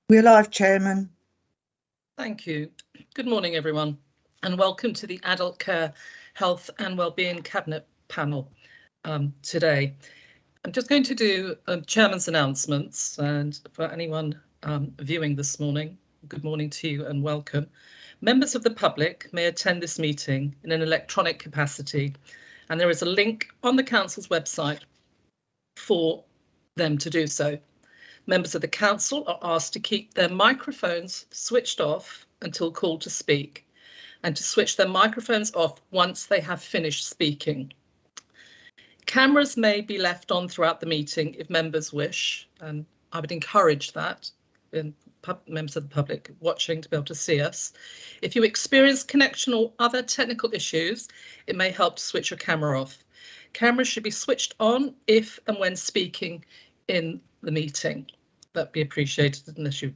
We're live, Chairman. Thank you. Good morning, everyone, and welcome to the Adult Care, Health and Wellbeing Cabinet panel today. I'm just going to do Chairman's announcements, and for anyone viewing this morning, good morning to you and welcome. Members of the public may attend this meeting in an electronic capacity, and there is a link on the Council's website for them to do so. Members of the Council are asked to keep their microphones switched off until called to speak, and to switch their microphones off once they have finished speaking. Cameras may be left on throughout the meeting if members wish, and I would encourage that in members of the public watching to be able to see us. If you experience connection or other technical issues, it may help to switch your camera off. Cameras should be switched on if and when speaking in the meeting. That'd be appreciated unless you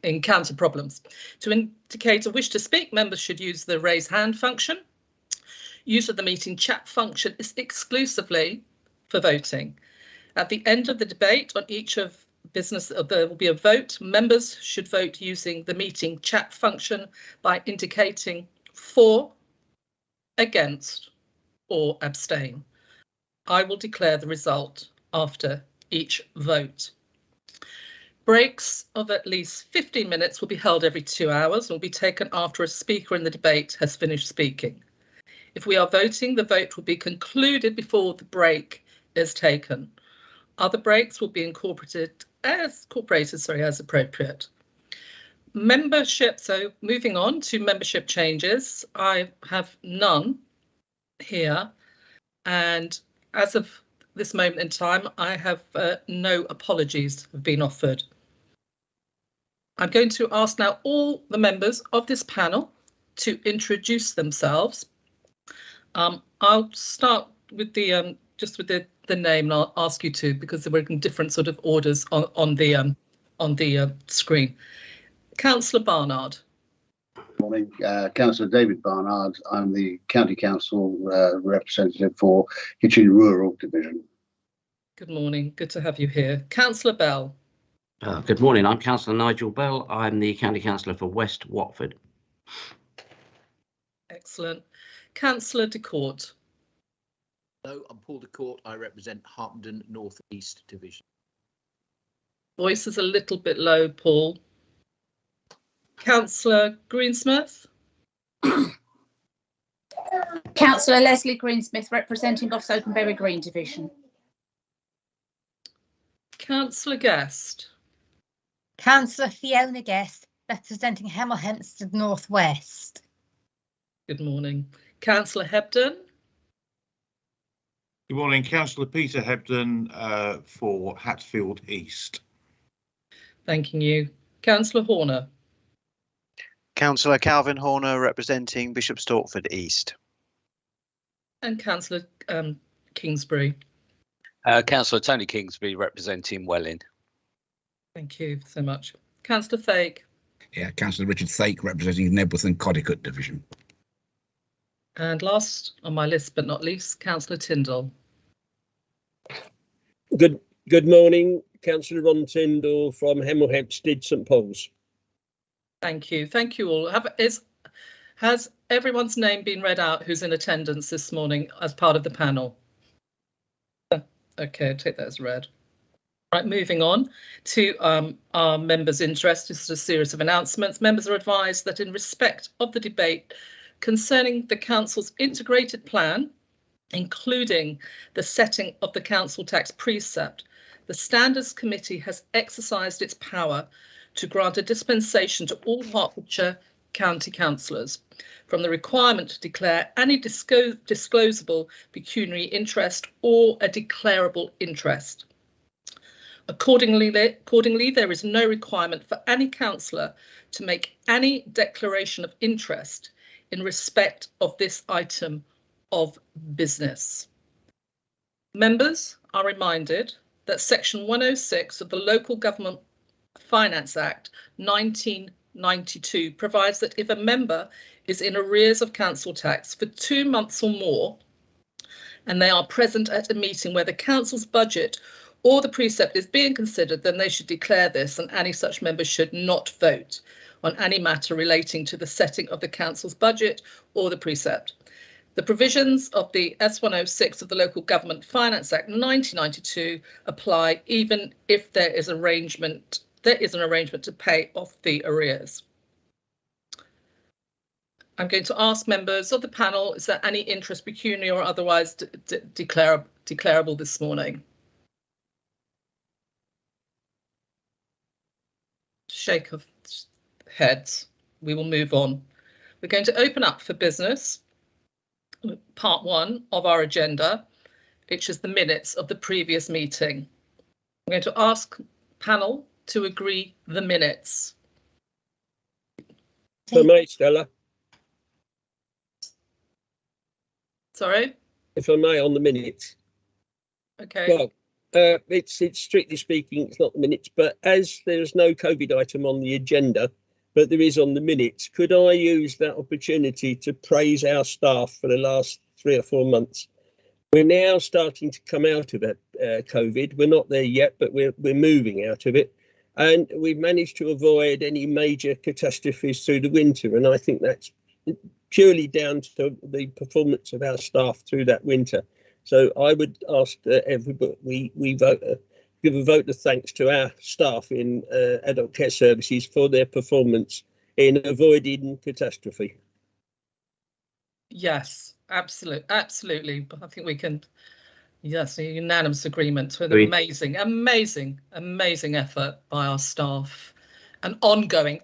encounter problems. To indicate a wish to speak, members should use the raise hand function. Use of the meeting chat function is exclusively for voting. At the end of the debate on each of business, there will be a vote. Members should vote using the meeting chat function by indicating for, against, or abstain. I will declare the result after each vote. Breaks of at least 15 minutes will be held every 2 hours and will be taken after a speaker in the debate has finished speaking. If we are voting, the vote will be concluded before the break is taken. Other breaks will be incorporated as appropriate. Membership, so moving on to membership changes, I have none here, and as of this moment in time, I have no apologies have been offered. I'm going to ask now all the members of this panel to introduce themselves. I'll start with the just with the name, and I'll ask you to, because we're in different sort of orders on the screen. Councillor Barnard. Good morning, Councillor David Barnard. I'm the County Council representative for Hitchin Rural Division. Good morning, good to have you here. Councillor Bell. Good morning, I'm Councillor Nigel Bell. I'm the County Councillor for West Watford. Excellent. Councillor DeCourt. Hello, I'm Paul DeCourt. I represent Harpenden North East Division. Voice is a little bit low, Paul. Councillor Greensmith. Councillor Leslie Greensmith, representing Goffs Oakenberry Green Division. Councillor Guest. Councillor Fiona Guest, representing Hemel Hempstead North West. Good morning. Councillor Hebden. Good morning, Councillor Peter Hebden for Hatfield East. Thanking you. Councillor Horner. Councillor Calvin Horner, representing Bishop Stortford East. And Councillor Kingsbury. Councillor Tony Kingsbury, representing Welling. Thank you so much. Councillor Thake. Yeah, Councillor Richard Thake, representing Nebworth and Codicut Division. And last on my list, but not least, Councillor Tyndall. Good morning, Councillor Ron Tyndall from Hemel Hempstead, St Paul's. Thank you. Thank you all. Has everyone's name been read out who's in attendance this morning as part of the panel? Okay, I'll take that as read. Right, moving on to our members' interest. This is a series of announcements. Members are advised that in respect of the debate concerning the Council's integrated plan, including the setting of the Council tax precept, the Standards Committee has exercised its power to grant a dispensation to all Hertfordshire County Councillors from the requirement to declare any disclosable pecuniary interest or a declarable interest. Accordingly, there is no requirement for any councillor to make any declaration of interest in respect of this item of business. Members are reminded that Section 106 of the Local Government Finance Act 1992 provides that if a member is in arrears of council tax for 2 months or more, and they are present at a meeting where the council's budget or the precept is being considered, then they should declare this, and any such member should not vote on any matter relating to the setting of the council's budget or the precept. The provisions of the S106 of the Local Government Finance Act 1992 apply even if there is an arrangement to pay off the arrears. I'm going to ask members of the panel, is there any interest, pecuniary or otherwise, declarable this morning? Shake of heads. We will move on. We're going to open up for business. Part 1 of our agenda, which is the minutes of the previous meeting. I'm going to ask panel to agree the minutes. For me, Stella. Sorry? If I may, on the minutes. Okay. Well, it's strictly speaking, it's not the minutes, but as there's no COVID item on the agenda, but there is on the minutes, could I use that opportunity to praise our staff for the last 3 or 4 months? We're now starting to come out of it, COVID. We're not there yet, but we're moving out of it. And we've managed to avoid any major catastrophes through the winter. And I think that's purely down to the performance of our staff through that winter. So I would ask everybody, we vote, give a vote of thanks to our staff in adult care services for their performance in avoiding catastrophe. Yes, absolutely. But I think we can, yes, a unanimous agreement with amazing effort by our staff. An ongoing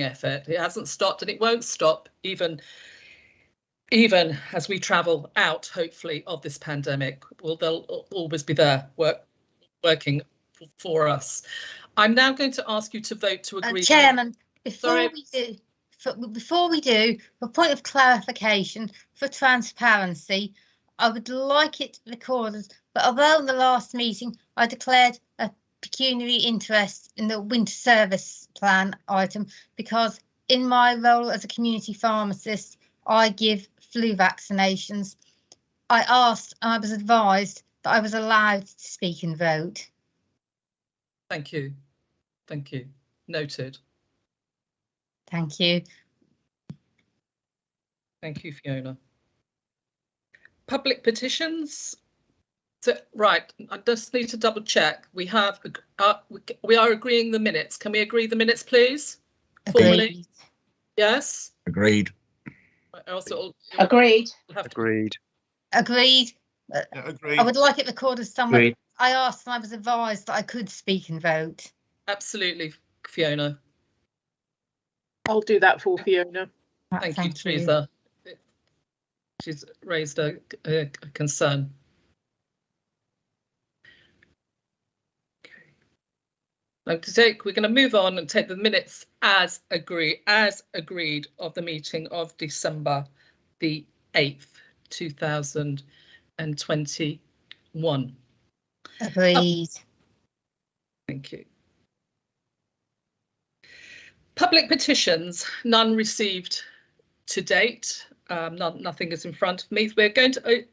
effort. It hasn't stopped and it won't stop even as we travel out, hopefully, of this pandemic. Well, they'll always be there working for us. I'm now going to ask you to vote to agree. Chairman, before we do, for point of clarification, for transparency, I would like it recorded that although in the last meeting I declared a pecuniary interest in the winter service plan item, because in my role as a community pharmacist, I give flu vaccinations. I asked and I was advised that I was allowed to speak and vote. Thank you. Noted. Thank you. Thank you, Fiona. Public petitions. So, right, I just need to double check. We are agreeing the minutes. Can we agree the minutes, please? Formally? Yes. Agreed. Agreed. Agreed. Agreed. Agreed. I would like it recorded somewhere. Agreed. I asked and I was advised that I could speak and vote. Absolutely, Fiona. I'll do that for Fiona. Thank you, Teresa. She's raised a concern. We're going to move on and take the minutes as agreed of the meeting of December the 8th, 2021. Agreed. Thank you. Public petitions, none received to date. Nothing is in front of me. We're going to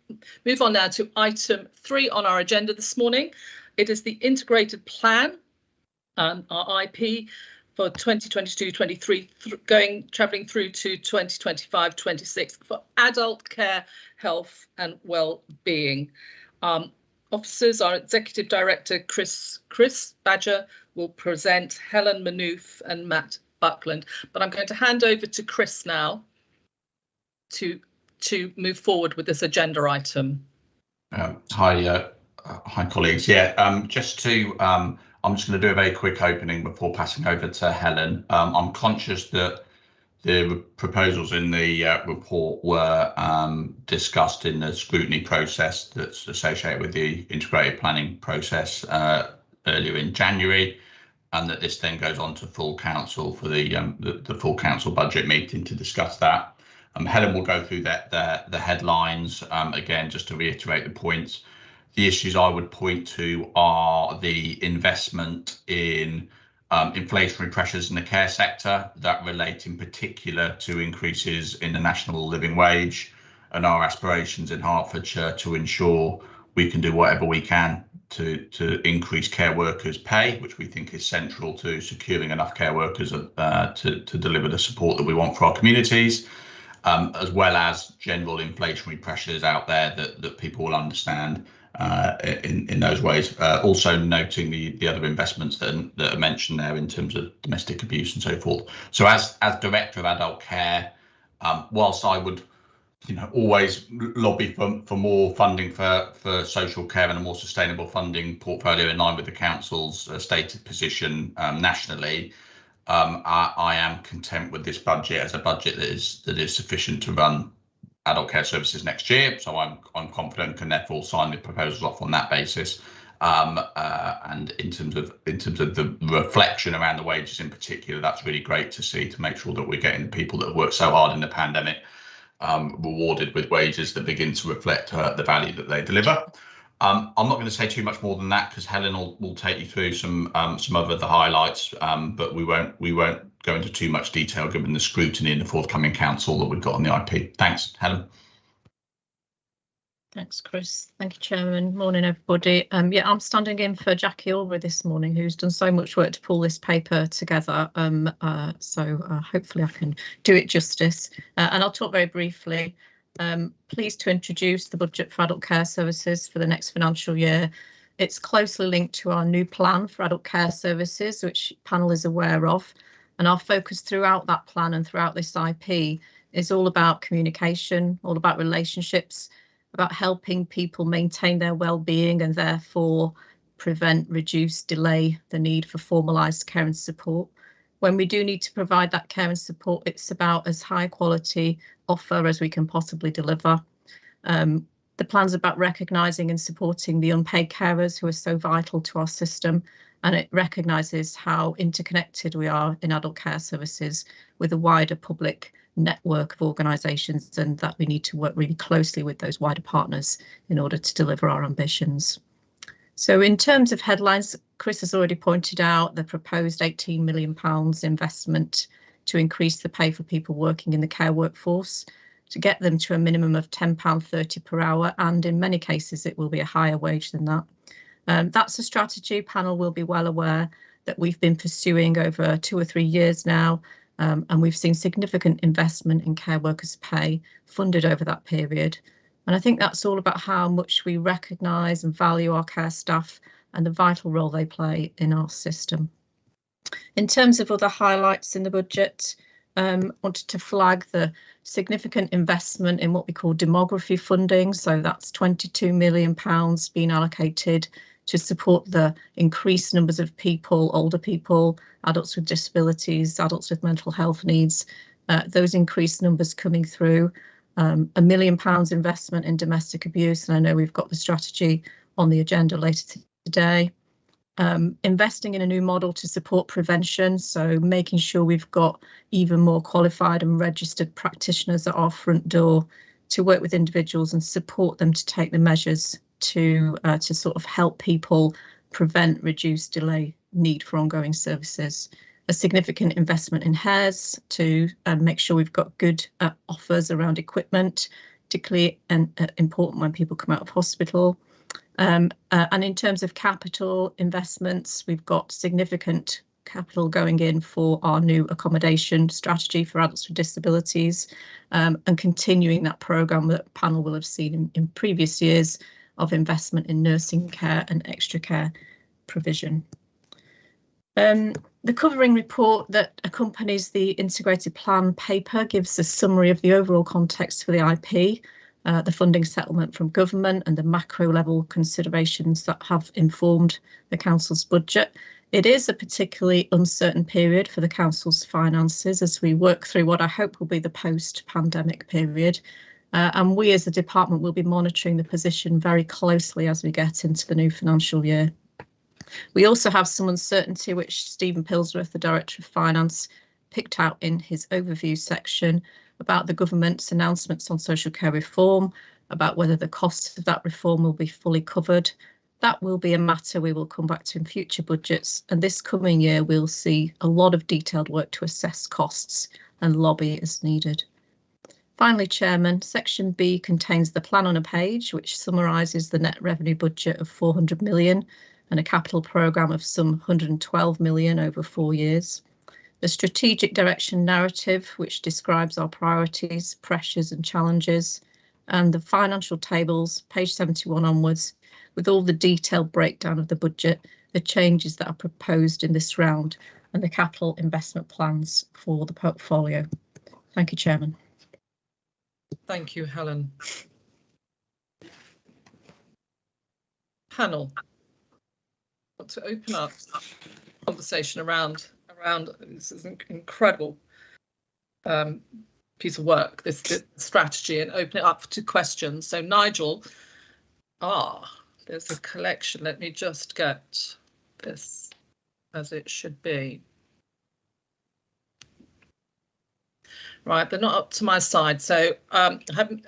move on now to item 3 on our agenda this morning. It is the integrated plan, our IP for 2022-23, travelling through to 2025-26 for adult care, health and well-being. Officers, our Executive Director Chris Badger will present, Helen Manouf and Matt Buckland. But I'm going to hand over to Chris now to move forward with this agenda item. Hi colleagues. Yeah, I'm just going to do a very quick opening before passing over to Helen. I'm conscious that the proposals in the report were discussed in the scrutiny process that's associated with the integrated planning process earlier in January, and that this then goes on to full council for the full council budget meeting to discuss that. Helen will go through the headlines again, just to reiterate the points. The issues I would point to are the investment in inflationary pressures in the care sector that relate in particular to increases in the national living wage, and our aspirations in Hertfordshire to ensure we can do whatever we can to increase care workers' pay, which we think is central to securing enough care workers to deliver the support that we want for our communities, as well as general inflationary pressures out there that people will understand in those ways. Also noting the other investments that are mentioned there in terms of domestic abuse and so forth. So as Director of Adult Care, whilst I would always lobby for more funding for social care and a more sustainable funding portfolio in line with the council's stated position nationally, I am content with this budget as a budget that is sufficient to run adult care services next year. So I'm confident and can therefore sign the proposals off on that basis. And in terms of the reflection around the wages in particular, that's really great to see, to make sure that we're getting the people that have worked so hard in the pandemic rewarded with wages that begin to reflect the value that they deliver. I'm not going to say too much more than that because Helen will take you through some of the highlights, but we won't go into too much detail given the scrutiny in the forthcoming council that we've got on the IP. Thanks, Helen. Thanks, Chris. Thank you, Chairman. Morning, everybody. Yeah, I'm standing in for Jackie Albury this morning, who's done so much work to pull this paper together. So hopefully I can do it justice. And I'll talk very briefly. Pleased to introduce the budget for adult care services for the next financial year. It's closely linked to our new plan for adult care services, which panel is aware of. And our focus throughout that plan and throughout this IP is all about communication, all about relationships, about helping people maintain their well-being and therefore prevent, reduce, delay the need for formalised care and support. When we do need to provide that care and support, it's about as high quality offer as we can possibly deliver. The plan's about recognising and supporting the unpaid carers who are so vital to our system, and it recognises how interconnected we are in adult care services with a wider public network of organisations, and that we need to work really closely with those wider partners in order to deliver our ambitions. So in terms of headlines, Chris has already pointed out the proposed £18 million investment to increase the pay for people working in the care workforce, to get them to a minimum of £10.30 per hour, and in many cases it will be a higher wage than that. That's a strategy panel will be well aware that we've been pursuing over 2 or 3 years now. And we've seen significant investment in care workers' pay funded over that period. And I think that's all about how much we recognise and value our care staff and the vital role they play in our system. In terms of other highlights in the budget, wanted to flag the significant investment in what we call demography funding. So that's £22 million being allocated to support the increased numbers of people, older people, adults with disabilities, adults with mental health needs, those increased numbers coming through. £1 million investment in domestic abuse, and I know we've got the strategy on the agenda later today. Investing in a new model to support prevention, so making sure we've got even more qualified and registered practitioners at our front door to work with individuals and support them to take the measures to sort of help people prevent, reduce, delay need for ongoing services. A significant investment in HARES to make sure we've got good offers around equipment, particularly important when people come out of hospital. And in terms of capital investments, we've got significant capital going in for our new accommodation strategy for adults with disabilities, and continuing that programme that panel will have seen in previous years of investment in nursing care and extra care provision. The covering report that accompanies the integrated plan paper gives a summary of the overall context for the IP, the funding settlement from government and the macro level considerations that have informed the council's budget. It is a particularly uncertain period for the council's finances as we work through what I hope will be the post-pandemic period. And we as a department will be monitoring the position very closely as we get into the new financial year. We also have some uncertainty, which Stephen Pilsworth, the Director of Finance, picked out in his overview section about the government's announcements on social care reform, about whether the costs of that reform will be fully covered. That will be a matter we will come back to in future budgets, and this coming year we'll see a lot of detailed work to assess costs and lobby as needed. Finally, Chairman, Section B contains the plan on a page, which summarises the net revenue budget of 400 million and a capital programme of some 112 million over 4 years. The strategic direction narrative, which describes our priorities, pressures and challenges, and the financial tables, page 71 onwards, with all the detailed breakdown of the budget, the changes that are proposed in this round, and the capital investment plans for the portfolio. Thank you, Chairman. Thank you, Helen. Panel, I want to open up conversation around this is an incredible piece of work, this strategy, and open it up to questions. So Nigel, there's a collection. Let me just get this as it should be. Right, they're not up to my side, so I haven't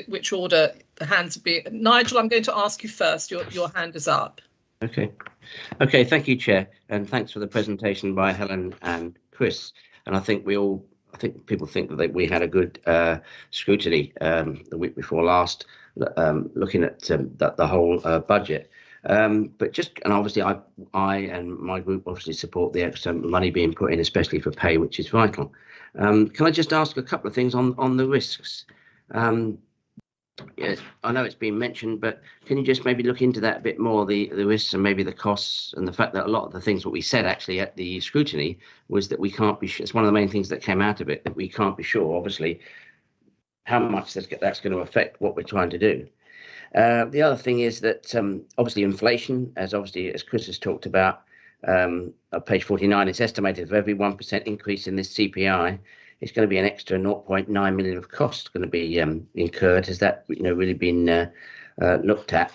which order the hands would be. Nigel, I'm going to ask you first. Your hand is up. Okay, thank you, Chair, and thanks for the presentation by Helen and Chris. And I think people think that we had a good scrutiny the week before last, looking at the whole budget. But and obviously I and my group obviously support the extra money being put in, especially for pay, which is vital. Can I just ask a couple of things on the risks? Yes, I know it's been mentioned, but can you just maybe look into that a bit more, the risks and maybe the costs, and the fact that a lot of the things that we said actually at the scrutiny was that we can't be sure. It's one of the main things that came out of it, that we can't be sure, obviously, how much that's going to affect what we're trying to do. The other thing is that obviously inflation, as Chris has talked about, on page 49, it's estimated for every 1% increase in this CPI, it's going to be an extra 0.9 million of cost going to be incurred. Has that really been looked at?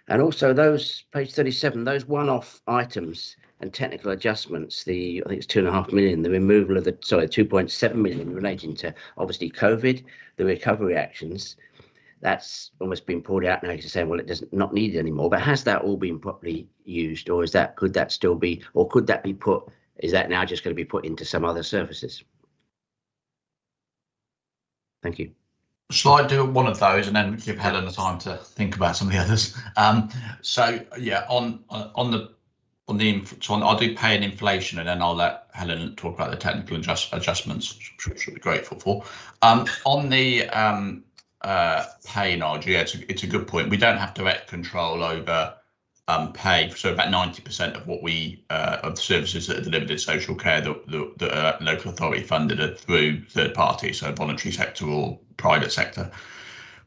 And also those, page 37, those one-off items and technical adjustments, I think it's 2.5 million, the removal of 2.7 million relating to obviously COVID, the recovery actions. That's almost been pulled out now to say, well, it doesn't not needed anymore. But has that all been properly used, or could that still be, or could that be put? Is that now just going to be put into some other services? Thank you. Shall I do one of those and then give Helen the time to think about some of the others? So yeah, I'll do pay and inflation, and then I'll let Helen talk about the technical adjustments, which she'll be grateful for. On the pay, Nigel, yeah, it's a good point. We don't have direct control over pay, so about 90% of what of the services that are delivered in social care that are local authority funded are through third parties, so voluntary sector or private sector.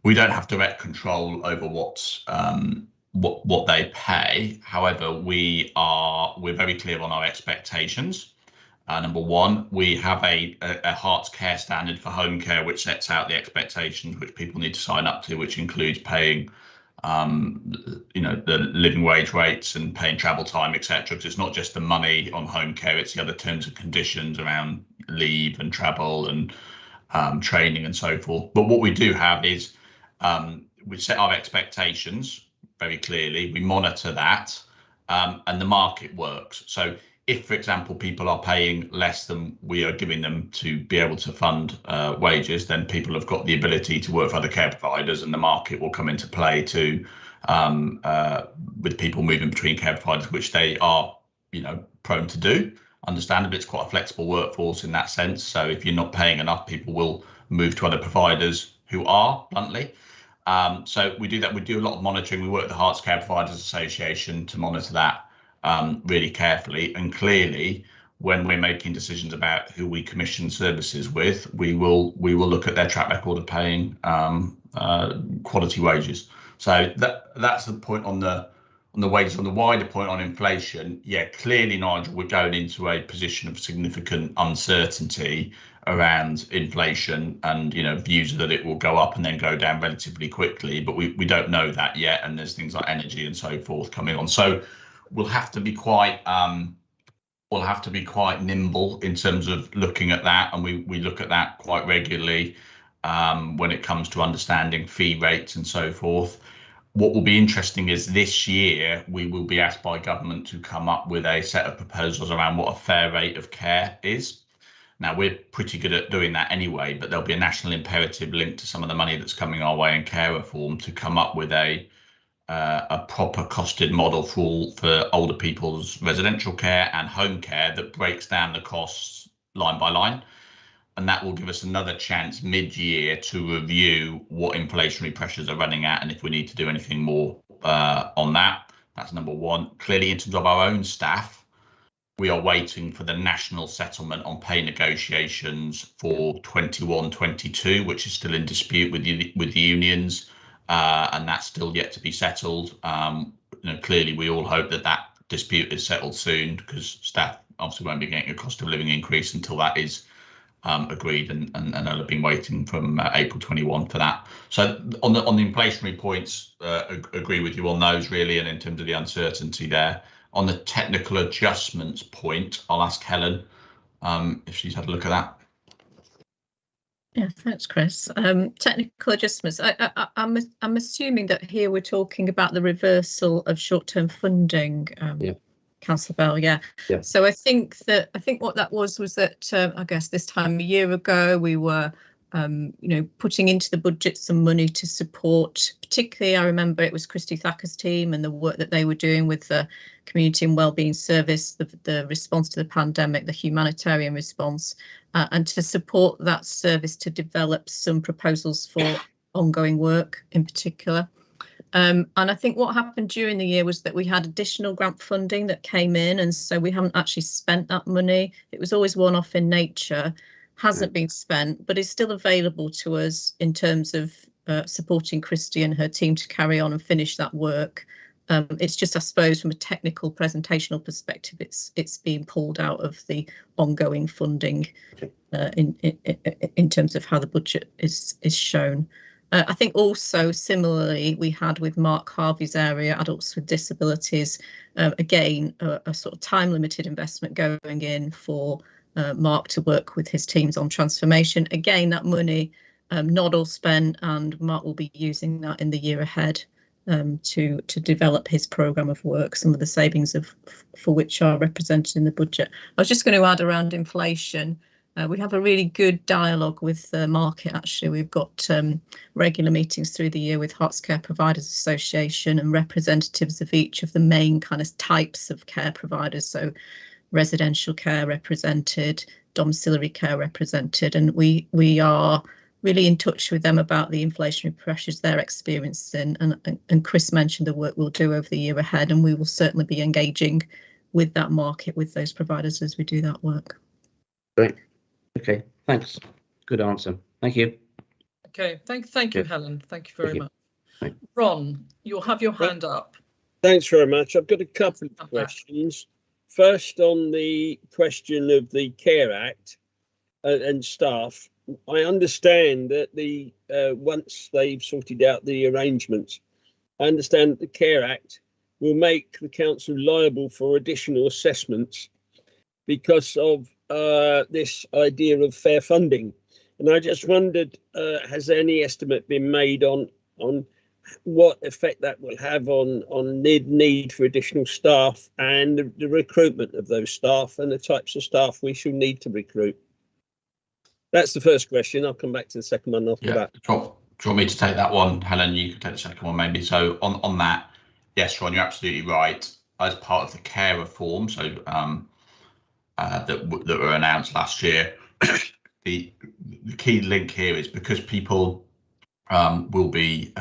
We don't have direct control over what they pay. However, we're very clear on our expectations. Number one, we have a Hearts Care standard for home care, which sets out the expectations which people need to sign up to, which includes paying the living wage rates and paying travel time, etc. Because it's not just the money on home care, it's the other terms and conditions around leave and travel and training and so forth. But what we do have is we set our expectations very clearly, we monitor that, and the market works. So if, for example, people are paying less than we are giving them to be able to fund wages, then people have got the ability to work for other care providers, and the market will come into play to with people moving between care providers, which they are, prone to do. Understandably, it's quite a flexible workforce in that sense. So if you're not paying enough, people will move to other providers who are, bluntly. So we do that. We do a lot of monitoring. We work with the Hearts Care Providers Association to monitor that really carefully, and clearly when we're making decisions about who we commission services with, we will look at their track record of paying quality wages. So that's the point on the wages. On the wider point on inflation, yeah, clearly, Nigel, we're going into a position of significant uncertainty around inflation, and views that it will go up and then go down relatively quickly, but we don't know that yet, and there's things like energy and so forth coming on. So we'll have to be quite nimble in terms of looking at that, and we look at that quite regularly when it comes to understanding fee rates and so forth. What will be interesting is this year we will be asked by government to come up with a set of proposals around what a fair rate of care is. Now, we're pretty good at doing that anyway, but there'll be a national imperative linked to some of the money that's coming our way in care reform to come up with a proper costed model for older people's residential care and home care that breaks down the costs line by line. And that will give us another chance mid-year to review what inflationary pressures are running at and if we need to do anything more on that. That's number one. Clearly, in terms of our own staff, we are waiting for the national settlement on pay negotiations for 21-22, which is still in dispute with the unions, and that's still yet to be settled. Clearly, we all hope that that dispute is settled soon, because staff obviously won't be getting a cost of living increase until that is agreed, and they'll have been waiting from April 21 for that. So on the inflationary points, agree with you on those really, and in terms of the uncertainty there. On the technical adjustments point, I'll ask Helen if she's had a look at that. Yeah, thanks, Chris. Technical adjustments. I'm assuming that here we're talking about the reversal of short-term funding. Councillor Bell, yeah. So I think what that was that I guess this time a year ago we were putting into the budget some money to support, particularly I remember it was Christy Thacker's team and the work that they were doing with the Community and Wellbeing Service, the response to the pandemic, the humanitarian response, and to support that service to develop some proposals for ongoing work in particular. And I think what happened during the year was that we had additional grant funding that came in, and so we haven't actually spent that money. It was always one-off in nature, hasn't been spent, but is still available to us in terms of supporting Christy and her team to carry on and finish that work. It's just, I suppose, from a technical presentational perspective, it's being pulled out of the ongoing funding in terms of how the budget is shown. I think also similarly we had with Mark Harvey's area, adults with disabilities, again a sort of time limited investment going in for Mark to work with his teams on transformation. Again, that money not all spent, and Mark will be using that in the year ahead to develop his programme of work, some of the savings for which are represented in the budget. I was just going to add around inflation. We have a really good dialogue with the market, actually. We've got regular meetings through the year with Hearts Care Providers Association and representatives of each of the main kind of types of care providers. So residential care represented, domiciliary care represented, and we are really in touch with them about the inflationary pressures they're experiencing. And Chris mentioned the work we'll do over the year ahead, and we will certainly be engaging with that market, with those providers as we do that work. Great. Okay, thanks. Good answer. Thank you. Okay, thank you, Helen. Thank you very much. Ron, you'll have your hand up. Thanks very much. I've got a couple of questions. First, on the question of the Care Act and staff, I understand that once they've sorted out the arrangements, I understand that the Care Act will make the council liable for additional assessments because of this idea of fair funding. And I just wondered, has any estimate been made on what effect that will have on need for additional staff and the recruitment of those staff and the types of staff we should need to recruit? That's the first question. I'll come back to the second one after that. Do you want me to take that one, Helen? You can take the second one maybe. So on that, yes, Ron, you're absolutely right. As part of the care reform, so that were announced last year, the key link here is because people will be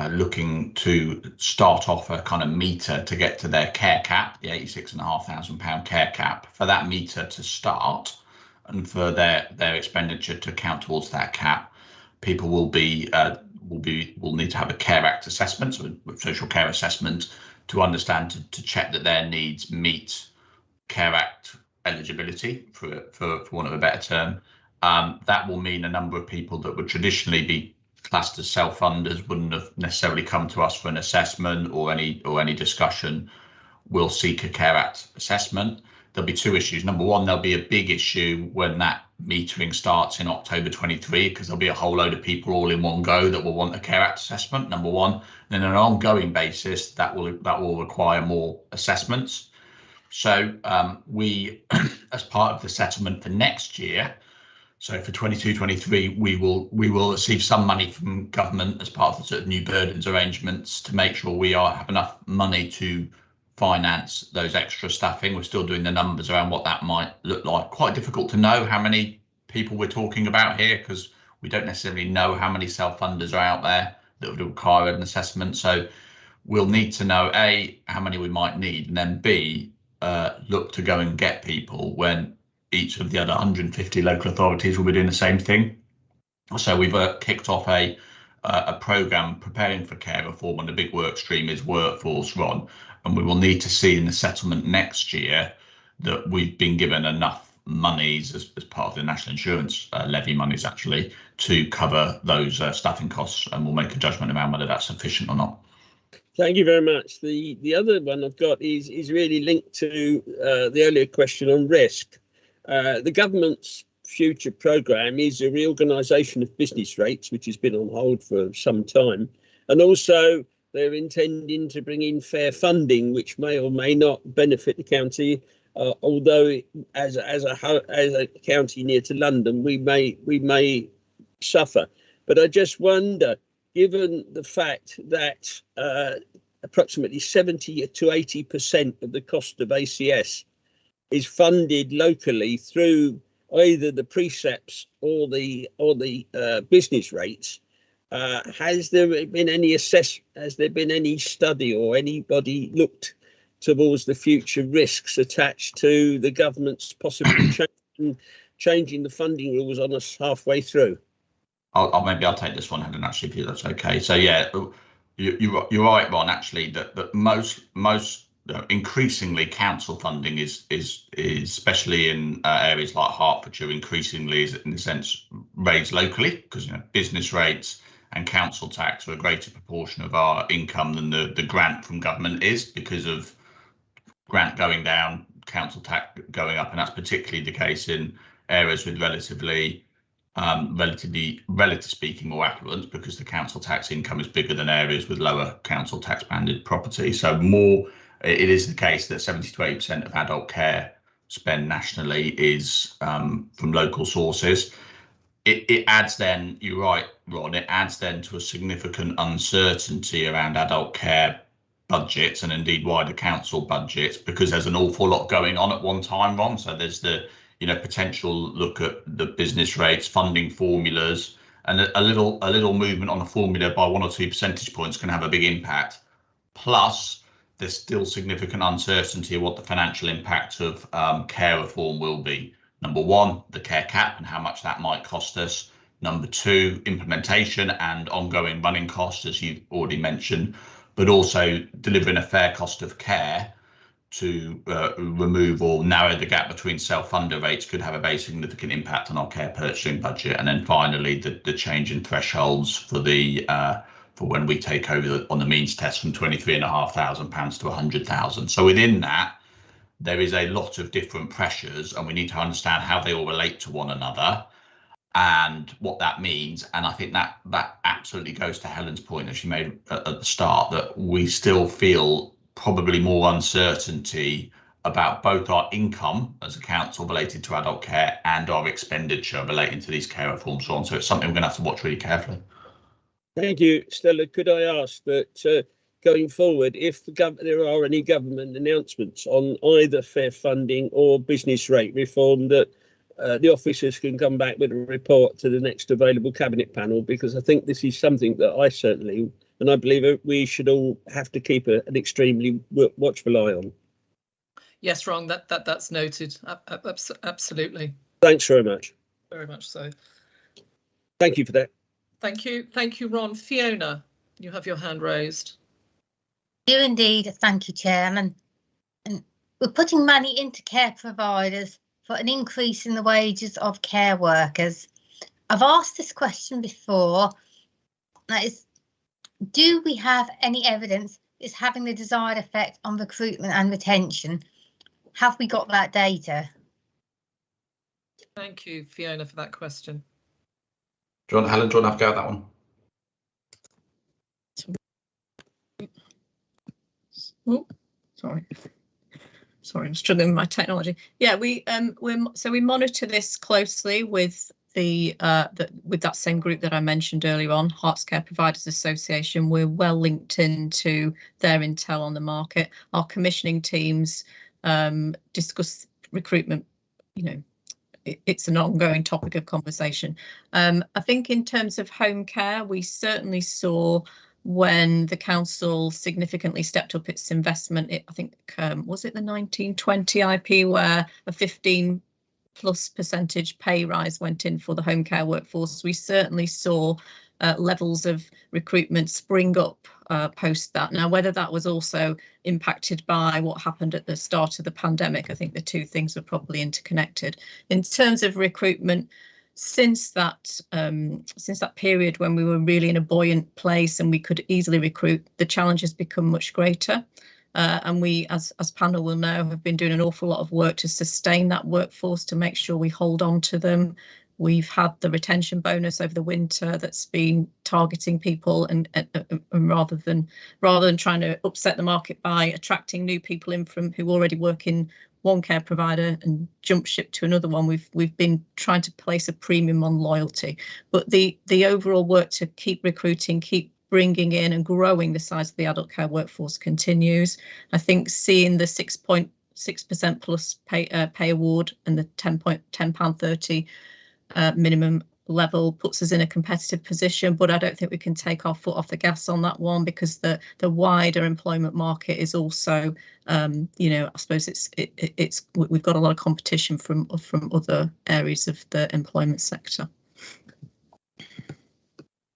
looking to start off a kind of meter to get to their care cap, the £86,500 care cap. For that meter to start and for their expenditure to count towards that cap, people will need to have a Care Act assessment, so a social care assessment, to understand to check that their needs meet Care Act eligibility, for want of a better term. That will mean a number of people that would traditionally be classed as self-funders wouldn't have necessarily come to us for an assessment or any discussion will seek a Care Act assessment. There'll be two issues. Number one, there'll be a big issue when that metering starts in October 23, because there'll be a whole load of people all in one go that will want a Care Act assessment, number one. And then on an ongoing basis, that will require more assessments. So we, as part of the settlement for next year, so for 22-23, we will receive some money from government as part of the sort of new burdens arrangements to make sure we have enough money to finance those extra staffing. We're still doing the numbers around what that might look like. Quite difficult to know how many people we're talking about here, because we don't necessarily know how many self-funders are out there that would require an assessment. So we'll need to know A, how many we might need, and then B, look to go and get people when each of the other 150 local authorities will be doing the same thing. So we've kicked off a programme preparing for care reform, and the big work stream is workforce, Ron, and we will need to see in the settlement next year that we've been given enough monies as part of the national insurance levy monies actually to cover those staffing costs, and we'll make a judgment around whether that's sufficient or not. Thank you very much. The other one I've got is really linked to the earlier question on risk. The government's future programme is a reorganisation of business rates, which has been on hold for some time, and also they're intending to bring in fair funding, which may or may not benefit the county. Although as a county near to London, we may suffer. But I just wonder, given the fact that approximately 70 to 80% of the cost of ACS is funded locally through either the precepts or the business rates, has there been any study or anybody looked towards the future risks attached to the government's possibly changing the funding rules on us halfway through? Maybe I'll take this one, Helen, actually, if that's okay. So yeah, you're right, Ron, actually, that most increasingly council funding is especially in areas like Hertfordshire, increasingly is in a sense raised locally, because business rates and council tax are a greater proportion of our income than the grant from government is, because of grant going down, council tax going up, and that's particularly the case in areas with relatively speaking, more affluent, because the council tax income is bigger than areas with lower council tax banded property. So it is the case that 70 to 80% of adult care spend nationally is from local sources. It adds then, you're right, Ron, it adds then to a significant uncertainty around adult care budgets and indeed wider council budgets, because there's an awful lot going on at one time, Ron. So there's the potential look at the business rates, funding formulas, and a little movement on a formula by 1 or 2 percentage points can have a big impact. Plus, there's still significant uncertainty of what the financial impact of care reform will be. Number one, the care cap and how much that might cost us. Number two, implementation and ongoing running costs, as you've already mentioned, but also delivering a fair cost of care to remove or narrow the gap between self-funder rates could have a very significant impact on our care purchasing budget. And then finally, the change in thresholds for when we take over on the means test from £23,500 to 100,000. So within that, there is a lot of different pressures, and we need to understand how they all relate to one another and what that means. And I think that absolutely goes to Helen's point that she made at the start, that we still feel probably more uncertainty about both our income as a council related to adult care and our expenditure relating to these care reforms. So it's something we're going to have to watch really carefully. Thank you, Stella. Could I ask that going forward, if there are any government announcements on either fair funding or business rate reform, that the officers can come back with a report to the next available cabinet panel, because I think this is something that I certainly, and I believe we should all have to keep an extremely watchful eye on. Yes, Ron, that's noted. Absolutely. Thanks very much. Very much so. Thank you for that. Thank you, Ron. Fiona, you have your hand raised. You indeed. Thank you, Chairman. And we're putting money into care providers for an increase in the wages of care workers. I've asked this question before. That is, do we have any evidence it's having the desired effect on recruitment and retention? Have we got that data? Thank you, Fiona, for that question. Helen, do you want to have a go at that one? Oh, sorry. Sorry, I'm struggling with my technology. Yeah, we monitor this closely with with that same group that I mentioned earlier on, Hearts Care Providers Association. We're well linked into their intel on the market. Our commissioning teams discuss recruitment. You know, it's an ongoing topic of conversation. I think in terms of home care, we certainly saw when the council significantly stepped up its investment. I think was it the 1920 IP where a 15+ percentage pay rise went in for the home care workforce. We certainly saw levels of recruitment spring up post that. Now, whether that was also impacted by what happened at the start of the pandemic, I think the two things are probably interconnected. In terms of recruitment, since that period when we were really in a buoyant place and we could easily recruit, the challenge has become much greater. And we, as panel will know, have been doing an awful lot of work to sustain that workforce, to make sure we hold on to them. We've had the retention bonus over the winter that's been targeting people, and rather than trying to upset the market by attracting new people in from who already work in one care provider and jump ship to another one, we've been trying to place a premium on loyalty. But the overall work to keep recruiting, keep bringing in and growing the size of the adult care workforce continues. I think seeing the 6.6% plus pay award and the £10.30 minimum level puts us in a competitive position, but I don't think we can take our foot off the gas on that one, because the wider employment market is also, you know, I suppose we've got a lot of competition from other areas of the employment sector.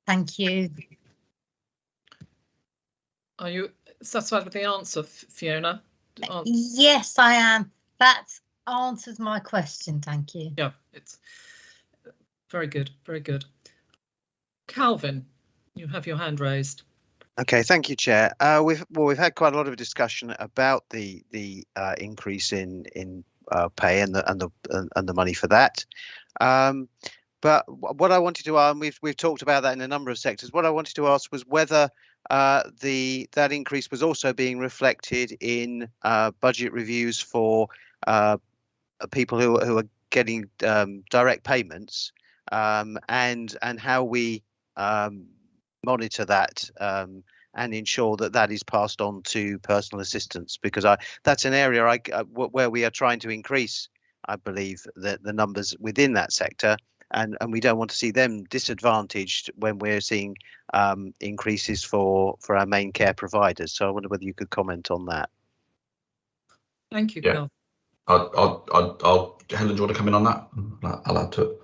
Thank you. Are you satisfied with the answer, Fiona? Yes, I am. That answers my question. Thank you. Yeah, it's very good, very good. Calvin, you have your hand raised. Okay, thank you, Chair. We've had quite a lot of discussion about the increase in pay and the money for that. But what I wanted to ask, we've talked about that in a number of sectors. What I wanted to ask was whether that increase was also being reflected in budget reviews for people who are getting direct payments, and how we monitor that and ensure that is passed on to personal assistants, because that's an area where we are trying to increase, I believe, the numbers within that sector. And we don't want to see them disadvantaged when we're seeing increases for our main care providers. So I wonder whether you could comment on that. Thank you, Yeah. Carl. Helen, do you want to come in on that? I'll add to it.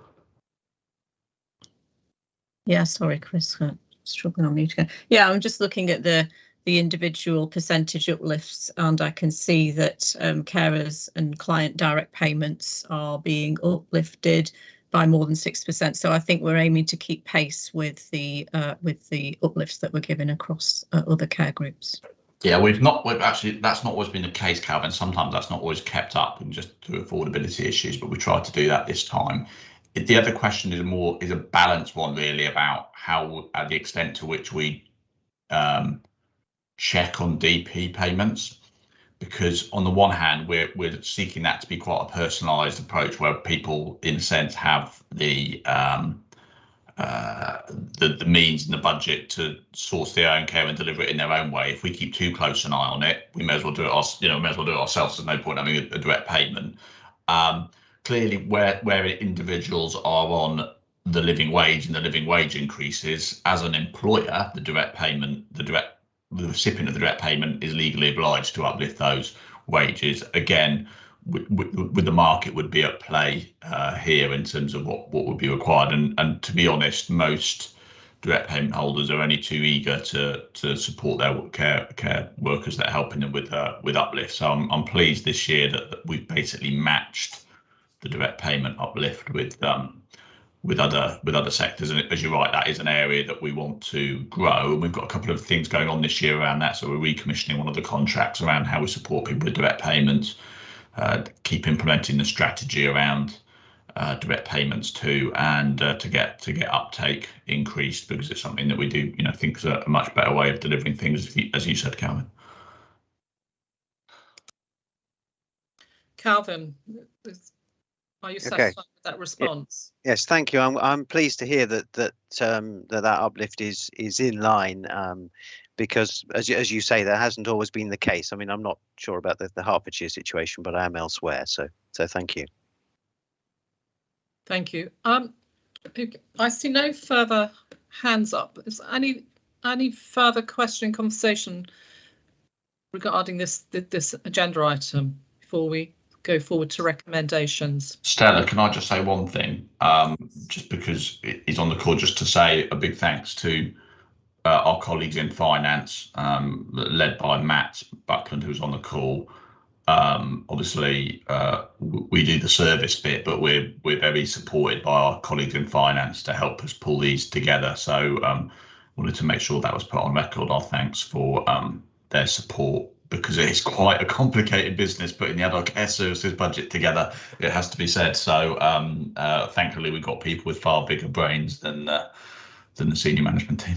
Yeah, sorry, Chris, struggling on mute again. Yeah, I'm just looking at the individual percentage uplifts, and I can see that carers and client direct payments are being uplifted by more than 6%. So I think we're aiming to keep pace with the uplifts that we're given across other care groups. Yeah, actually, that's not always been the case, Calvin. Sometimes that's not always kept up, and just through affordability issues, but we tried to do that this time. The other question is a balanced one, really, about how, at the extent to which we check on DP payments, because on the one hand, we're seeking that to be quite a personalised approach, where people, in a sense, have the means and the budget to source their own care and deliver it in their own way. If we keep too close an eye on it, we may as well do it ourselves. There's no point having a direct payment. Clearly, where individuals are on the living wage and the living wage increases, as an employer, the recipient of the direct payment is legally obliged to uplift those wages. Again, with the market would be at play here in terms of what would be required. And to be honest, most direct payment holders are only too eager to support their care workers that are helping them with uplift. So I'm pleased this year that we've basically matched the direct payment uplift with other sectors. And as you're right, that is an area that we want to grow. And we've got a couple of things going on this year around that. So we're recommissioning one of the contracts around how we support people with direct payments, keep implementing the strategy around direct payments too, and to get uptake increased, because it's something that we do, think is a much better way of delivering things, as you said, Calvin. Calvin, are you satisfied with that response? Yes, thank you. I'm pleased to hear that uplift is in line, because as you say, that hasn't always been the case. I mean, I'm not sure about the Hertfordshire situation, but I am elsewhere. So thank you. Thank you. I see no further hands up. Is any further question, conversation regarding this agenda item before we go forward to recommendations? Stella, can I just say one thing? Just because he's on the call, just to say a big thanks to our colleagues in finance, led by Matt Buckland, who's on the call. Obviously, we do the service bit, but we're very supported by our colleagues in finance to help us pull these together. So wanted to make sure that was put on record. Our thanks for their support, because it is quite a complicated business putting the adult care services budget together, it has to be said. So thankfully we've got people with far bigger brains than the senior management team.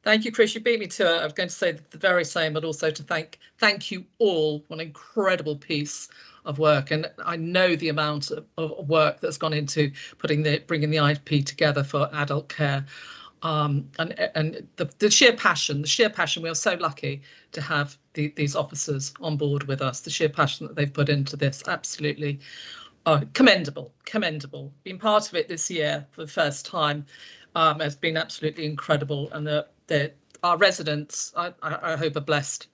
Thank you, Chris. You beat me to it. I was going to say the very same, but also to thank you all for an incredible piece of work. And I know the amount of work that's gone into bringing the IP together for adult care. And the sheer passion. We are so lucky to have these officers on board with us. The sheer passion that they've put into this, absolutely commendable. Being part of it this year for the first time has been absolutely incredible, and our residents, I hope, are blessed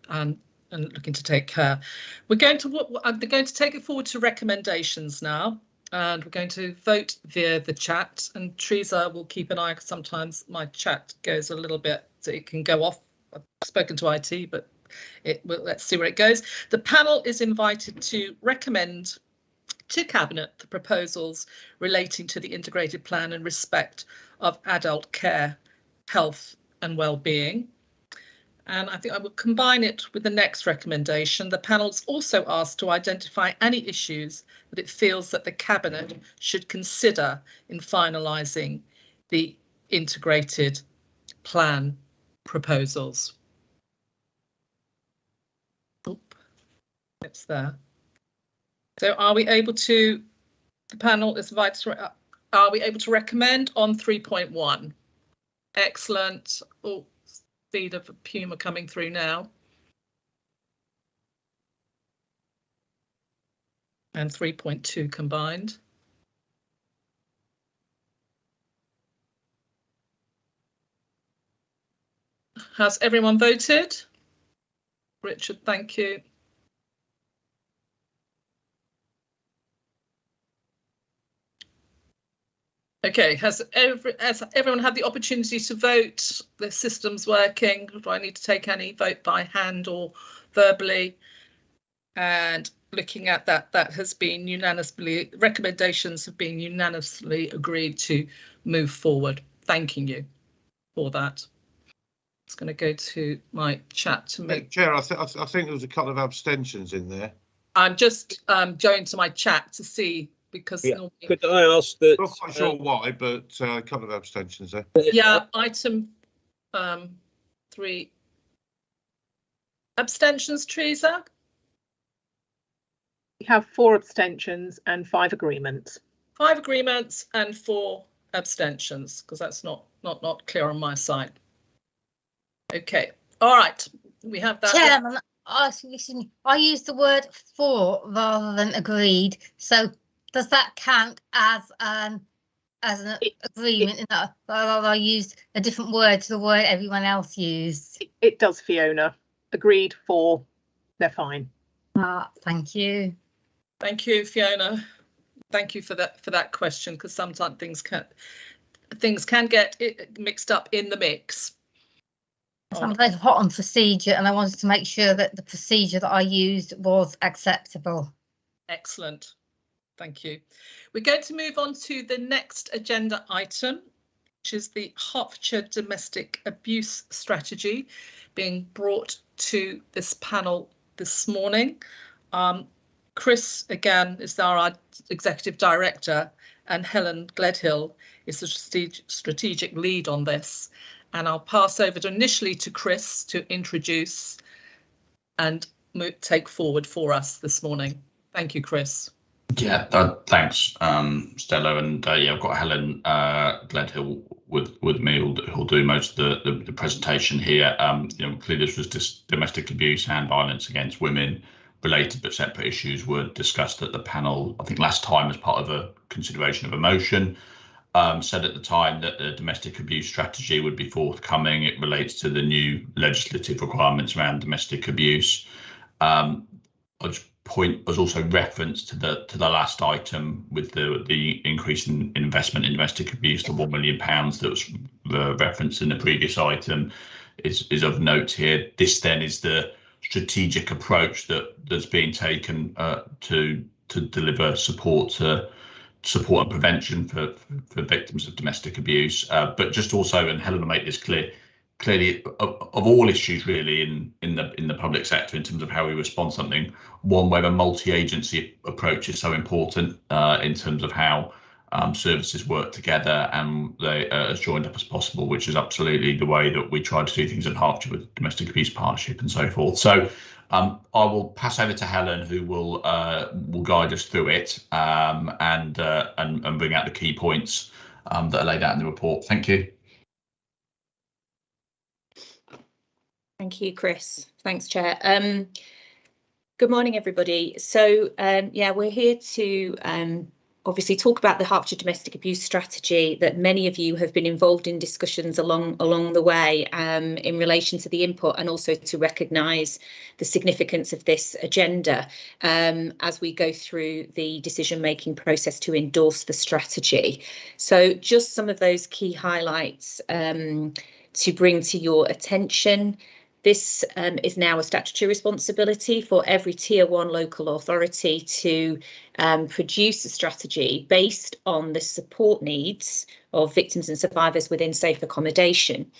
and looking to take care. They're going to take it forward to recommendations now. And we're going to vote via the chat, and Teresa will keep an eye, because sometimes my chat goes a little bit, so it can go off. I've spoken to IT, but let's see where it goes. The panel is invited to recommend to Cabinet the proposals relating to the integrated plan in respect of adult care, health and well-being. And I think I will combine it with the next recommendation. The panel's also asked to identify any issues that it feels that the Cabinet should consider in finalising the integrated plan proposals. Oop, it's there. So are we able to, the panel is invited to, are we able to recommend on 3.1? Excellent. Oh, speed of a Puma coming through now. And 3.2 combined. Has everyone voted? Richard, thank you. Okay, has everyone had the opportunity to vote? The system's working. Do I need to take any vote by hand or verbally? And looking at that, that has been unanimously, recommendations have been unanimously agreed to move forward. Thanking you for that. It's going to go to my chat to make. Chair, I think there was a couple of abstentions in there. I'm just going to my chat to see, because normally, could I ask that? I'm not quite sure why, but a couple of abstentions there. Yeah, item 3. Abstentions, Teresa? We have 4 abstentions and 5 agreements. 5 agreements and 4 abstentions, because that's not clear on my side. Okay, all right, we have that. Chairman, I used the word for rather than agreed. So does that count as an agreement in that I used a different word to the word everyone else used? It does, Fiona. Agreed, 4. They're fine. Thank you. Thank you, Fiona. Thank you for that question, because sometimes things can get mixed up in the mix. I'm very hot on procedure, and I wanted to make sure that the procedure that I used was acceptable. Excellent. Thank you. We're going to move on to the next agenda item, which is the Hertfordshire Domestic Abuse Strategy being brought to this panel this morning. Chris, again, is our Executive Director, and Helen Gledhill is the strategic lead on this. And I'll pass over initially to Chris to introduce, and take forward for us this morning. Thank you, Chris. Yeah, thanks, Stella, and yeah, I've got Helen Gledhill with me who'll do most of the presentation here. Clearly this was domestic abuse and violence against women. Related but separate issues were discussed at the panel, I think last time, as part of a consideration of a motion. Said at the time that the domestic abuse strategy would be forthcoming. It relates to the new legislative requirements around domestic abuse. Point was also referenced to the last item with the increase in investment in domestic abuse, the £1 million that was referenced in the previous item is of note here. This then is the strategic approach that's being taken to deliver support and prevention for victims of domestic abuse, but just also, and Helen will make this clear, clearly of all issues really in the public sector in terms of how we respond to something, one where a multi-agency approach is so important in terms of how services work together and they as joined up as possible, which is absolutely the way that we try to do things at Hofstra with Domestic Abuse Partnership and so forth. So I will pass over to Helen, who will guide us through it and bring out the key points that are laid out in the report. Thank you. Thank you, Chris. Thanks, Chair. Good morning, everybody. So, yeah, we're here to obviously talk about the Hertfordshire Domestic Abuse Strategy that many of you have been involved in discussions along the way in relation to the input, and also to recognise the significance of this agenda as we go through the decision-making process to endorse the strategy. So just some of those key highlights to bring to your attention. This is now a statutory responsibility for every Tier 1 local authority to produce a strategy based on the support needs of victims and survivors within safe accommodation.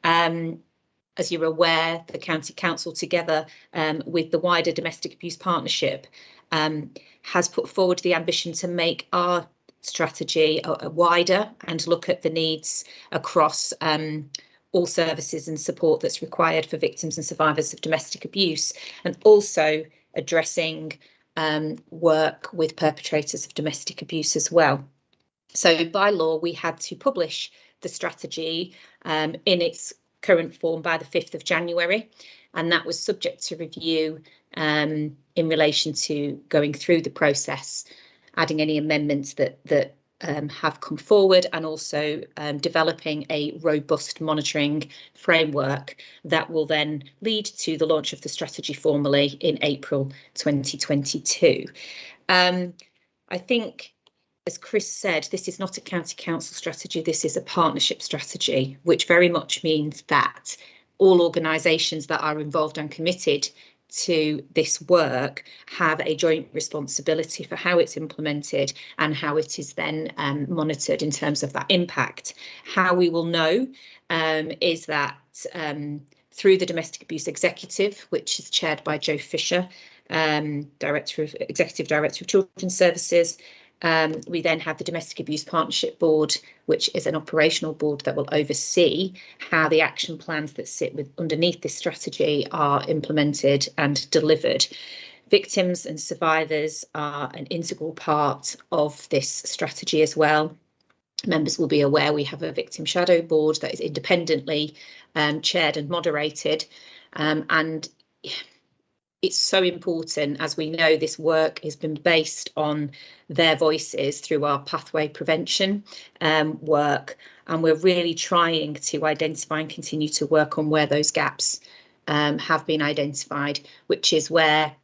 As you're aware, the County Council, together with the wider Domestic Abuse Partnership, has put forward the ambition to make our strategy wider and look at the needs across all services and support that's required for victims and survivors of domestic abuse, and also addressing work with perpetrators of domestic abuse as well. So by law, we had to publish the strategy in its current form by the 5th of January, and that was subject to review in relation to going through the process, adding any amendments that have come forward, and also developing a robust monitoring framework that will then lead to the launch of the strategy formally in April 2022. I think, as Chris said, this is not a county council strategy, this is a partnership strategy, which very much means that all organisations that are involved and committed to this work have a joint responsibility for how it's implemented and how it is then monitored in terms of that impact. How we will know is that through the Domestic Abuse Executive, which is chaired by Jo Fisher, Executive Director of Children's Services. We then have the Domestic Abuse Partnership Board, which is an operational board that will oversee how the action plans that sit underneath this strategy are implemented and delivered. Victims and survivors are an integral part of this strategy as well. Members will be aware we have a victim shadow board that is independently chaired and moderated, and it's so important. As we know, this work has been based on their voices through our pathway prevention work, and we're really trying to identify and continue to work on where those gaps have been identified, which is where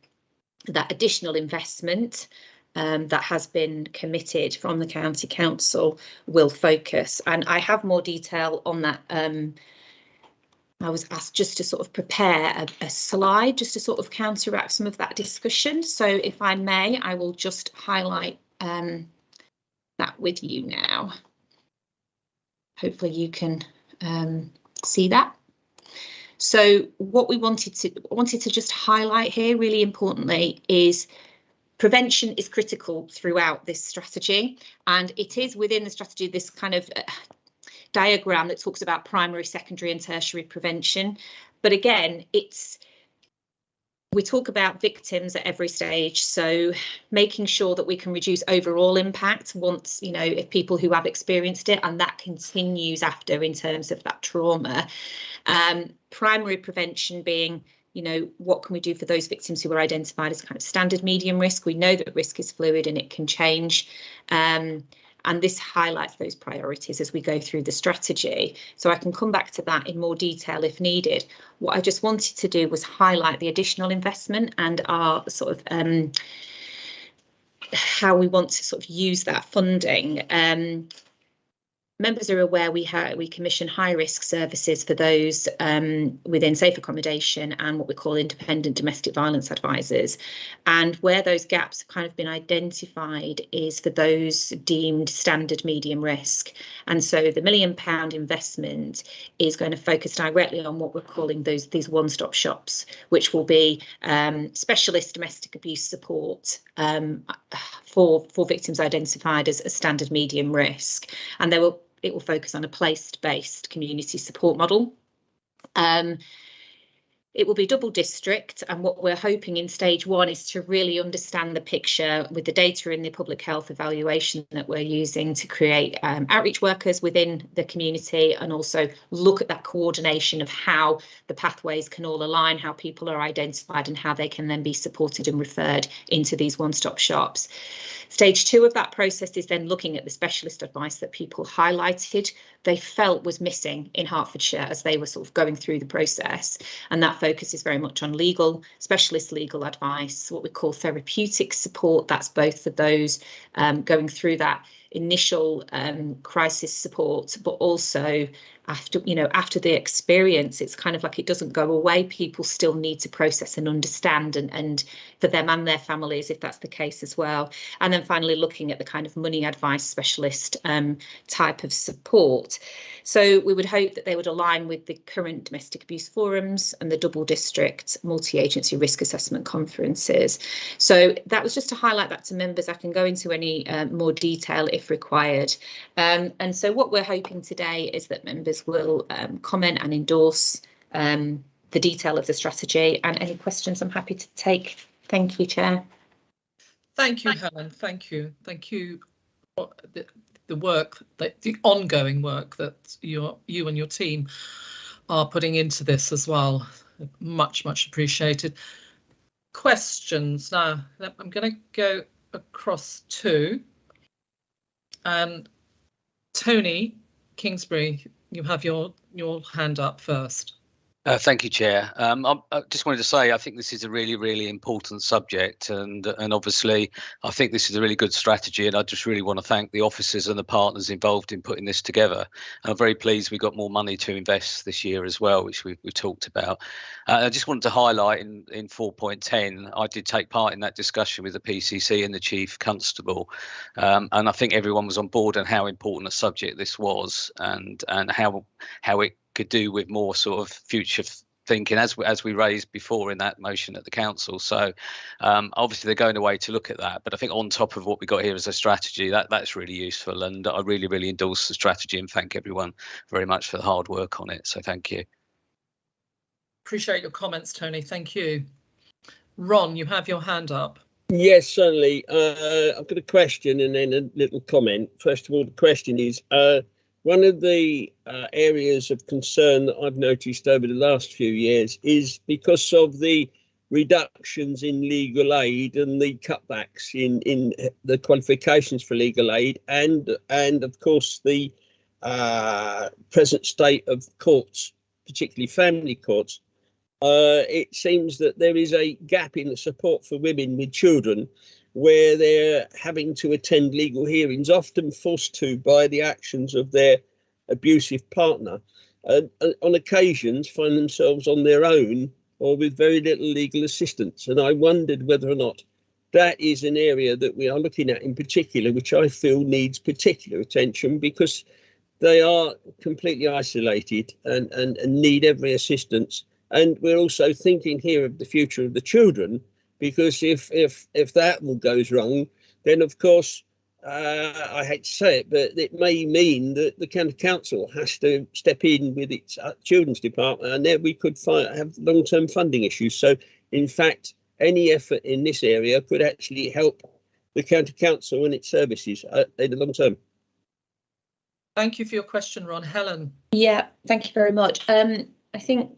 that additional investment that has been committed from the County Council will focus. And I have more detail on that. I was asked just to sort of prepare a slide just to sort of counteract some of that discussion. So if I may, I will just highlight that with you now. Hopefully you can see that. So what we wanted to just highlight here really importantly is prevention is critical throughout this strategy, and it is within the strategy this kind of diagram that talks about primary, secondary and tertiary prevention. But again, we talk about victims at every stage, so making sure that we can reduce overall impact once, you know, if people who have experienced it, and that continues after in terms of that trauma. Primary prevention being, you know, what can we do for those victims who are identified as kind of standard medium risk? We know that risk is fluid and it can change. And this highlights those priorities as we go through the strategy. So I can come back to that in more detail if needed. What I just wanted to do was highlight the additional investment and our sort of how we want to sort of use that funding. Members are aware we commission high risk services for those within safe accommodation and what we call independent domestic violence advisors. And where those gaps have kind of been identified is for those deemed standard medium risk. And so the £1 million investment is going to focus directly on what we're calling these one-stop shops, which will be specialist domestic abuse support for victims identified as standard medium risk. And it will focus on a place-based community support model. It will be double district, and what we're hoping in stage 1 is to really understand the picture with the data in the public health evaluation that we're using to create outreach workers within the community, and also look at that coordination of how the pathways can all align, how people are identified and how they can then be supported and referred into these one-stop shops. Stage 2 of that process is then looking at the specialist advice that people highlighted they felt was missing in Hertfordshire as they were sort of going through the process, and that focus is very much on specialist legal advice, what we call therapeutic support. That's both for those going through that initial crisis support, but also after the experience, it's kind of like it doesn't go away. People still need to process and understand, and for them and their families, if that's the case as well. And then finally looking at the kind of money advice specialist type of support. So we would hope that they would align with the current domestic abuse forums and the double district multi-agency risk assessment conferences. So that was just to highlight that to members. I can go into any more detail if required. And so what we're hoping today is that members will comment and endorse the detail of the strategy, and any questions I'm happy to take. Thank you, Chair. Thank you, Helen. Thank you. Thank you for the work, the ongoing work that you and your team are putting into this as well. Much appreciated. Questions now. I'm going to go across to Tony Kingsbury. You have your hand up first. Thank you, Chair. I just wanted to say I think this is a really important subject, and obviously I think this is a really good strategy, and I just really want to thank the officers and the partners involved in putting this together. And I'm very pleased we got more money to invest this year as well, which we talked about. I just wanted to highlight in 4.10, I did take part in that discussion with the PCC and the Chief Constable, and I think everyone was on board on how important a subject this was, and how it could do with more sort of future thinking as we raised before in that motion at the council. So obviously they're going away to look at that, but I think on top of what we got here as a strategy, that's really useful, and I really endorse the strategy and thank everyone very much for the hard work on it. So thank you. Appreciate your comments, Tony. Thank you. Ron, you have your hand up. Yes, certainly. I've got a question and then a little comment. First of all, the question is, one of the areas of concern that I've noticed over the last few years is because of the reductions in legal aid and the cutbacks in the qualifications for legal aid, and of course the present state of courts, particularly family courts. It seems that there is a gap in the support for women with children, where they're having to attend legal hearings, often forced to by the actions of their abusive partner, on occasions find themselves on their own or with very little legal assistance. And I wondered whether or not that is an area that we are looking at in particular, which I feel needs particular attention, because they are completely isolated and need every assistance. And we're also thinking here of the future of the children, because if that all goes wrong, then of course, I hate to say it, but it may mean that the county council has to step in with its children's department, and there we could have long-term funding issues. So in fact, any effort in this area could actually help the county council and its services in the long term. Thank you for your question, Ron. Helen. Yeah, thank you very much. I think,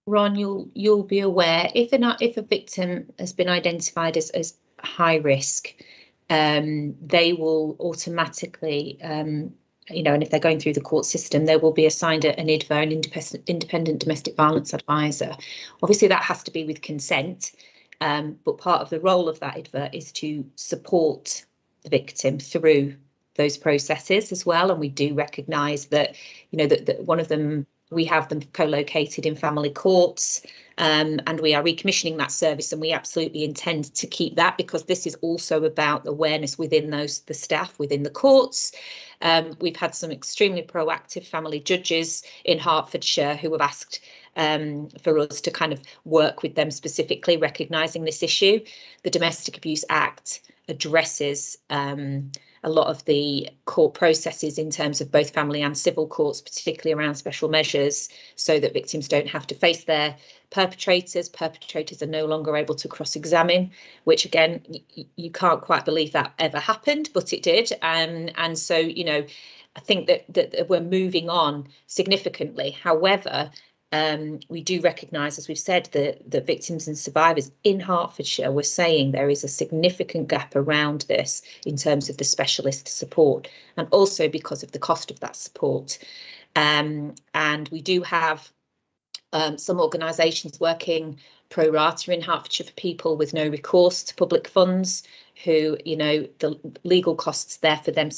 Ron, you'll be aware if a victim has been identified as high risk, they will automatically, and if they're going through the court system, they will be assigned an IDVA, an independent domestic violence advisor. Obviously, that has to be with consent, but part of the role of that IDVA is to support the victim through those processes as well. And we do recognise that, that one of them, we have them co-located in family courts, and we are recommissioning that service, and we absolutely intend to keep that, because this is also about awareness within the staff within the courts. We've had some extremely proactive family judges in Hertfordshire who have asked for us to kind of work with them specifically, recognising this issue. The Domestic Abuse Act addresses a lot of the court processes in terms of both family and civil courts, particularly around special measures, so that victims don't have to face their perpetrators. Perpetrators are no longer able to cross-examine, which again, you can't quite believe that ever happened, but it did. And so, I think that we're moving on significantly. However, we do recognise, as we've said, the victims and survivors in Hertfordshire were saying there is a significant gap around this in terms of the specialist support, and also because of the cost of that support. And we do have some organisations working pro rata in Hertfordshire for people with no recourse to public funds, who, the legal costs there for them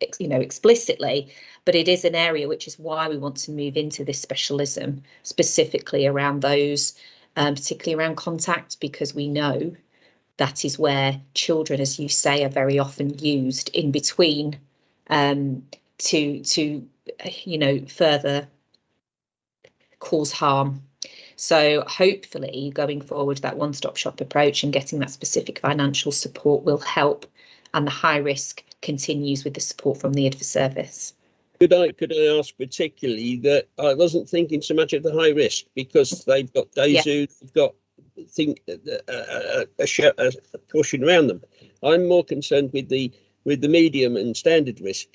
explicitly, but it is an area which is why we want to move into this specialism, specifically around those, particularly around contact, because we know that is where children, as you say, are very often used in between to further cause harm. So hopefully going forward, that one-stop shop approach and getting that specific financial support will help, and the high risk continues with the support from the IDVA service. Could I ask particularly that I wasn't thinking so much of the high risk, because they've got those who've got a caution around them. I'm more concerned with the medium and standard risk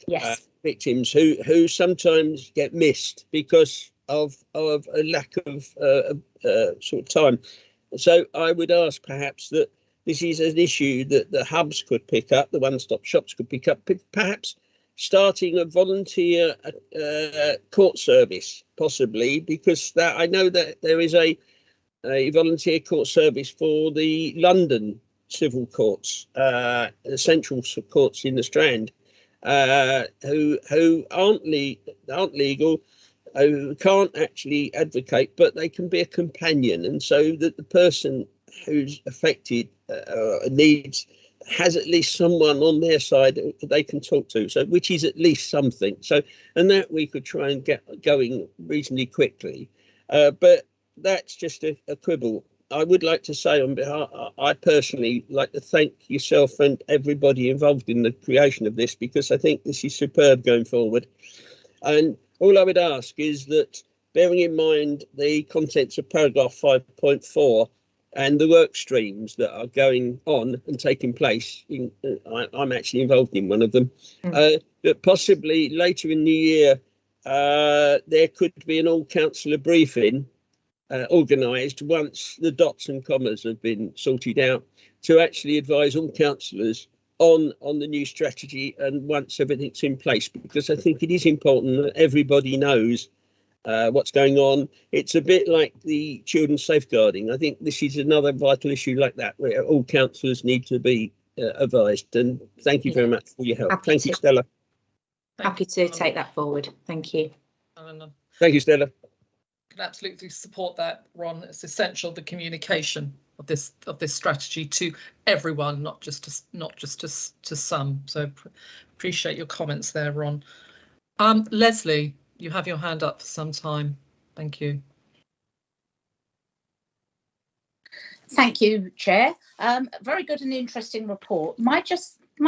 victims who sometimes get missed because of a lack of sort of time. So I would ask perhaps that this is an issue that the hubs could pick up, the one-stop shops could pick up, perhaps starting a volunteer court service, possibly, because that I know that there is a volunteer court service for the London civil courts, the central courts in the Strand, who aren't legal, who can't actually advocate, but they can be a companion, and so that the person who's affected has at least someone on their side that they can talk to, so which is at least something. So, and that we could try and get going reasonably quickly, but that's just a quibble. I would like to say on behalf, I personally like to thank yourself and everybody involved in the creation of this, because I think this is superb going forward. And all I would ask is that, bearing in mind the contents of paragraph 5.4 and the work streams that are going on and taking place, I'm actually involved in one of them, that possibly later in the year there could be an all-councillor briefing organised once the dots and commas have been sorted out, to actually advise all councillors on the new strategy, and once everything's in place, because I think it is important that everybody knows what's going on. It's a bit like the children's safeguarding. I think this is another vital issue like that, where all councillors need to be advised. And thank you very much for your help. Thank you, Stella. Happy to take that forward. Thank you. Thank you, Stella. Can absolutely support that, Ron. It's essential, the communication of this strategy to everyone, not just to some. So appreciate your comments there, Ron. Leslie, you have your hand up for some time. Thank you. Thank you, Chair. Very good and interesting report. My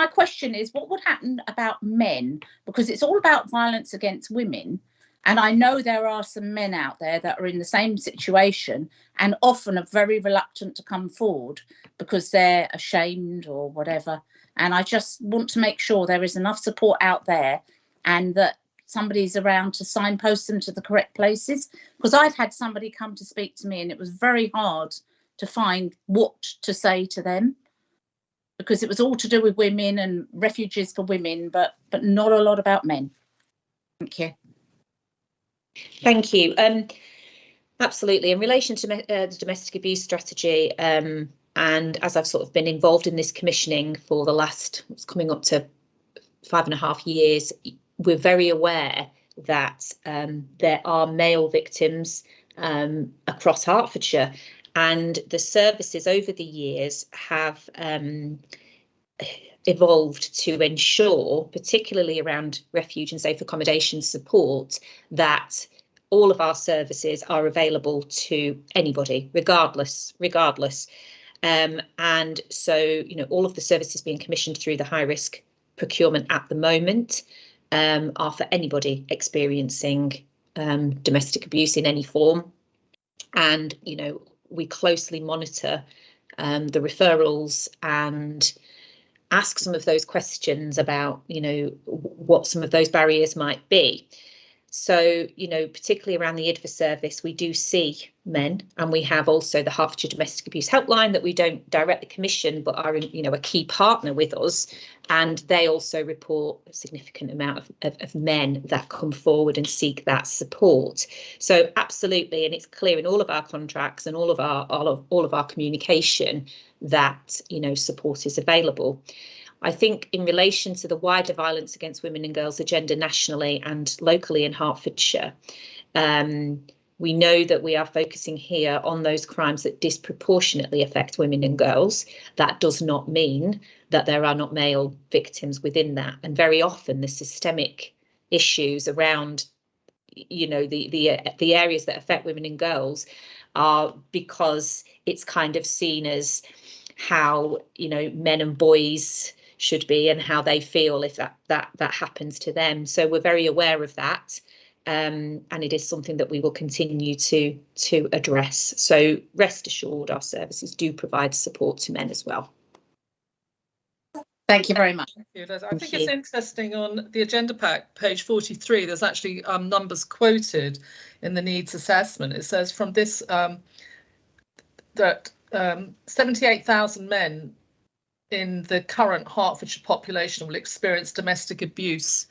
question is, what would happen about men? Because it's all about violence against women. And I know there are some men out there that are in the same situation and often are very reluctant to come forward because they're ashamed or whatever. And I just want to make sure there is enough support out there and that somebody's around to signpost them to the correct places. Because I've had somebody come to speak to me and it was very hard to find what to say to them, because it was all to do with women and refuges for women, but not a lot about men. Thank you. Thank you. Absolutely. In relation to the domestic abuse strategy, and as I've sort of been involved in this commissioning for the last, it's coming up to 5.5 years, we're very aware that there are male victims across Hertfordshire, and the services over the years have evolved to ensure, particularly around refuge and safe accommodation support, that all of our services are available to anybody, regardless. And so, you know, all of the services being commissioned through the high risk procurement at the moment are for anybody experiencing domestic abuse in any form. And, you know, we closely monitor the referrals and ask some of those questions about, you know, what some of those barriers might be. So, you know, particularly around the IDVA service, we do see men, and we have also the Hertfordshire Domestic Abuse Helpline that we don't directly commission, but are, you know, a key partner with us. And they also report a significant amount of men that come forward and seek that support. So absolutely, and it's clear in all of our contracts and all of our communication that, you know, support is available. I think in relation to the wider violence against women and girls agenda nationally and locally in Hertfordshire, we know that we are focusing here on those crimes that disproportionately affect women and girls. That does not mean that there are not male victims within that. And very often the systemic issues around, you know, the areas that affect women and girls are because it's kind of seen as how, you know, men and boys should be and how they feel if that happens to them. So we're very aware of that, and it is something that we will continue to address. So rest assured, our services do provide support to men as well. Thank you very much. Thank you, Liz. I think it's interesting on the agenda pack, page 43, there's actually numbers quoted in the needs assessment. It says from this that 78,000 men in the current Hertfordshire population will experience domestic abuse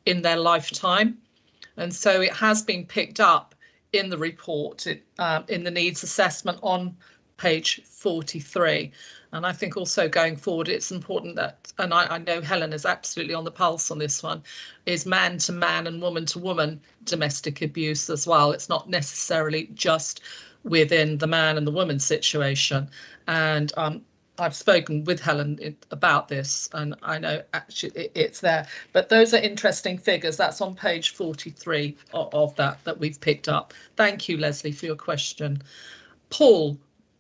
in their lifetime. And so it has been picked up in the report, in the needs assessment on page 43. And I think also going forward, it's important that, and I know Helen is absolutely on the pulse on this one, is man to man and woman to woman domestic abuse as well. It's not necessarily just within the man and the woman situation. And I've spoken with Helen about this, and I know actually it's there. But those are interesting figures. That's on page 43 of that we've picked up. Thank you, Leslie, for your question. Paul,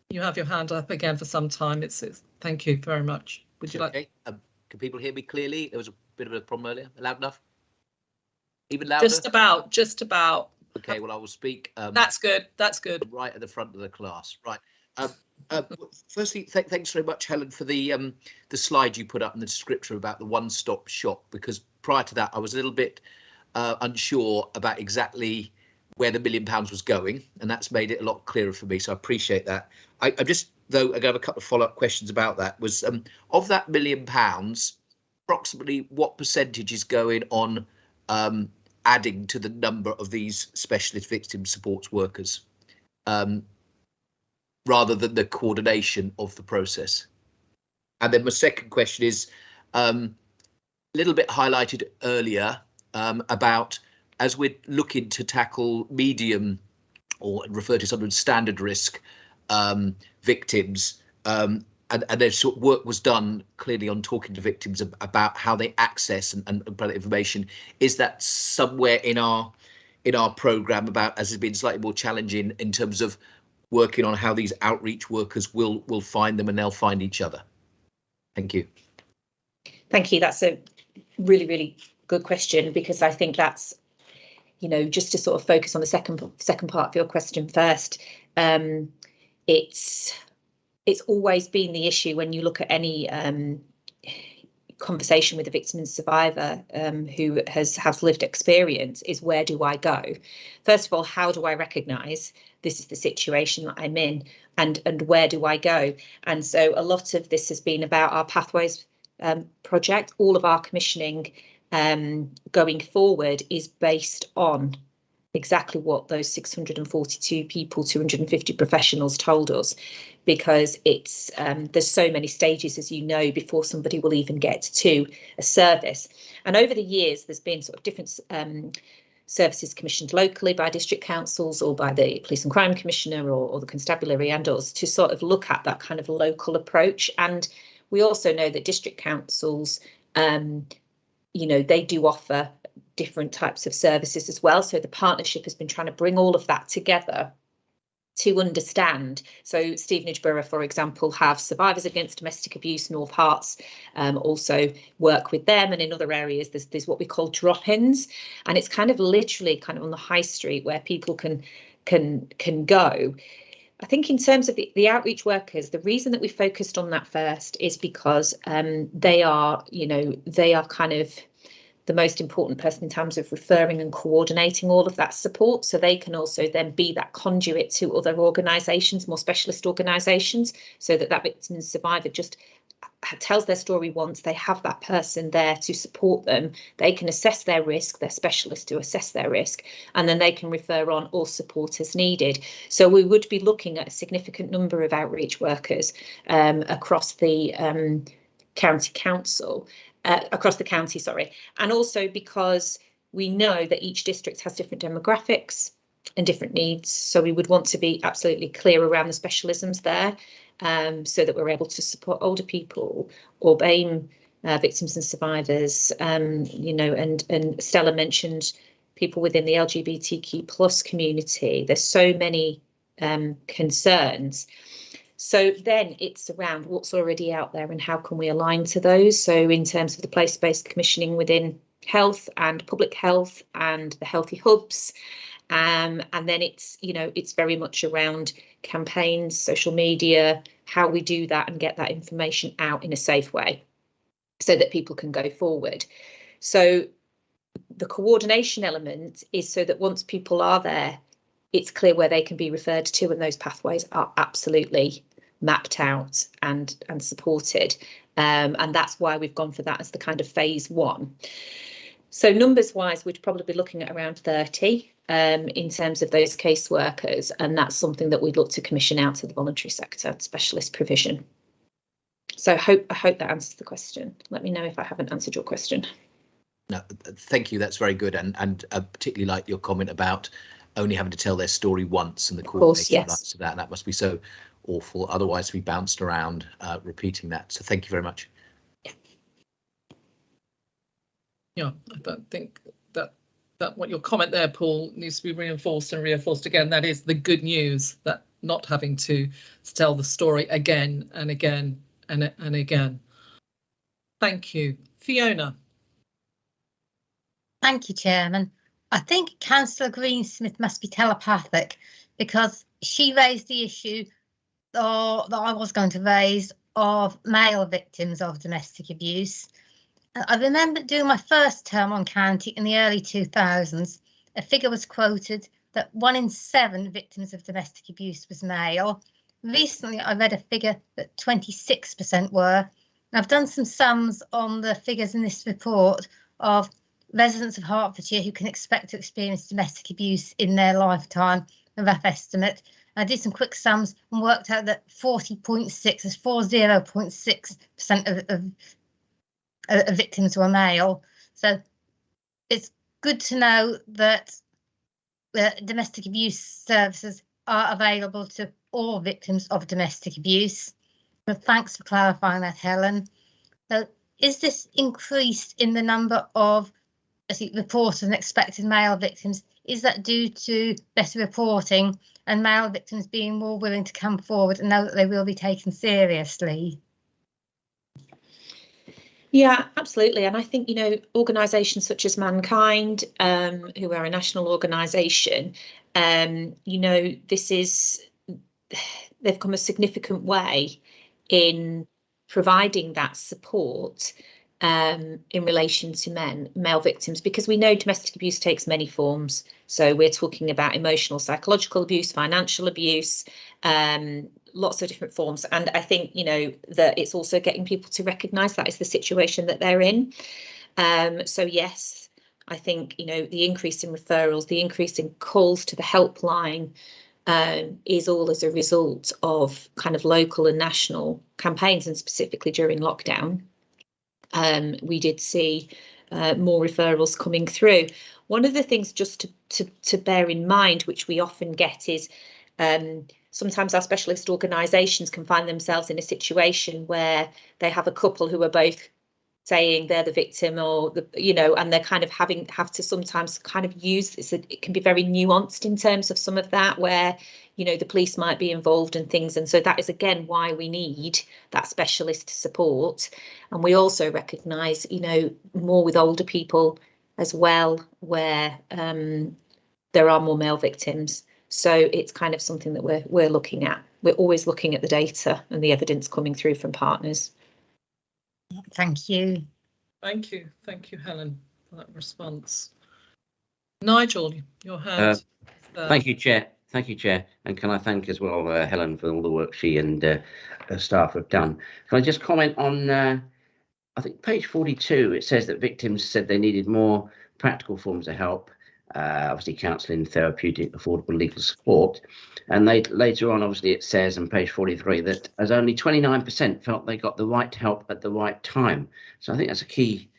you have your hand up again for some time. It's thank you very much. Would you like? Can people hear me clearly? There was a bit of a problem earlier. Loud enough? Even louder? Just about. Okay, well, I will speak. That's good. That's good. Right at the front of the class. Right. Firstly, thanks very much, Helen, for the slide you put up in the description about the one-stop shop, because prior to that I was a little bit unsure about exactly where the £1 million was going, and that's made it a lot clearer for me, so I appreciate that. I just, though, I have a couple of follow-up questions about that. Was of that £1 million, approximately what percentage is going on adding to the number of these specialist victim support workers, rather than the coordination of the process? And then my second question is a little bit highlighted earlier about, as we're looking to tackle medium, or refer to something as standard risk victims, and there's sort of work was done clearly on talking to victims about how they access and that information. Is that somewhere in our programme about, as it's been slightly more challenging in terms of working on how these outreach workers will find them and they'll find each other? Thank you. Thank you. That's a really, really good question, because I think that's you know, just to sort of focus on the second part of your question first, it's always been the issue when you look at any conversation with a victim and survivor who has lived experience, is where do I go? First of all, how do I recognise this is the situation that I'm in, and where do I go? And so a lot of this has been about our Pathways project. All of our commissioning going forward is based on exactly what those 642 people, 250 professionals told us, because it's there's so many stages, as you know, before somebody will even get to a service. And over the years, there's been sort of different services commissioned locally by district councils or by the Police and Crime Commissioner or the Constabulary and us to sort of look at that kind of local approach. And we also know that district councils, you know, they do offer different types of services as well. So the partnership has been trying to bring all of that together to understand. So Stevenage Borough, for example, have Survivors Against Domestic Abuse. North Herts also work with them, and in other areas there's what we call drop-ins, and it's kind of literally kind of on the high street where people can go. I think in terms of the outreach workers, the reason that we focused on that first is because they are, you know, they are kind of the most important person in terms of referring and coordinating all of that support. So they can also then be that conduit to other organisations, more specialist organisations, so that victim and survivor just tells their story once, they have that person there to support them, they can assess their risk, their specialist to assess their risk, and then they can refer on or support as needed. So we would be looking at a significant number of outreach workers across the county council. Across the county, sorry, and also because we know that each district has different demographics and different needs, so we would want to be absolutely clear around the specialisms there, so that we're able to support older people or BAME victims and survivors, you know, and Stella mentioned people within the LGBTQ plus community. There's so many concerns. So then it's around what's already out there and how can we align to those. So in terms of the place-based commissioning within health and public health and the healthy hubs, and then it's, you know, it's very much around campaigns, social media, how we do that and get that information out in a safe way so that people can go forward. So the coordination element is so that once people are there, it's clear where they can be referred to, and those pathways are absolutely mapped out and supported. And that's why we've gone for that as the kind of phase one. So numbers wise, we'd probably be looking at around 30 in terms of those caseworkers, and that's something that we'd look to commission out to the voluntary sector, specialist provision. So I hope that answers the question. Let me know if I haven't answered your question. No, thank you. That's very good, and particularly like your comment about only having to tell their story once and the coordination rights to that. And that must be so awful. Otherwise, we bounced around repeating that. So thank you very much. Yeah, I think that what your comment there, Paul, needs to be reinforced again. That is the good news, that not having to tell the story again and again and again. Thank you. Fiona. Thank you, Chairman. I think Councillor Greensmith must be telepathic, because she raised the issue that I was going to raise of male victims of domestic abuse. I remember doing my first term on county in the early 2000s. A figure was quoted that 1 in 7 victims of domestic abuse was male. Recently, I read a figure that 26% were. I've done some sums on the figures in this report of residents of Hertfordshire who can expect to experience domestic abuse in their lifetime, a rough estimate. I did some quick sums and worked out that 40.6% of victims were male. So it's good to know that domestic abuse services are available to all victims of domestic abuse. But thanks for clarifying that, Helen. So is this increased in the number of reported and expected male victims? Is that due to better reporting and male victims being more willing to come forward and know that they will be taken seriously? Yeah, absolutely. And I think, you know, organisations such as Mankind, who are a national organisation, you know, they've come a significant way in providing that support in relation to male victims, because we know domestic abuse takes many forms. So we're talking about emotional, psychological abuse, financial abuse, lots of different forms. And I think, you know, that it's also getting people to recognise that is the situation that they're in. So yes, I think, you know, the increase in referrals, the increase in calls to the helpline is all as a result of kind of local and national campaigns, and specifically during lockdown. We did see more referrals coming through. One of the things just to bear in mind, which we often get, is sometimes our specialist organisations can find themselves in a situation where they have a couple who are both saying they're the victim, or the, you know, and they're kind of have to sometimes kind of use this. It can be very nuanced in terms of some of that, where, you know, the police might be involved and things. And so that is again why we need that specialist support. And we also recognise, you know, more with older people as well, where there are more male victims. So it's kind of something that we're looking at. We're always looking at the data and the evidence coming through from partners. Thank you. Thank you, Helen, for that response. Nigel, your hand. Thank you, Chair. Thank you, Chair. And can I thank as well Helen for all the work she and her staff have done. Can I just comment on, I think page 42, it says that victims said they needed more practical forms of help, obviously counselling, therapeutic, affordable legal support. And later on, obviously, it says on page 43 that as only 29% felt they got the right help at the right time. So I think that's a key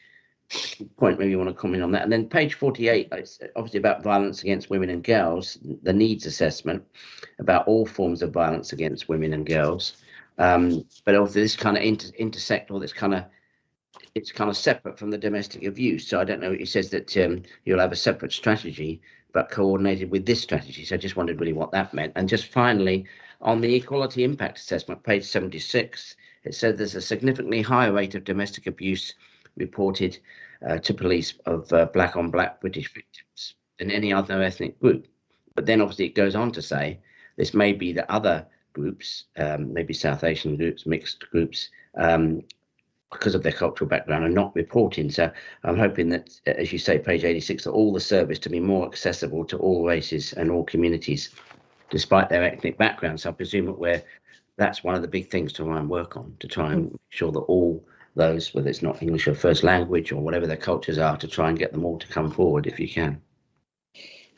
point. Maybe you want to comment on that. And then page 48, it's obviously about violence against women and girls, the needs assessment about all forms of violence against women and girls. But obviously this kind of intersect, or this kind of, it's kind of separate from the domestic abuse. So I don't know, it says that you'll have a separate strategy, but coordinated with this strategy. So I just wondered really what that meant. And just finally, on the equality impact assessment, page 76, it said there's a significantly higher rate of domestic abuse reported to police of black on black British victims than any other ethnic group. But then obviously it goes on to say this may be that other groups, maybe South Asian groups, mixed groups, because of their cultural background, are not reporting. So I'm hoping that, as you say, page 86, that all the service to be more accessible to all races and all communities, despite their ethnic backgrounds. So I presume that that's one of the big things to try and work on, to try and make sure that all those, whether it's not English or first language or whatever their cultures are, to try and get them all to come forward if you can.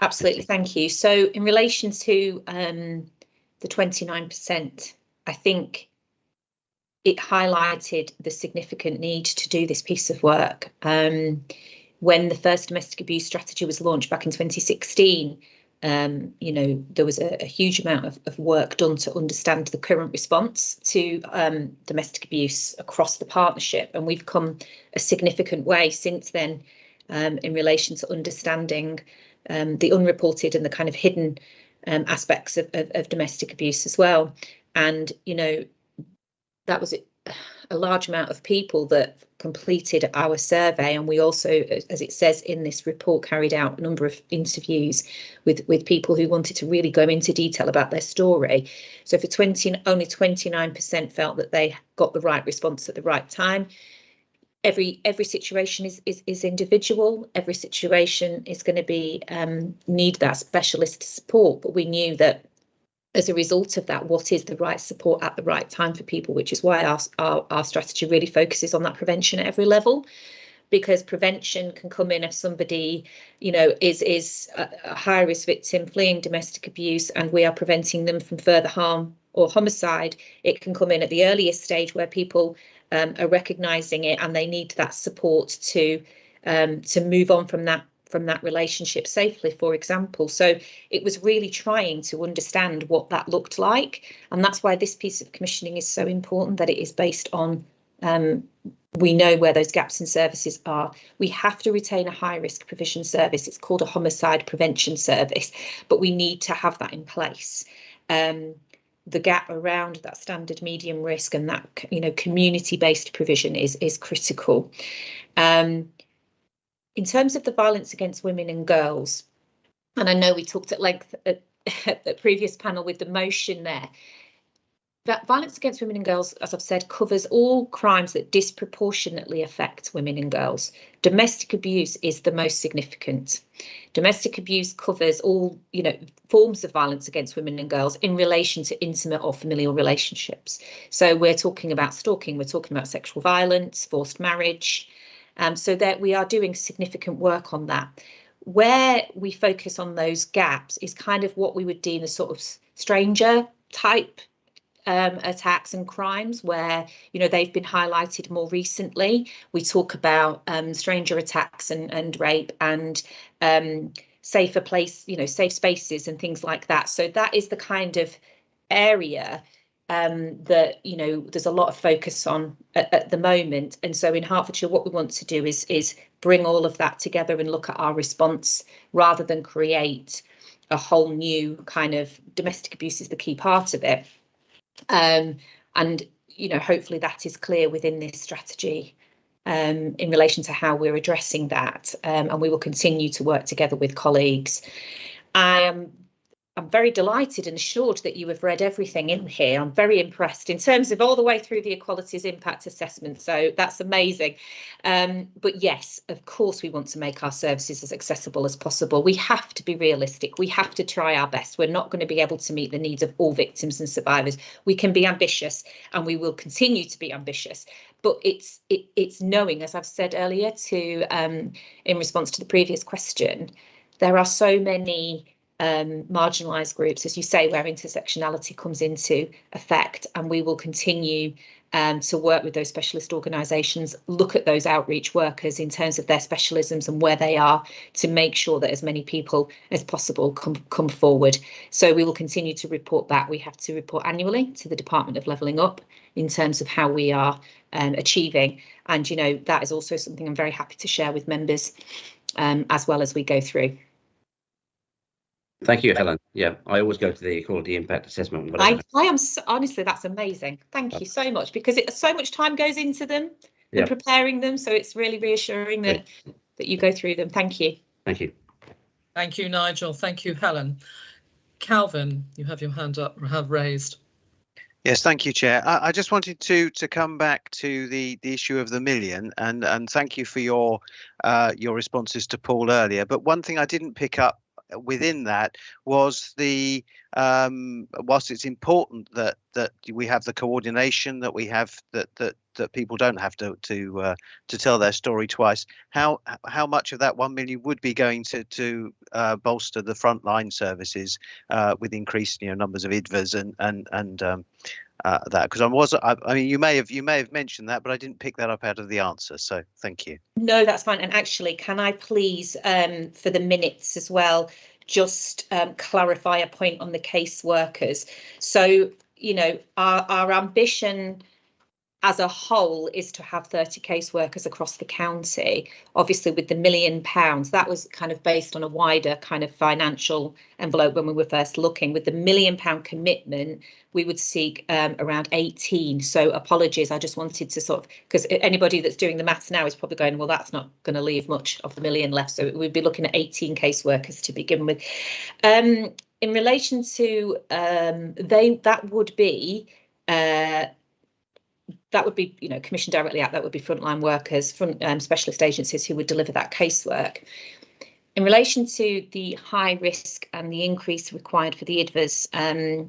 Absolutely, thank you. So in relation to the 29%, I think it highlighted the significant need to do this piece of work. When the first domestic abuse strategy was launched back in 2016, you know, there was a huge amount of work done to understand the current response to domestic abuse across the partnership, and we've come a significant way since then in relation to understanding the unreported and the kind of hidden aspects of domestic abuse as well. And, you know, that was a large amount of people that completed our survey, and we also, as it says in this report, carried out a number of interviews with people who wanted to really go into detail about their story. So for only 29% felt that they got the right response at the right time. Every situation is individual. Every situation is going to be need that specialist support, but we knew that as a result of that, what is the right support at the right time for people, which is why our strategy really focuses on that prevention at every level, because prevention can come in if somebody, you know, is a high risk victim fleeing domestic abuse and we are preventing them from further harm or homicide. It can come in at the earliest stage where people are recognising it and they need that support to move on from that relationship safely, for example. So it was really trying to understand what that looked like, and that's why this piece of commissioning is so important, that it is based on we know where those gaps in services are. We have to retain a high risk provision service. It's called a homicide prevention service, but we need to have that in place. the gap around that standard medium risk and that, you know, community-based provision is critical. In terms of the violence against women and girls, and I know we talked at length at the previous panel with the motion there, that violence against women and girls, as I've said, covers all crimes that disproportionately affect women and girls. Domestic abuse is the most significant. Domestic abuse covers all, you know, forms of violence against women and girls in relation to intimate or familial relationships. So we're talking about stalking, we're talking about sexual violence, forced marriage. So that we are doing significant work on that. Where we focus on those gaps is kind of what we would deem as sort of stranger type attacks and crimes, where, you know, they've been highlighted more recently. We talk about stranger attacks and rape and safer place, you know, safe spaces and things like that. So that is the kind of area that, you know, there's a lot of focus on at the moment. And so in Hertfordshire, what we want to do is bring all of that together and look at our response rather than create a whole new kind of domestic abuse is the key part of it. And, you know, hopefully that is clear within this strategy in relation to how we're addressing that. And we will continue to work together with colleagues. I'm very delighted and assured that you have read everything in here. I'm very impressed in terms of all the way through the Equalities Impact Assessment. So that's amazing. But yes, of course, we want to make our services as accessible as possible. We have to be realistic. We have to try our best. We're not going to be able to meet the needs of all victims and survivors. We can be ambitious and we will continue to be ambitious. But it's knowing, as I've said earlier, to in response to the previous question, there are so many marginalised groups, as you say, where intersectionality comes into effect, and we will continue to work with those specialist organisations, look at those outreach workers in terms of their specialisms and where they are, to make sure that as many people as possible come forward. So we will continue to report that. We have to report annually to the Department of Levelling Up in terms of how we are achieving, and, you know, that is also something I'm very happy to share with members as well as we go through. Thank you, Helen. Yeah, I always go to the Equality Impact Assessment. I am so, honestly, that's amazing. Thank you so much, because so much time goes into them and preparing them. So it's really reassuring that you go through them. Thank you. Thank you. Thank you, Nigel. Thank you, Helen. Calvin, you have your hand up, have raised. Yes, thank you, Chair. I just wanted to come back to the issue of the million, and thank you for your responses to Paul earlier. But one thing I didn't pick up within that was the whilst it's important that we have the coordination, that we have that people don't have to tell their story twice, how much of that 1 million would be going to bolster the frontline services with increased, you know, numbers of IDVAs and that, because I mean, you may have mentioned that, but I didn't pick that up out of the answer, so thank you. No, that's fine. And actually, can I please for the minutes as well just clarify a point on the caseworkers? So, you know, our ambition as a whole is to have 30 caseworkers across the county. Obviously, with the £1 million, that was kind of based on a wider kind of financial envelope when we were first looking. With the £1 million commitment, we would seek around 18. So apologies, I just wanted to sort of, because anybody that's doing the maths now is probably going, well, that's not going to leave much of the £1 million left. So we'd be looking at 18 caseworkers to begin with. In relation to that would be, you know, commissioned directly out. That would be frontline workers, specialist agencies who would deliver that casework. In relation to the high risk and the increase required for the IDVAs,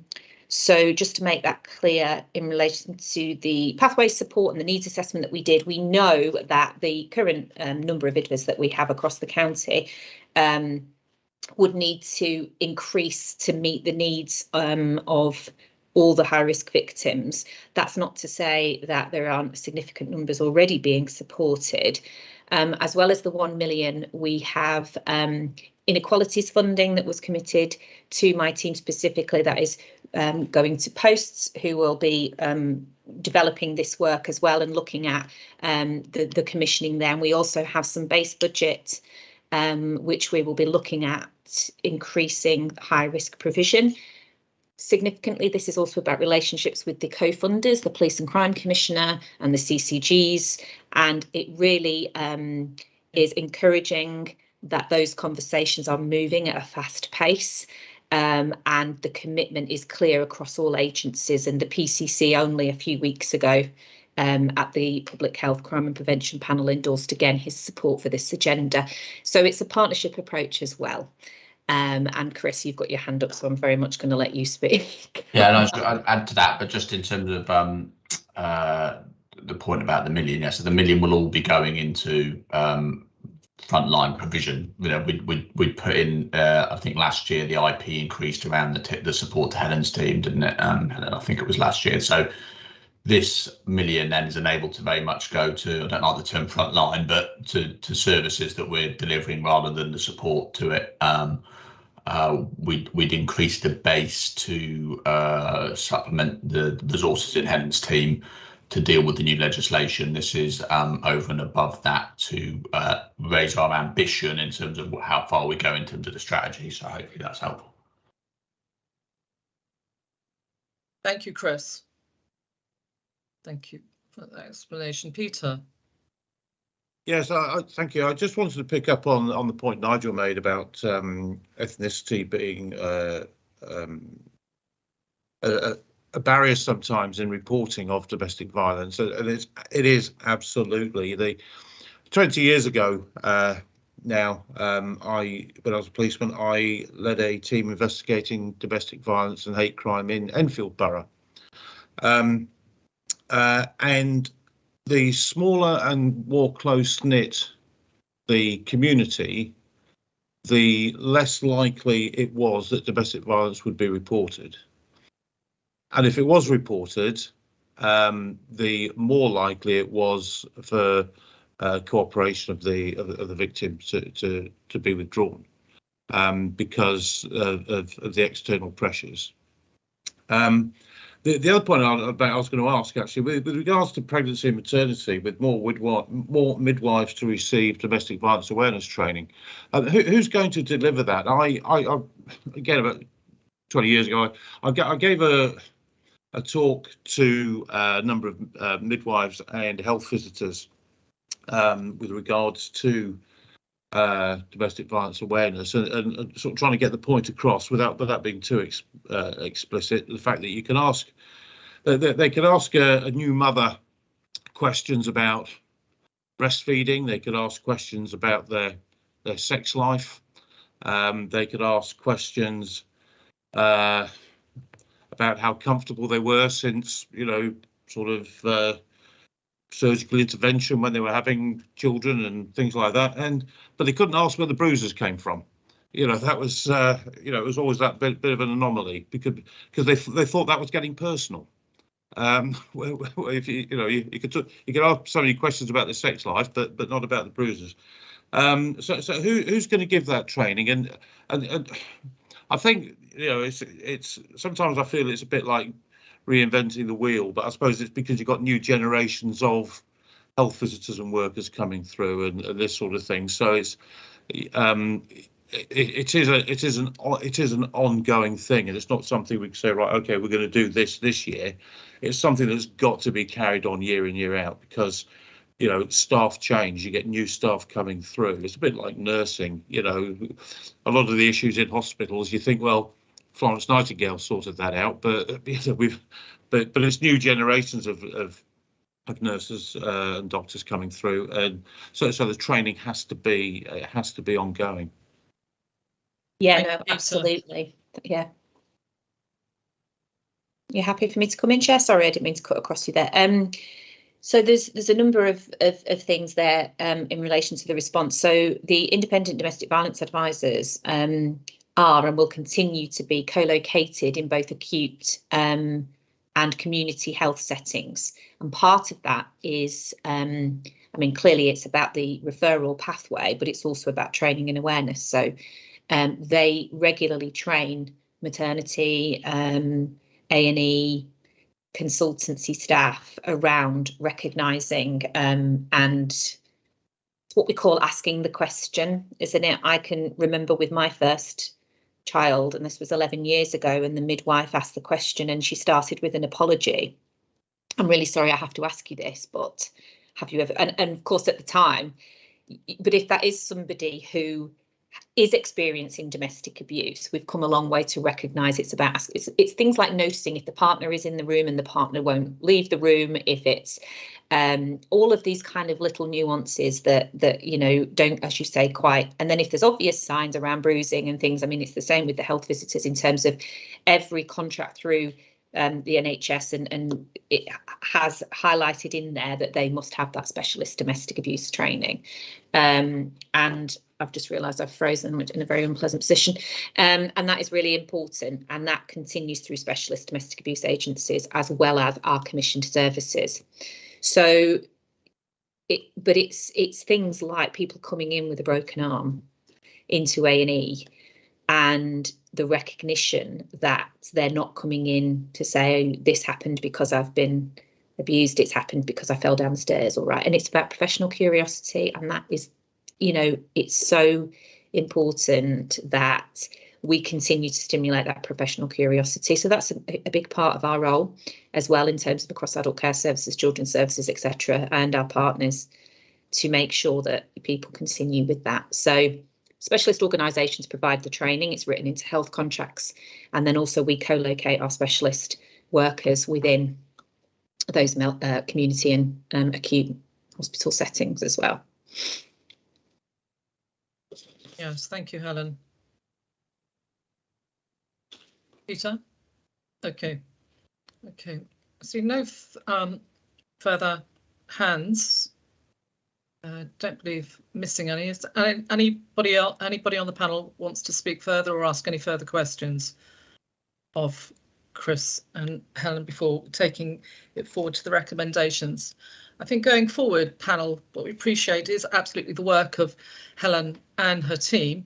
so just to make that clear, in relation to the pathway support and the needs assessment that we did, we know that the current number of IDVAs that we have across the county would need to increase to meet the needs of all the high risk victims. That's not to say that there aren't significant numbers already being supported. As well as the 1 million, we have inequalities funding that was committed to my team specifically, that is going to posts who will be developing this work as well and looking at the commissioning there. And we also have some base budget which we will be looking at increasing high risk provision. Significantly, this is also about relationships with the co-funders, the Police and Crime Commissioner and the CCGs, and it really is encouraging that those conversations are moving at a fast pace, and the commitment is clear across all agencies. And the PCC only a few weeks ago at the Public Health Crime and Prevention Panel endorsed again his support for this agenda. So it's a partnership approach as well. And Chris, you've got your hand up, so I'm very much going to let you speak. Yeah, and I was going to add to that, but just in terms of the point about the million, yeah, so the million will all be going into frontline provision. You know, we put in, I think last year the IP increased around the support to Helen's team, didn't it? Helen, I think it was last year. So this million then is enabled to very much go to, I don't like the term frontline, but to services that we're delivering rather than the support to it. We'd increase the base to supplement the resources in Helen's team to deal with the new legislation. This is over and above that to raise our ambition in terms of how far we go in terms of the strategy. So hopefully that's helpful. Thank you, Chris. Thank you for that explanation. Peter. Yes, thank you. I just wanted to pick up on the point Nigel made about ethnicity being a barrier sometimes in reporting of domestic violence, and it is absolutely. 20 years ago now, when I was a policeman, I led a team investigating domestic violence and hate crime in Enfield Borough, and the smaller and more close-knit the community, the less likely it was that domestic violence would be reported. And if it was reported, the more likely it was for cooperation of the victim to be withdrawn because of the external pressures. The other point I was going to ask, actually, with regards to pregnancy and maternity, with more midwives to receive domestic violence awareness training, who's going to deliver that? I again, about 20 years ago, I gave a talk to a number of midwives and health visitors with regards to domestic violence awareness and sort of trying to get the point across without being too explicit. The fact that you can ask, they can ask a new mother questions about breastfeeding. They could ask questions about their sex life. They could ask questions about how comfortable they were since, sort of surgical intervention when they were having children and things like that, but they couldn't ask where the bruises came from. That was it was always that bit of an anomaly because they thought that was getting personal. If you could ask so many questions about the sex life, but not about the bruises. So who's going to give that training? And I think it's sometimes I feel it's a bit like reinventing the wheel, but I suppose it's because you've got new generations of health visitors and workers coming through and this sort of thing. So it is an ongoing thing, and it's not something we can say, right, okay, we're going to do this year. It's something that's got to be carried on year in, year out, because staff change, you get new staff coming through. It's a bit like nursing. A lot of the issues in hospitals, you think, well, Florence Nightingale sorted that out, but it's new generations of nurses and doctors coming through, and so the training has to be ongoing. Yeah, no, absolutely. Yeah. You happy for me to come in, Chair? Sorry, I didn't mean to cut across you there. So there's a number of things there in relation to the response. So the independent domestic violence advisors are and will continue to be co-located in both acute and community health settings. And part of that is, clearly it's about the referral pathway, but it's also about training and awareness. So they regularly train maternity, A&E, consultancy staff around recognising and what we call asking the question, isn't it? I can remember with my first child, and this was 11 years ago, and the midwife asked the question and she started with an apology. I'm really sorry I have to ask you this, but have you ever, and of course at the time, but if that is somebody who is experiencing domestic abuse, we've come a long way to recognise it's things like noticing if the partner is in the room and the partner won't leave the room, if it's all of these kind of little nuances that you know don't, as you say, quite, and then if there's obvious signs around bruising and things, I mean it's the same with the health visitors in terms of every contract through the NHS, and it has highlighted in there that they must have that specialist domestic abuse training, and I've just realised I've frozen in a very unpleasant position, and that is really important, and that continues through specialist domestic abuse agencies as well as our commissioned services. So it's things like people coming in with a broken arm into A&E, and the recognition that they're not coming in to say, oh, this happened because I've been abused, it's happened because I fell down the stairs, all right. And it's about professional curiosity, and that is, you know, it's so important that we continue to stimulate that professional curiosity. So that's a big part of our role as well, in terms of across adult care services, children's services, etc., and our partners, to make sure that people continue with that. So specialist organisations provide the training, it's written into health contracts, and then also we co-locate our specialist workers within those community and acute hospital settings as well. Yes, thank you, Helen. Peter? Okay. I see no further hands. Don't believe missing any. Is anybody else? Anybody on the panel wants to speak further or ask any further questions of Chris and Helen before taking it forward to the recommendations? I think going forward, panel, what we appreciate is absolutely the work of Helen and her team,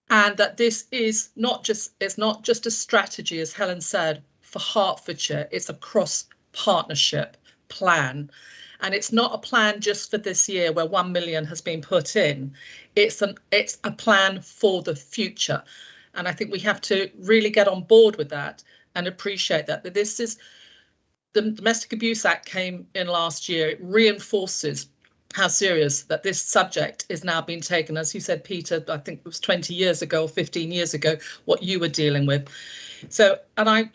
and that this is not just a strategy, as Helen said, for Hertfordshire. It's a cross partnership plan. And it's not a plan just for this year where 1 million has been put in. It's a plan for the future. And I think we have to really get on board with that and appreciate that this is, the Domestic Abuse Act came in last year. It reinforces how serious that this subject is now being taken. As you said, Peter, I think it was 20 years ago or 15 years ago, what you were dealing with. So, and I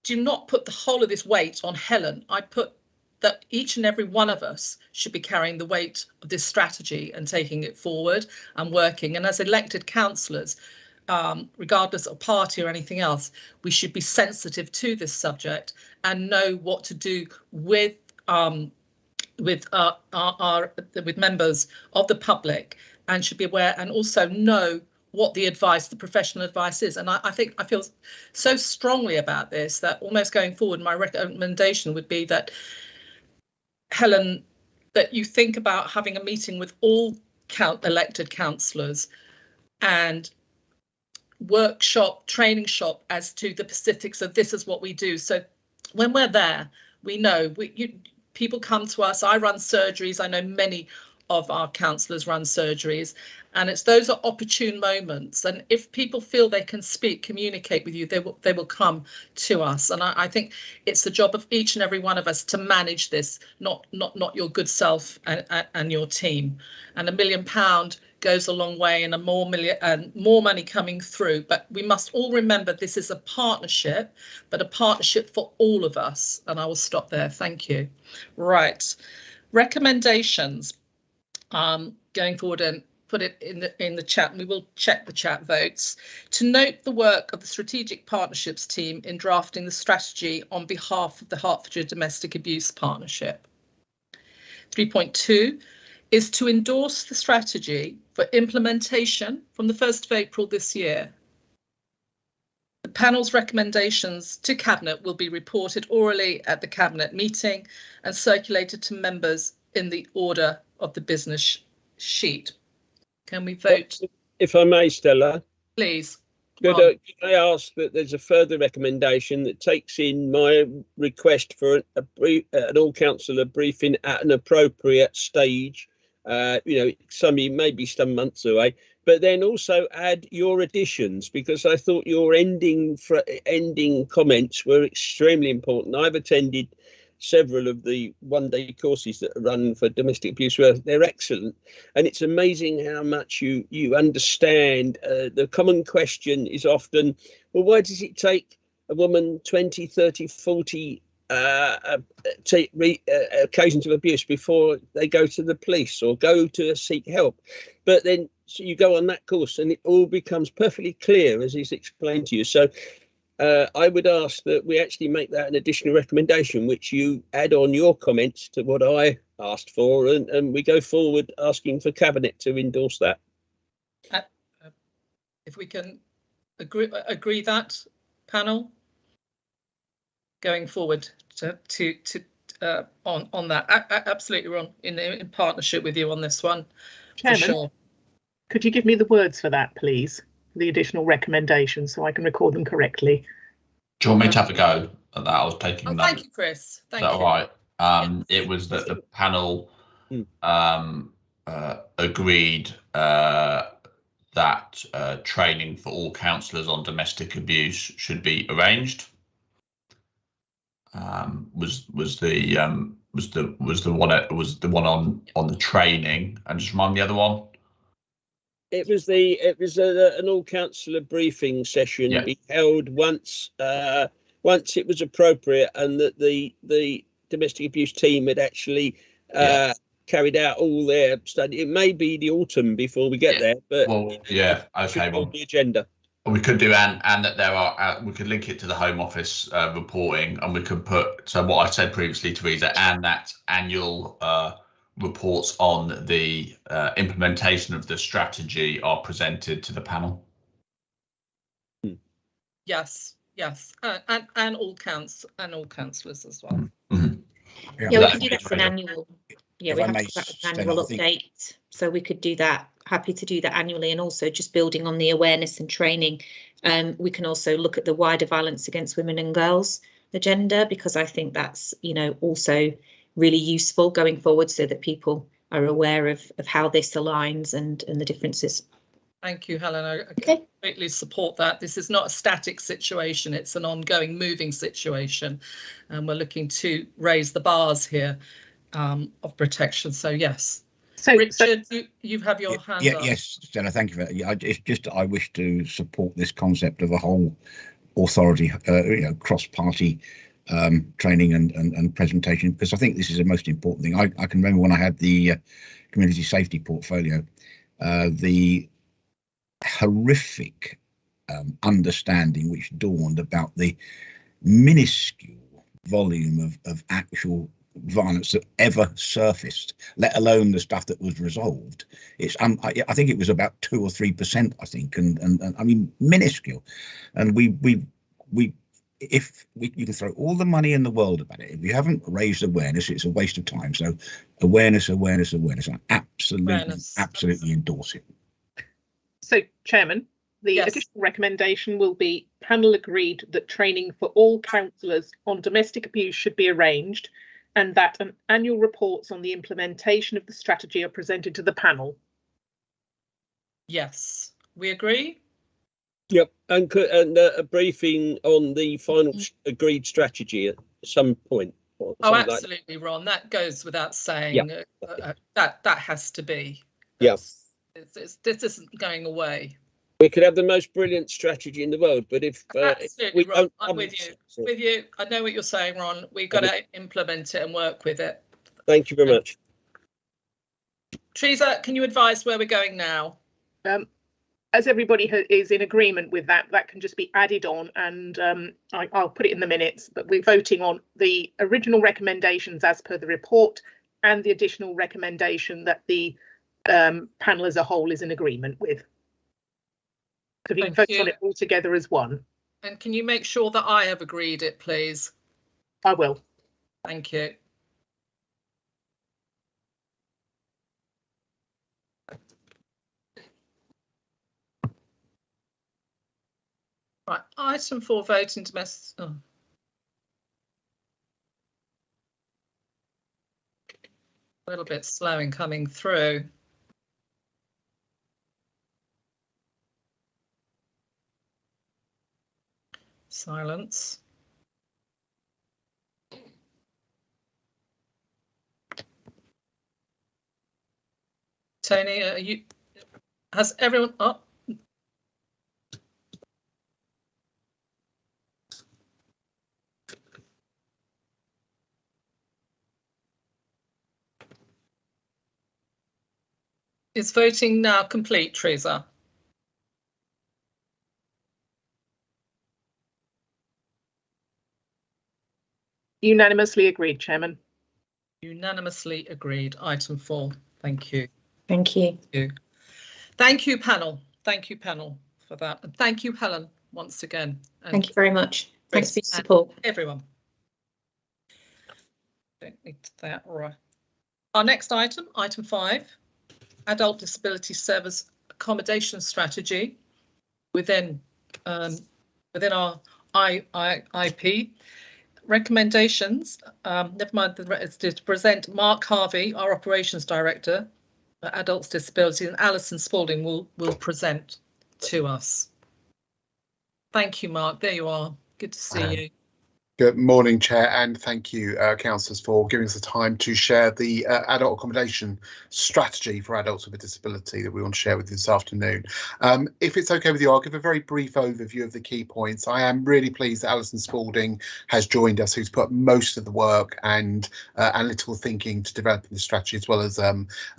do not put the whole of this weight on Helen. I put that each and every one of us should be carrying the weight of this strategy and taking it forward and working. And as elected councillors, regardless of party or anything else, we should be sensitive to this subject and know what to do with members of the public, and should be aware and also know what the advice, the professional advice is. And I think I feel so strongly about this that almost going forward, my recommendation would be that, Helen, that you think about having a meeting with all elected councillors and training shop as to the specifics of this is what we do. So when we're there, we know people come to us. I run surgeries. I know many of our councillors run surgeries, and those are opportune moments. And if people feel they can communicate with you, they will come to us. And I think it's the job of each and every one of us to manage this, not your good self and your team. And £1 million goes a long way, and more money coming through. But we must all remember this is a partnership, but a partnership for all of us. And I will stop there. Thank you. Right. Recommendations. Going forward and put it in the chat, and we will check the chat votes. To note the work of the Strategic Partnerships team in drafting the strategy on behalf of the Hertfordshire Domestic Abuse Partnership. 3.2 is to endorse the strategy for implementation from the 1st of April this year. The panel's recommendations to Cabinet will be reported orally at the Cabinet meeting and circulated to members in the order of the business sheet. Can we vote? If I may, Stella. Please. Could I ask that there's a further recommendation that takes in my request for an all councillor briefing at an appropriate stage maybe some months away, but then also add your additions, because I thought your ending comments were extremely important. I've attended several of the one-day courses that are run for domestic abuse. They're excellent, and it's amazing how much you understand. The common question is often, well, why does it take a woman 20, 30, 40 occasions of abuse before they go to the police or go to seek help? But then you go on that course and it all becomes perfectly clear, as he's explained to you. So I would ask that we actually make that an additional recommendation, which you add on your comments to what I asked for, and we go forward asking for Cabinet to endorse that. If we can agree that, panel, going forward on that. Absolutely, Ron, in partnership with you on this one. Chairman, for sure. Could you give me the words for that, please? The additional recommendations, so I can record them correctly. Do you want me to have a go at that? I was taking notes. Thank you, Chris. Thank you. Is that all right? Yes. It was that the panel agreed that training for all counsellors on domestic abuse should be arranged. Was the one on the training, and just remind me the other one. It was an all counsellor briefing session be held once it was appropriate, and that the domestic abuse team had actually carried out all their study. It may be the autumn before we get there, but okay. On the agenda. We could do and that there are we could link it to the Home Office reporting, and we could put what I said previously, Teresa, and that annual reports on the implementation of the strategy are presented to the panel. Yes, and all councillors as well. Mm-hmm. Yeah, we could do that for an annual. Yeah, we have to do that for an annual update. So we could do that. Happy to do that annually, and also just building on the awareness and training. We can also look at the wider violence against women and girls agenda, because I think that's, also really useful going forward, so that people are aware of how this aligns and the differences. Thank you, Helen. I completely support that. This is not a static situation, it's an ongoing, moving situation, and we're looking to raise the bars here of protection. So yes. So Richard, you have your hand up. Yes, Stella, thank you for that. It's just I wish to support this concept of a whole authority, cross-party training and presentation, because I think this is the most important thing. I can remember when I had the community safety portfolio, the horrific understanding which dawned about the minuscule volume of actual violence that ever surfaced, let alone the stuff that was resolved. It's I think it was about 2 or 3%, I think, and I mean minuscule. And if you can throw all the money in the world about it, if you haven't raised awareness, it's a waste of time. So awareness. I absolutely endorse it. So, Chairman, the additional recommendation will be: panel agreed that training for all counsellors on domestic abuse should be arranged, and that an annual reports on the implementation of the strategy are presented to the panel. Yes, we agree. Yep, and a briefing on the final agreed strategy at some point. Oh, absolutely, like Ron. That goes without saying. That has to be. Yes. This isn't going away. We could have the most brilliant strategy in the world, but if absolutely, Ron, I'm with you. I know what you're saying, Ron. We've got to implement it and work with it. Thank you very much. Teresa, can you advise where we're going now? As everybody is in agreement with that, that can just be added on, and I'll put it in the minutes, but we're voting on the original recommendations as per the report and the additional recommendation that the panel as a whole is in agreement with. So we can vote on it all together as one. And can you make sure that I have agreed it, please? I will. Thank you. Right, item 4, voting domestic. A little bit slow in coming through. Silence. Tony, has everyone up? Is voting now complete, Teresa? Unanimously agreed, Chairman. Unanimously agreed. Item 4. Thank you. Thank you. Thank you, panel. Thank you, panel, for that. And thank you, Helen, once again. And thank you very much. Thanks for your support. Everyone. Don't need that. Right. Our next item, item 5, Adult Disability Service Accommodation Strategy within our IP. Recommendations, never mind, it's to present Mark Harvey, our Operations Director, Adults Disabilities, and Alison Spalding will present to us. Thank you, Mark. There you are. Good to see you. Good morning, Chair, and thank you, councillors, for giving us the time to share the adult accommodation strategy for adults with a disability that we want to share with you this afternoon. If it's okay with you, I'll give a very brief overview of the key points. I am really pleased that Alison Spalding has joined us, who's put most of the work and analytical thinking to developing the strategy, as well as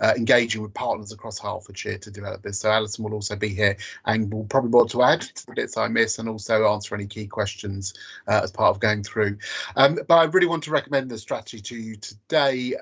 engaging with partners across Hertfordshire to develop this. So Alison will also be here and will probably want to add to the bits I miss and also answer any key questions as part of going through. But I really want to recommend the strategy to you today,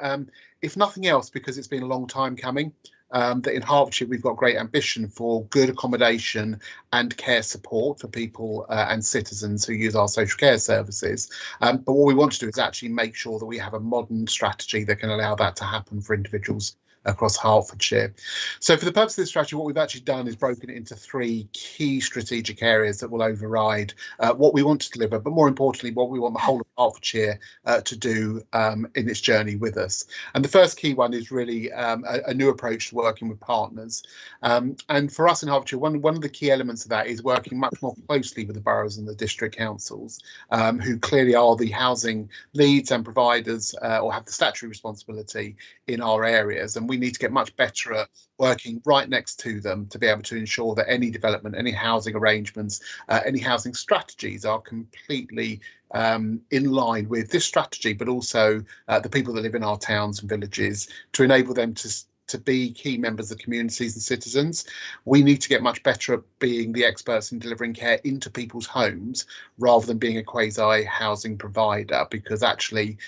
if nothing else, because it's been a long time coming. That in Hertfordshire we've got great ambition for good accommodation and care support for people and citizens who use our social care services. But what we want to do is actually make sure that we have a modern strategy that can allow that to happen for individuals across Hertfordshire. So for the purpose of this strategy, what we've actually done is broken it into 3 key strategic areas that will override what we want to deliver, but more importantly, what we want the whole of Hertfordshire to do in its journey with us. And the first key one is really a new approach to working with partners. And for us in Hertfordshire, one of the key elements of that is working much more closely with the boroughs and the district councils, who clearly are the housing leads and providers or have the statutory responsibility in our areas. And we need to get much better at working right next to them to be able to ensure that any development, any housing arrangements, any housing strategies are completely in line with this strategy, but also the people that live in our towns and villages, to enable them to be key members of communities and citizens. We need to get much better at being the experts in delivering care into people's homes rather than being a quasi housing provider, because actually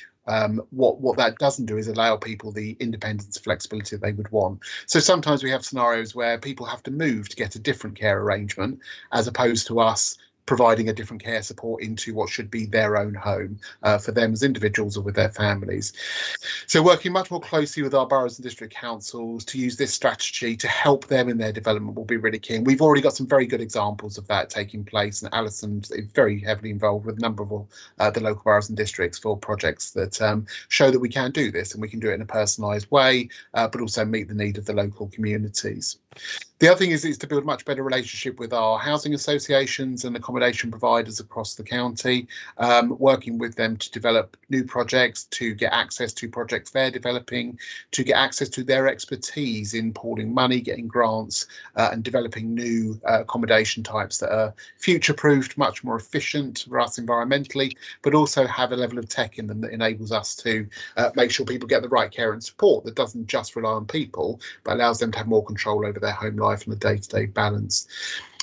what that doesn't do is allow people the independence and flexibility that they would want. So sometimes we have scenarios where people have to move to get a different care arrangement, as opposed to us providing a different care support into what should be their own home for them as individuals or with their families. So working much more closely with our boroughs and district councils to use this strategy to help them in their development will be really key. And we've already got some very good examples of that taking place, and Alison's very heavily involved with a number of the local boroughs and districts for projects that show that we can do this, and we can do it in a personalised way, but also meet the need of the local communities. The other thing is to build a much better relationship with our housing associations and accommodation providers across the county, working with them to develop new projects, to get access to projects they're developing, to get access to their expertise in pooling money, getting grants, and developing new accommodation types that are future-proofed, much more efficient for us environmentally, but also have a level of tech in them that enables us to make sure people get the right care and support that doesn't just rely on people, but allows them to have more control over their home life and the day-to-day balance.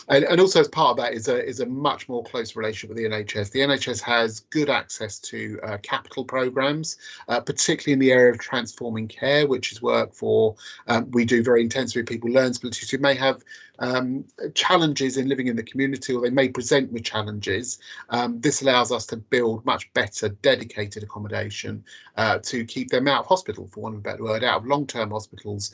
And also as part of that is a much more close relationship with the NHS. The NHS has good access to capital programmes, particularly in the area of transforming care, which is work for we do very intensively with people with learning disabilities who may have challenges in living in the community, or they may present with challenges. This allows us to build much better dedicated accommodation to keep them out of hospital, for want of a better word, out of long-term hospitals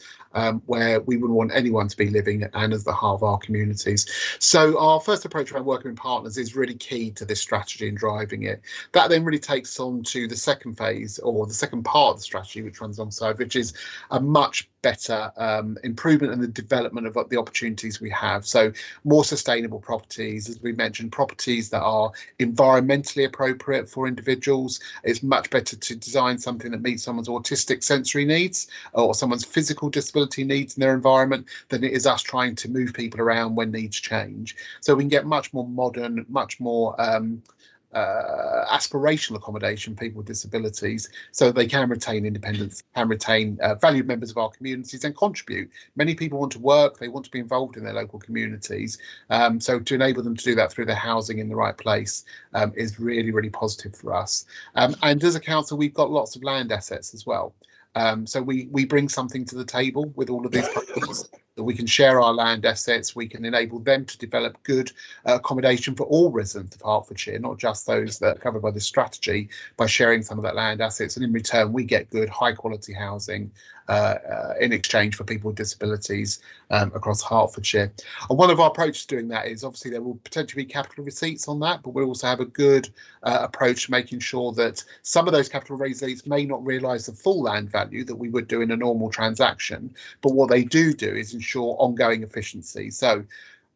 where we wouldn't want anyone to be living and as the heart of our communities. So our first approach around working with partners is really key to this strategy and driving it. That then really takes on to the second phase, or the second part of the strategy, which runs alongside, which is a much better improvement in the development of the opportunities we have. So more sustainable properties, as we mentioned, properties that are environmentally appropriate for individuals. It's much better to design something that meets someone's autistic sensory needs or someone's physical disability needs in their environment than it is us trying to move people around when needs change. So we can get much more modern, much more aspirational accommodation for people with disabilities, so that they can retain independence, can retain valued members of our communities and contribute. Many people want to work, they want to be involved in their local communities, so to enable them to do that through their housing in the right place is really, really positive for us. And as a council, we've got lots of land assets as well. So we bring something to the table with all of these properties, that we can share our land assets, we can enable them to develop good accommodation for all residents of Hertfordshire, not just those that are covered by this strategy, by sharing some of that land assets, and in return we get good high quality housing in exchange for people with disabilities across Hertfordshire. And one of our approaches to doing that is, obviously there will potentially be capital receipts on that, but we'll also have a good approach to making sure that some of those capital receipts may not realise the full land value that we would do in a normal transaction, but what they do is ensure ongoing efficiency. So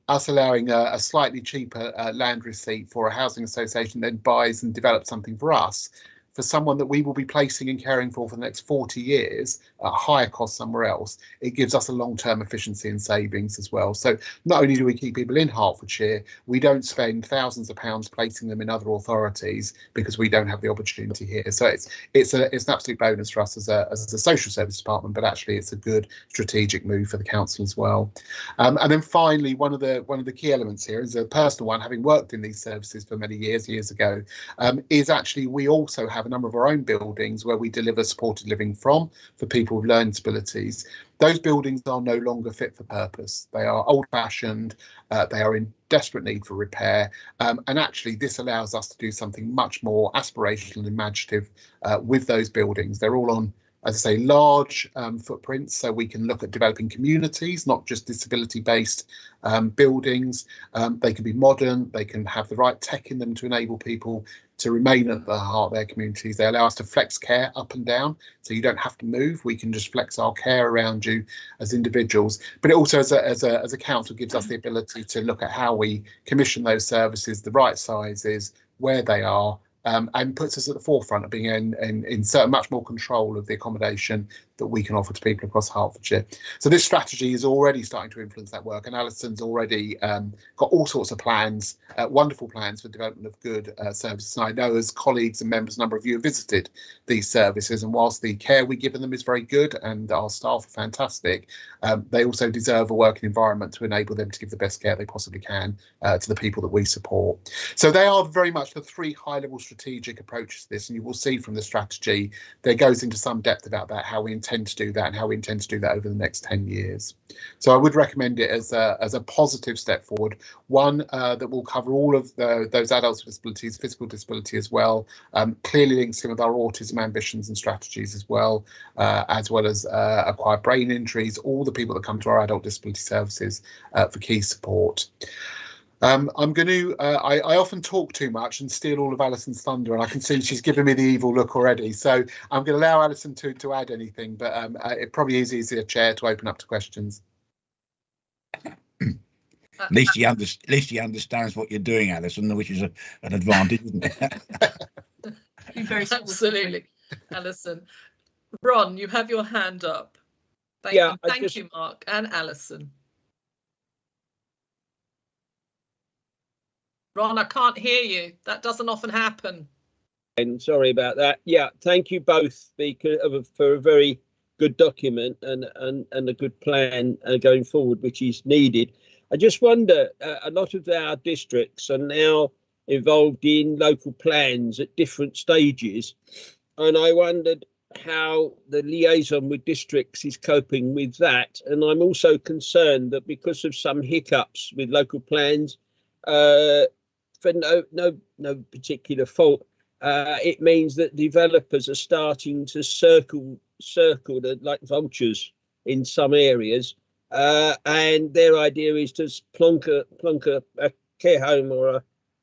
us allowing a slightly cheaper land receipt for a housing association then buys and develops something for us, for someone that we will be placing and caring for the next 40 years at a higher cost somewhere else, it gives us a long-term efficiency and savings as well. So not only do we keep people in Hertfordshire, we don't spend thousands of pounds placing them in other authorities because we don't have the opportunity here. So it's an absolute bonus for us as a social service department, but actually it's a good strategic move for the council as well. And then finally, one of the key elements here is a personal one, having worked in these services for many years ago, is actually we also have a number of our own buildings where we deliver supported living for people with learning disabilities. Those buildings are no longer fit for purpose. They are old-fashioned, they are in desperate need for repair, and actually this allows us to do something much more aspirational and imaginative with those buildings. They're all on, as I say, large footprints, so we can look at developing communities, not just disability-based buildings. They can be modern, they can have the right tech in them to enable people to remain at the heart of their communities. They allow us to flex care up and down, so you don't have to move. We can just flex our care around you as individuals. But it also, as a council, gives us the ability to look at how we commission those services, the right sizes, where they are, and puts us at the forefront of being in certain much more control of the accommodation that we can offer to people across Hertfordshire. So this strategy is already starting to influence that work, and Alison's already got all sorts of plans, wonderful plans for development of good services. And I know as colleagues and members, a number of you have visited these services, and whilst the care we give them is very good and our staff are fantastic, they also deserve a working environment to enable them to give the best care they possibly can to the people that we support. So they are very much the three high-level strategic approaches to this, and you will see from the strategy there goes into some depth about that, how we intend to do that and how we intend to do that over the next 10 years. So I would recommend it as a positive step forward, one that will cover all of those adults with disabilities, physical disability as well, clearly links in with our autism ambitions and strategies as well as acquired brain injuries, all the people that come to our adult disability services for key support. I'm going to, I often talk too much and steal all of Alison's thunder, and I can see she's giving me the evil look already. So I'm going to allow Alison to add anything, but it probably is easier, Chair, to open up to questions. At least he understands what you're doing, Alison, which is an advantage, isn't it? Absolutely, Alison. Ron, you have your hand up. Thank you, Mark and Alison. Ron, I can't hear you. That doesn't often happen. And sorry about that. Yeah, thank you both for a very good document and a good plan going forward, which is needed. I just wonder, a lot of our districts are now involved in local plans at different stages, and I wondered how the liaison with districts is coping with that. And I'm also concerned that because of some hiccups with local plans, for no particular fault, it means that developers are starting to circle like vultures in some areas, and their idea is to plonk a care home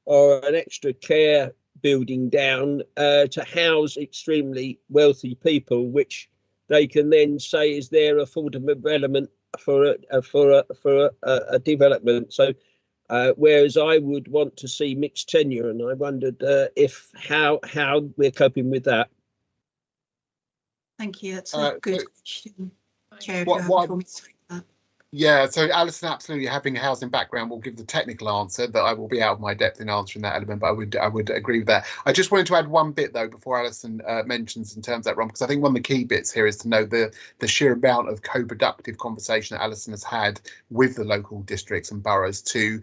or an extra care building down to house extremely wealthy people, which they can then say is their affordable element for a development. So whereas I would want to see mixed tenure, and I wondered how we're coping with that. Thank you. That's a good question, Chair. If you're happy for me to speak to that. Yeah, so Alison, absolutely, having a housing background will give the technical answer that I will be out of my depth in answering that element, but I would agree with that. I just wanted to add one bit though before Alison mentions in terms of that, Ron, because I think one of the key bits here is to know the sheer amount of co-productive conversation that Alison has had with the local districts and boroughs to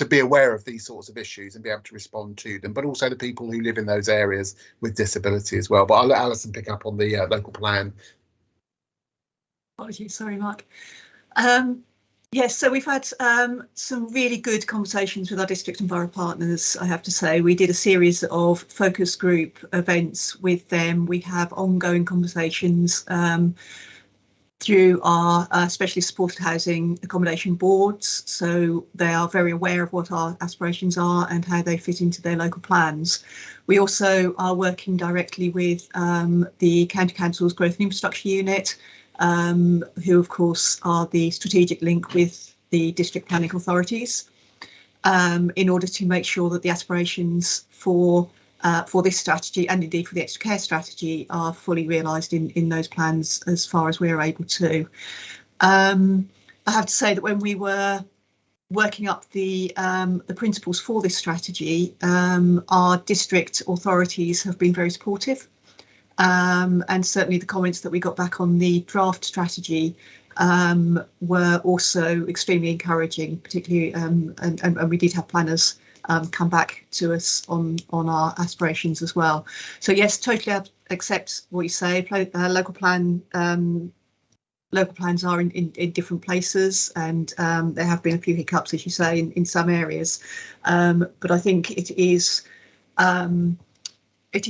be aware of these sorts of issues and be able to respond to them, but also the people who live in those areas with disability as well. But I'll let Alison pick up on the local plan. Apologies, sorry, Mark. Yes, so we've had some really good conversations with our district and borough partners, I have to say. We did a series of focus group events with them. We have ongoing conversations through our specialist supported housing accommodation boards, so they are very aware of what our aspirations are and how they fit into their local plans. We also are working directly with the County Council's Growth and Infrastructure Unit, who of course are the strategic link with the district planning authorities, in order to make sure that the aspirations for this strategy and indeed for the extra care strategy are fully realised in those plans as far as we're able to. I have to say that when we were working up the principles for this strategy, our district authorities have been very supportive. And certainly the comments that we got back on the draft strategy were also extremely encouraging, particularly, and we did have planners come back to us on our aspirations as well. So yes, totally accept what you say. Local plans are in different places, and there have been a few hiccups, as you say, in some areas. But I think it is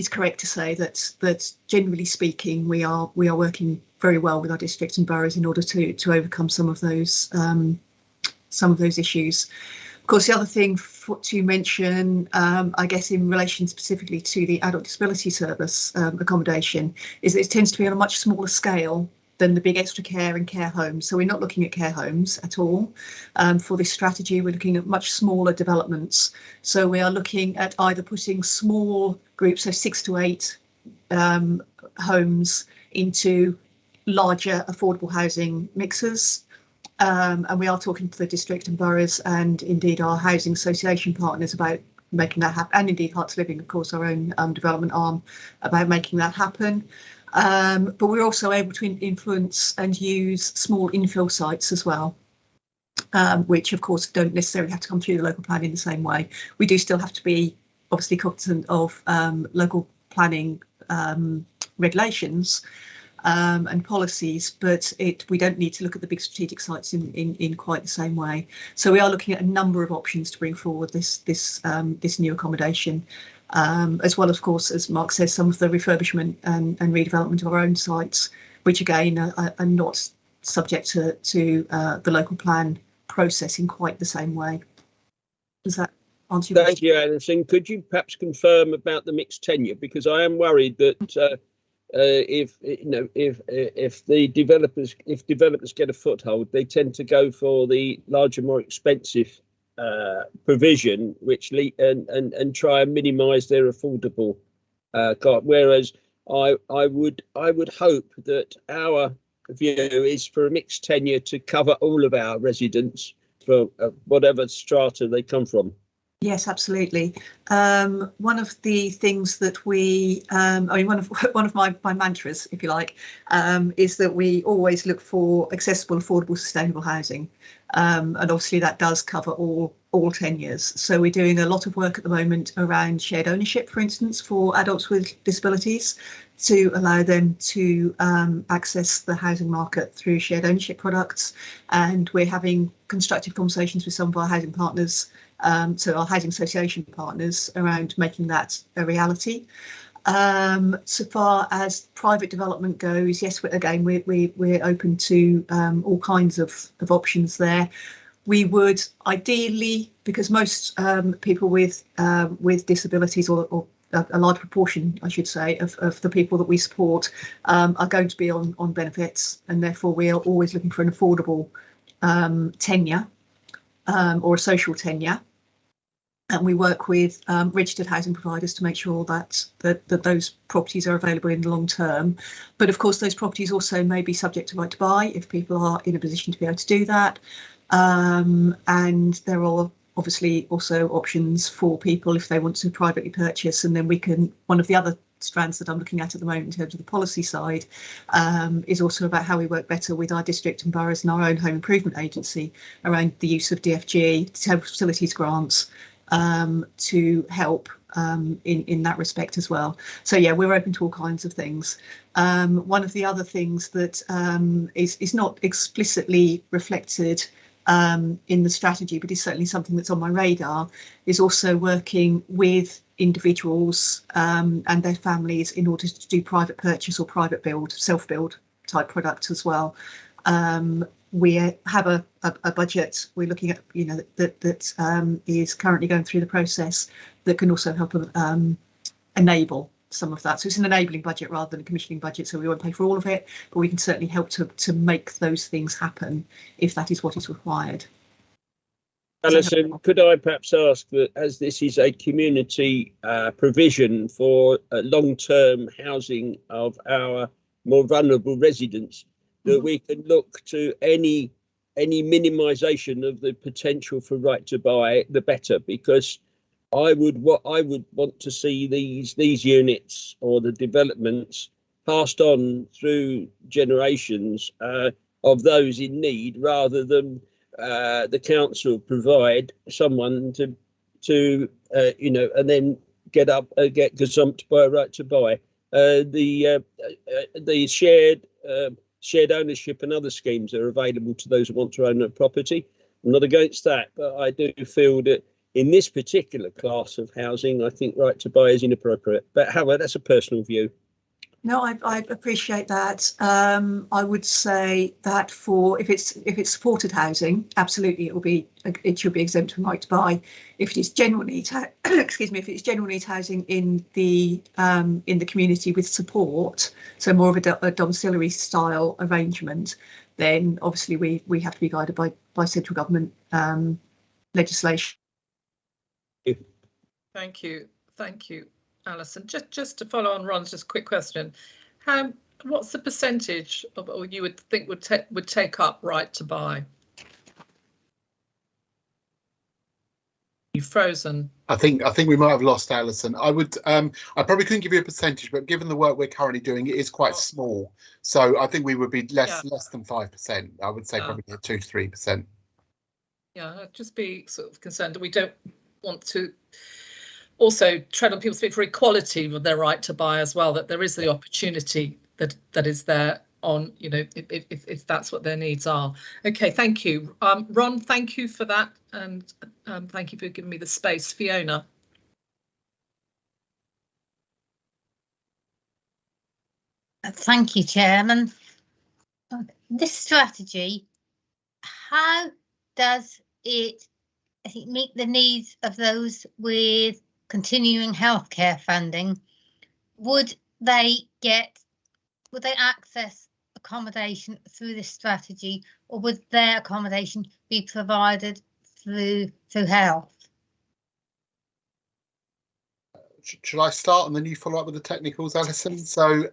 correct to say that generally speaking, we are working very well with our districts and boroughs in order to overcome some of those issues. Of course, the other thing to mention, I guess, in relation specifically to the adult disability service accommodation, is that it tends to be on a much smaller scale than the big extra care and care homes. So we're not looking at care homes at all. For this strategy, we're looking at much smaller developments. So we are looking at either putting small groups, so 6 to 8 homes, into larger affordable housing mixes. And we are talking to the district and boroughs and indeed our housing association partners about making that happen, and indeed Hearts Living, of course, our own development arm, about making that happen. But we're also able to influence and use small infill sites as well, which of course don't necessarily have to come through the local plan in the same way. We do still have to be obviously cognizant of local planning regulations and policies, but we don't need to look at the big strategic sites in quite the same way. So we are looking at a number of options to bring forward this new accommodation. As well, of course, as Mark says, some of the refurbishment and redevelopment of our own sites, which again are not subject to the local plan process in quite the same way. Does that answer your question? Thank you, Alison. Could you perhaps confirm about the mixed tenure? Because I am worried that if developers get a foothold, they tend to go for the larger, more expensive provision, which and try and minimise their affordable cost. Whereas I would hope that our view is for a mixed tenure to cover all of our residents from whatever strata they come from. Yes, absolutely. One of the things that we, one of my mantras, if you like, is that we always look for accessible, affordable, sustainable housing, and obviously that does cover all tenures. So we're doing a lot of work at the moment around shared ownership, for instance, for adults with disabilities, to allow them to access the housing market through shared ownership products. And we're having constructive conversations with some of our housing partners, so our housing association partners, around making that a reality. So far as private development goes, yes, we're open to all kinds of options there. We would ideally, because most people with disabilities, or a large proportion, I should say, of the people that we support are going to be on benefits, and therefore we are always looking for an affordable tenure or a social tenure. And we work with registered housing providers to make sure that those properties are available in the long term. But of course, those properties also may be subject to right to buy if people are in a position to be able to do that. And there are obviously also options for people if they want to privately purchase. And then we can, one of the other strands that I'm looking at the moment in terms of the policy side is also about how we work better with our district and boroughs and our own home improvement agency around the use of DFG, disabled facilities grants, to help in that respect as well. So yeah, we're open to all kinds of things. One of the other things that is not explicitly reflected in the strategy, but is certainly something that's on my radar, is also working with individuals and their families in order to do private purchase or private build, self-build type products as well. We have a budget we're looking at, you know, that is currently going through the process that can also help enable some of that. So it's an enabling budget rather than a commissioning budget, so we won't pay for all of it, but we can certainly help to make those things happen if that is what is required. Alison, could I perhaps ask that, as this is a community provision for long-term housing of our more vulnerable residents, that we can look to any minimisation of the potential for right to buy, the better, because I would want to see these units or the developments passed on through generations of those in need, rather than the council provide someone to you know, and then get gazumped by a right to buy. The shared ownership and other schemes are available to those who want to own a property. I'm not against that, but I do feel that in this particular class of housing, I think right to buy is inappropriate. But however, that's a personal view. No, I appreciate that. I would say that for if it's supported housing, absolutely it should be exempt from right to buy. If it is general needs, excuse me, if it's general needs housing in the community with support, so more of a domiciliary style arrangement, then obviously we have to be guided by central government legislation. Thank you, Alison. Just to follow on Ron's just quick question, what's the percentage of, or you would think would take up right to buy? You've frozen. I think we might have lost Alison. I probably couldn't give you a percentage, but given the work we're currently doing, it is quite small. So I think we would be less than 5%. I would say probably 2 to 3%. Yeah, I'd just be sort of concerned that we don't want to also tread on people's feet for equality with their right to buy as well, that there is the opportunity that is there on, you know, if that's what their needs are. Okay, thank you. Ron, thank you for that, and thank you for giving me the space. Fiona. Thank you, Chairman. This strategy, how does it meet the needs of those with continuing healthcare funding? Would they access accommodation through this strategy, or would their accommodation be provided through health? Should I start and then you follow up with the technicals, Alison? So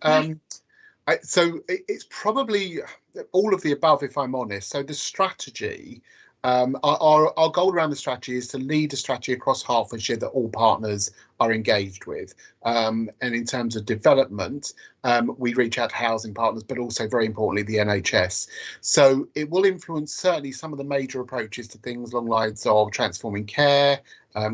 so it's probably all of the above, if I'm honest. So the strategy, our goal around the strategy is to lead a strategy across Hertfordshire that all partners are engaged with. And in terms of development, we reach out to housing partners, but also very importantly, the NHS. So it will influence certainly some of the major approaches to things along the lines of transforming care,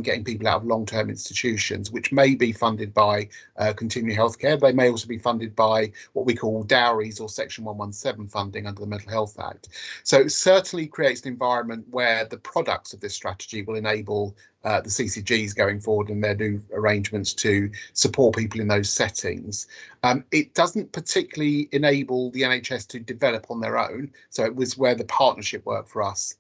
getting people out of long-term institutions, which may be funded by continuing healthcare. They may also be funded by what we call dowries or Section 117 funding under the Mental Health Act. So it certainly creates an environment where the products of this strategy will enable the CCGs going forward and their new arrangements to support people in those settings. It doesn't particularly enable the NHS to develop on their own. So it was where the partnership work for us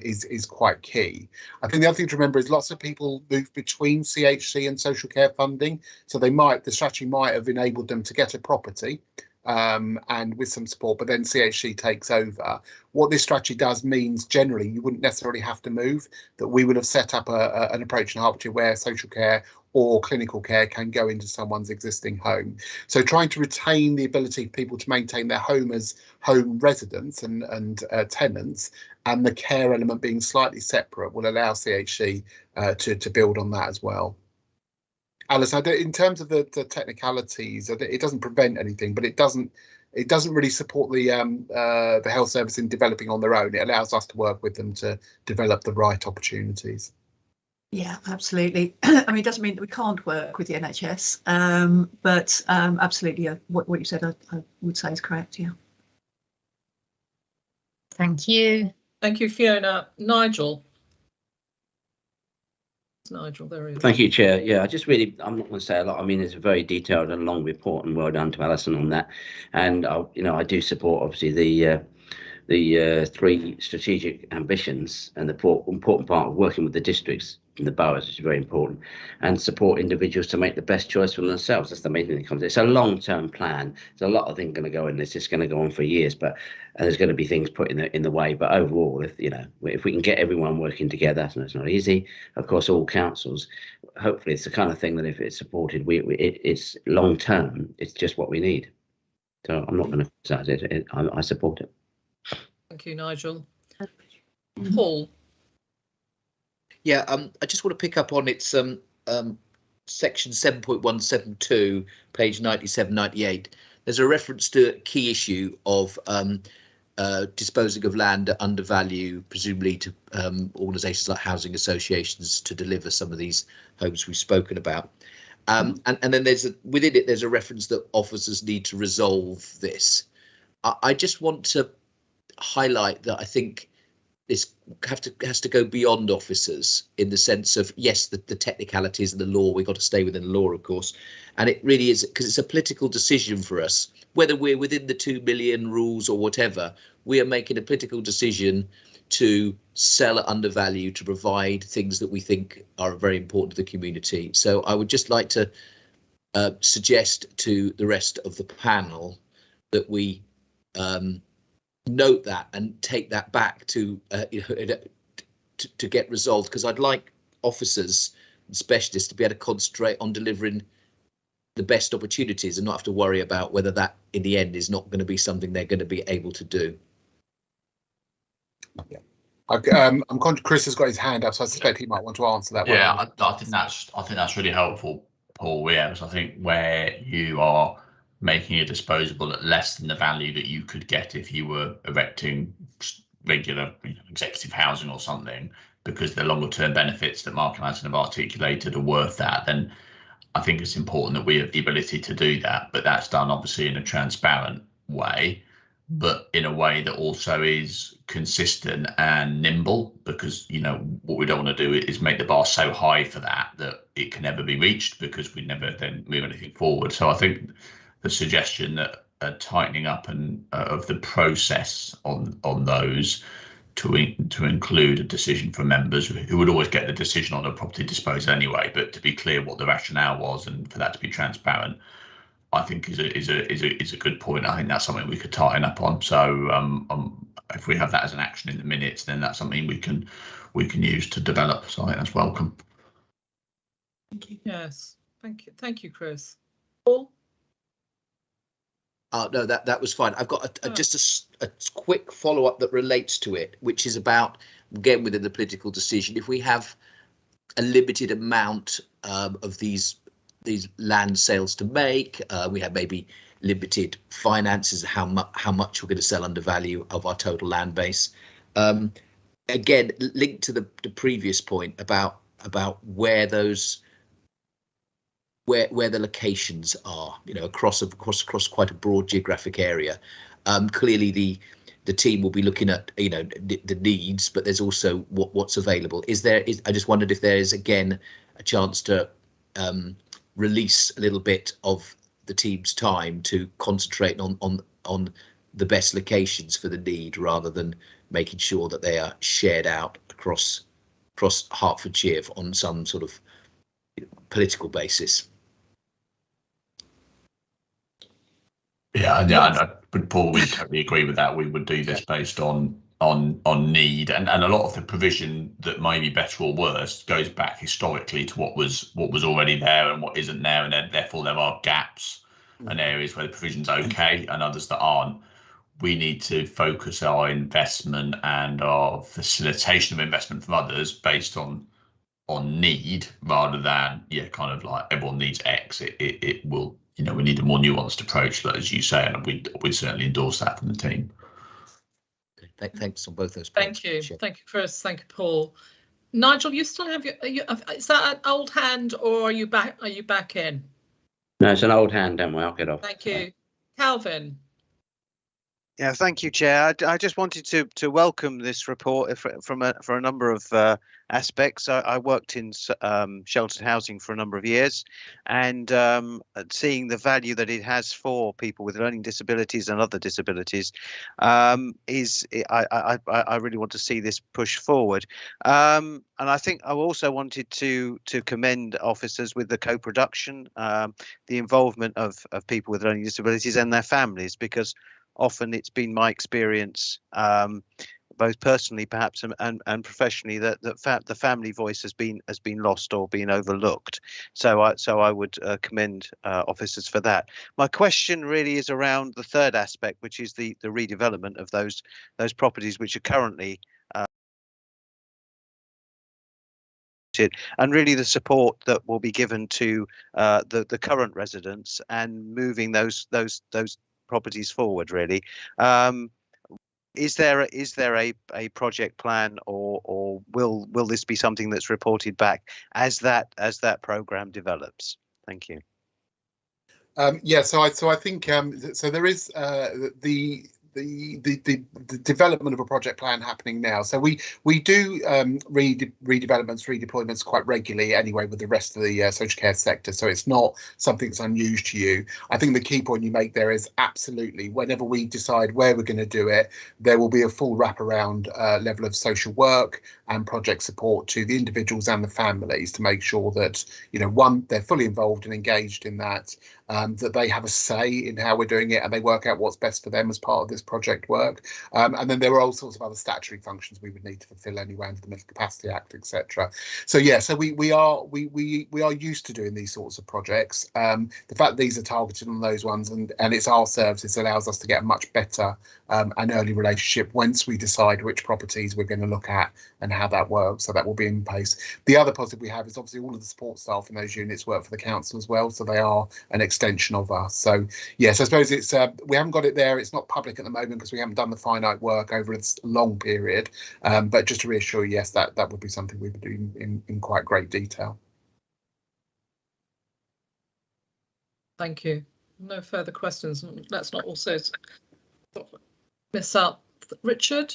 is quite key. I think the other thing to remember is lots of people move between CHC and social care funding. So the strategy might have enabled them to get a property and with some support, but then CHC takes over. What this strategy does means generally you wouldn't necessarily have to move, that we would have set up an approach in Hertfordshire where social care or clinical care can go into someone's existing home. So trying to retain the ability for people to maintain their home as home residents and tenants, and the care element being slightly separate, will allow CHC to build on that as well. Alice, in terms of the technicalities, it doesn't prevent anything, but it doesn't really support the health service in developing on their own. It allows us to work with them to develop the right opportunities. Yeah, absolutely. I mean, it doesn't mean that we can't work with the NHS, but absolutely, what you said, I would say is correct. Yeah. Thank you. Thank you, Fiona. Nigel. Nigel, there he is. Thank you, Chair. Yeah, I'm not going to say a lot. I mean, it's a very detailed and long report, and well done to Alison on that. And I do support obviously the 3 strategic ambitions, and the important part of working with the districts and the boroughs, which is very important, and support individuals to make the best choice for themselves. That's the main thing that comes. It's a long-term plan. There's a lot of things going to go in this. It's going to go on for years, but there's going to be things put in the way. But overall, if we can get everyone working together, and it's not easy. Of course, all councils. Hopefully, it's the kind of thing that if it's supported, it's long-term. It's just what we need. So I'm not going to criticize it. I support it. Thank you, Nigel. Paul. Yeah, I just want to pick up on its section 7.172, page 97, 98. There's a reference to a key issue of disposing of land at undervalue, presumably to organisations like housing associations to deliver some of these homes we've spoken about. And then within it, there's a reference that officers need to resolve this. I just want to highlight that I think this has to go beyond officers, in the sense of, yes, the technicalities and the law, we've got to stay within the law, of course, and it really is, because it's a political decision for us, whether we're within the 2 million rules or whatever. We are making a political decision to sell at undervalue, to provide things that we think are very important to the community. So I would just like to suggest to the rest of the panel that we note that and take that back to get resolved, because I'd like officers and specialists to be able to concentrate on delivering the best opportunities and not have to worry about whether that in the end is not going to be something they're going to be able to do. Yeah. I'm conscious Chris has got his hand up, so I suspect he might want to answer that. Yeah, I think that's really helpful, Paul. Yeah, because I think where you are making it disposable at less than the value that you could get if you were erecting regular executive housing or something, because the longer term benefits that Mark and Alison have articulated are worth that, then I think it's important that we have the ability to do that. But that's done obviously in a transparent way, but in a way that also is consistent and nimble, because what we don't want to do is make the bar so high for that it can never be reached, because we never then move anything forward. So I think the suggestion that tightening up of the process on those to include a decision from members who would always get the decision on a property disposal anyway, but to be clear what the rationale was and for that to be transparent, I think is a good point. I think that's something we could tighten up on. So if we have that as an action in the minutes, then that's something we can use to develop. So I think that's welcome. Thank you. Yes, thank you, Chris. Paul. No, that was fine. I've got just a quick follow up that relates to it, which is about, again, within the political decision, if we have a limited amount of these land sales to make, we have maybe limited finances, how much we're going to sell under value of our total land base. Again, linked to the previous point about about where those where the locations are, you know, across quite a broad geographic area. Clearly the team will be looking at, you know, the needs, but there's also what's available. I just wondered if there is again a chance to release a little bit of the team's time to concentrate on the best locations for the need, rather than making sure that they are shared out across Hertfordshire on some sort of political basis. Yeah, but Paul, we totally agree with that. We would do this based on need, and a lot of the provision that may be better or worse goes back historically to what was already there and what isn't there, and therefore there are gaps and areas where the provision's okay and others that aren't. We need to focus our investment and our facilitation of investment from others based on need, rather than kind of like everyone needs X. It will, you know, we need a more nuanced approach, but as you say, and we certainly endorse that from the team. Thanks on both those points. Thank you. Thank you, Chris. Thank you, Paul. Nigel, you still have is that an old hand, or are you back in? No, it's an old hand, don't we? I'll get off. Thank you. Calvin. Yeah, thank you, Chair. I just wanted to welcome this report for a number of aspects. I worked in sheltered housing for a number of years, and seeing the value that it has for people with learning disabilities and other disabilities I really want to see this push forward. And I think I also wanted to commend officers with the co-production, the involvement of people with learning disabilities and their families, because often it's been my experience, both personally perhaps and professionally, that the family voice has been lost or been overlooked. So I would commend officers for that. My question really is around the third aspect, which is the redevelopment of those properties which are currently and really the support that will be given to the current residents and moving those properties forward, really. Is there a project plan, or will this be something that's reported back as that program develops? Thank you. Yeah, so I think so there is the development of a project plan happening now. So we do redevelopments, redeployments quite regularly anyway with the rest of the social care sector. So it's not something that's unusual to you. I think the key point you make there is absolutely whenever we decide where we're going to do it, there will be a full wraparound level of social work and project support to the individuals and the families to make sure that, you know, one, they're fully involved and engaged in that, that they have a say in how we're doing it and they work out what's best for them as part of this project work. And then there are all sorts of other statutory functions we would need to fulfil anyway under the Mental Capacity Act, etc. So yeah, so we are used to doing these sorts of projects. The fact that these are targeted on those ones and it's our services allows us to get a much better and early relationship once we decide which properties we're going to look at and how that works. So that will be in place. The other positive we have is obviously all of the support staff in those units work for the council as well, so they are an extension of us. So yes, I suppose it's we haven't got it there. It's not public at the moment because we haven't done the finite work over a long period. But just to reassure you, yes, that would be something we would do in quite great detail. Thank you. No further questions. Let's not also miss out Richard.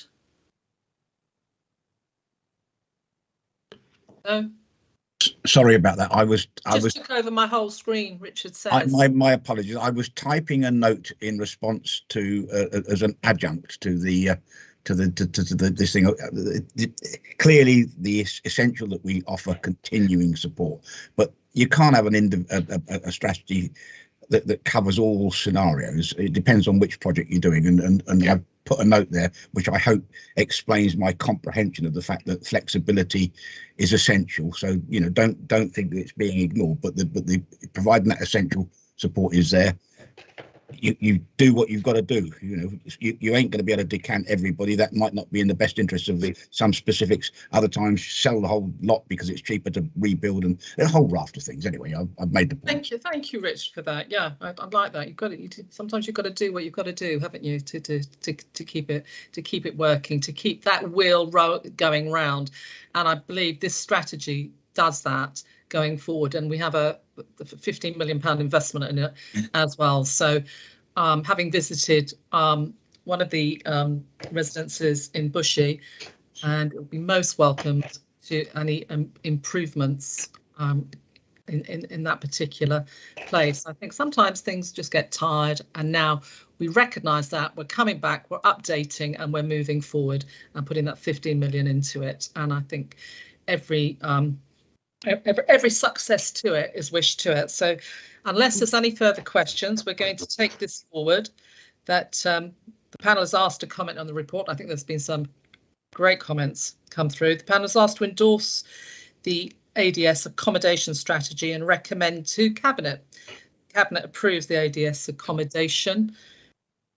No. Sorry about that. I took over my whole screen. Richard says. My apologies. I was typing a note in response to as an adjunct to the this thing. Clearly, the essential that we offer continuing support, but you can't have a strategy that covers all scenarios. It depends on which project you're doing, and I've put a note there which I hope explains my comprehension of the fact that flexibility is essential. So, you know, don't think that it's being ignored, but the providing that essential support is there. You do what you've got to do. You know, you ain't going to be able to decant everybody. That might not be in the best interest of some specifics. Other times sell the whole lot because it's cheaper to rebuild, and a whole raft of things. Anyway, I've made the point. Thank you, Rich, for that. Yeah, I like that. You've got it. Sometimes you've got to do what you've got to do, haven't you, to keep it working, to keep that wheel going round. And I believe this strategy does that going forward, and we have a £15 million investment in it as well. So having visited one of the residences in Bushy, and it will be most welcomed to any improvements in that particular place. I think sometimes things just get tired, and now we recognise that we're coming back, we're updating, and we're moving forward and putting that 15 million into it. And I think every success to it is wish to it. So unless there's any further questions, we're going to take this forward. That the panel has asked to comment on the report. I think there's been some great comments come through. The panel has asked to endorse the ADS accommodation strategy and recommend to Cabinet. Cabinet approves the ADS accommodation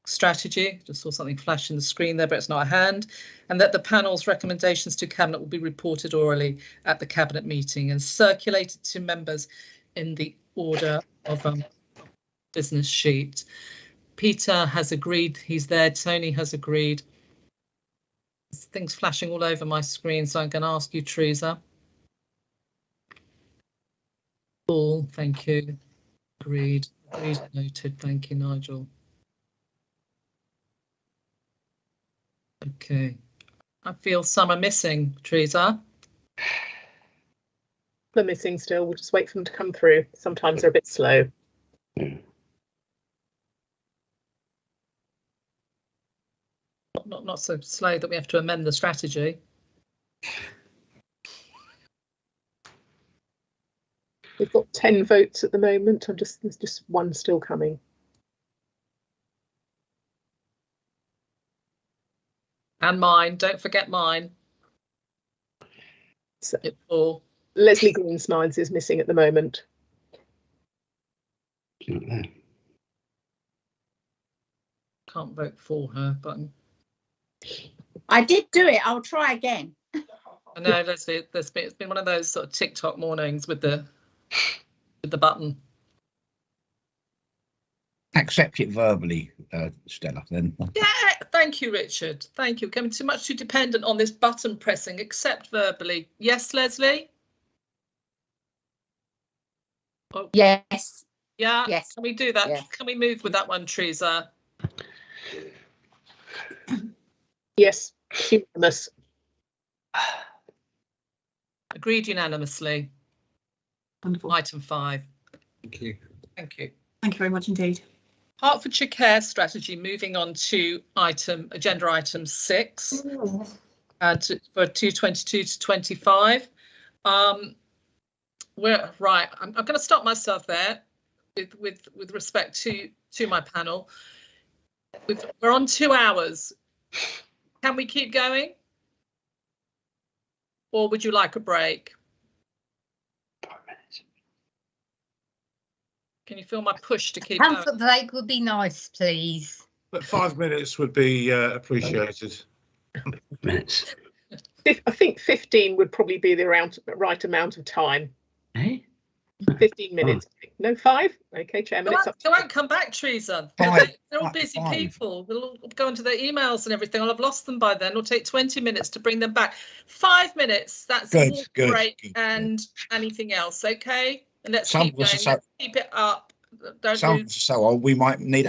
strategy. Just saw something flash in the screen there, but it's not a hand. And that the panel's recommendations to Cabinet will be reported orally at the Cabinet meeting and circulated to members in the order of business sheet. Peter has agreed. He's there. Tony has agreed. There's things flashing all over my screen, so I'm going to ask you, Teresa. Paul, thank you. Agreed. Agreed, noted. Thank you, Nigel. Okay. I feel some are missing, Teresa. They're missing still. We'll just wait for them to come through. Sometimes they're a bit slow. Not so slow that we have to amend the strategy. We've got 10 votes at the moment. There's just one still coming. And mine, don't forget mine. So, Paul. Leslie Greensmides is missing at the moment. Can't vote for her, but I did do it. I'll try again. I know, Leslie, it's been one of those sort of TikTok mornings with the button. Accept it verbally, Stella, then. Yeah, thank you, Richard. Thank you. Becoming too dependent on this button pressing, except verbally. Yes, Leslie? Oh. Yes. Yeah, yes. Can we do that? Yes. Can we move with that one, Teresa? Yes, unanimous. Agreed unanimously. Wonderful. Item 5. Thank you. Thank you. Thank you very much indeed. Hertfordshire Care Strategy, moving on to agenda item 6 for 222 to 25. We're right. I'm going to stop myself there with respect to my panel. We're on 2 hours. Can we keep going? Or would you like a break? 5 minutes. Can you feel my push to keep Comfort break would be nice, please. But 5 minutes would be appreciated. Minutes. I think 15 would probably be the right amount of time. Eh? 15 minutes. No, 5? Okay, Chairman. They won't come back, Teresa. They're all busy people. They'll all go into their emails and everything. I'll have lost them by then. It'll take 20 minutes to bring them back. 5 minutes. That's a break and anything else. Okay. And let's keep going. Let's keep it up. Don't we might need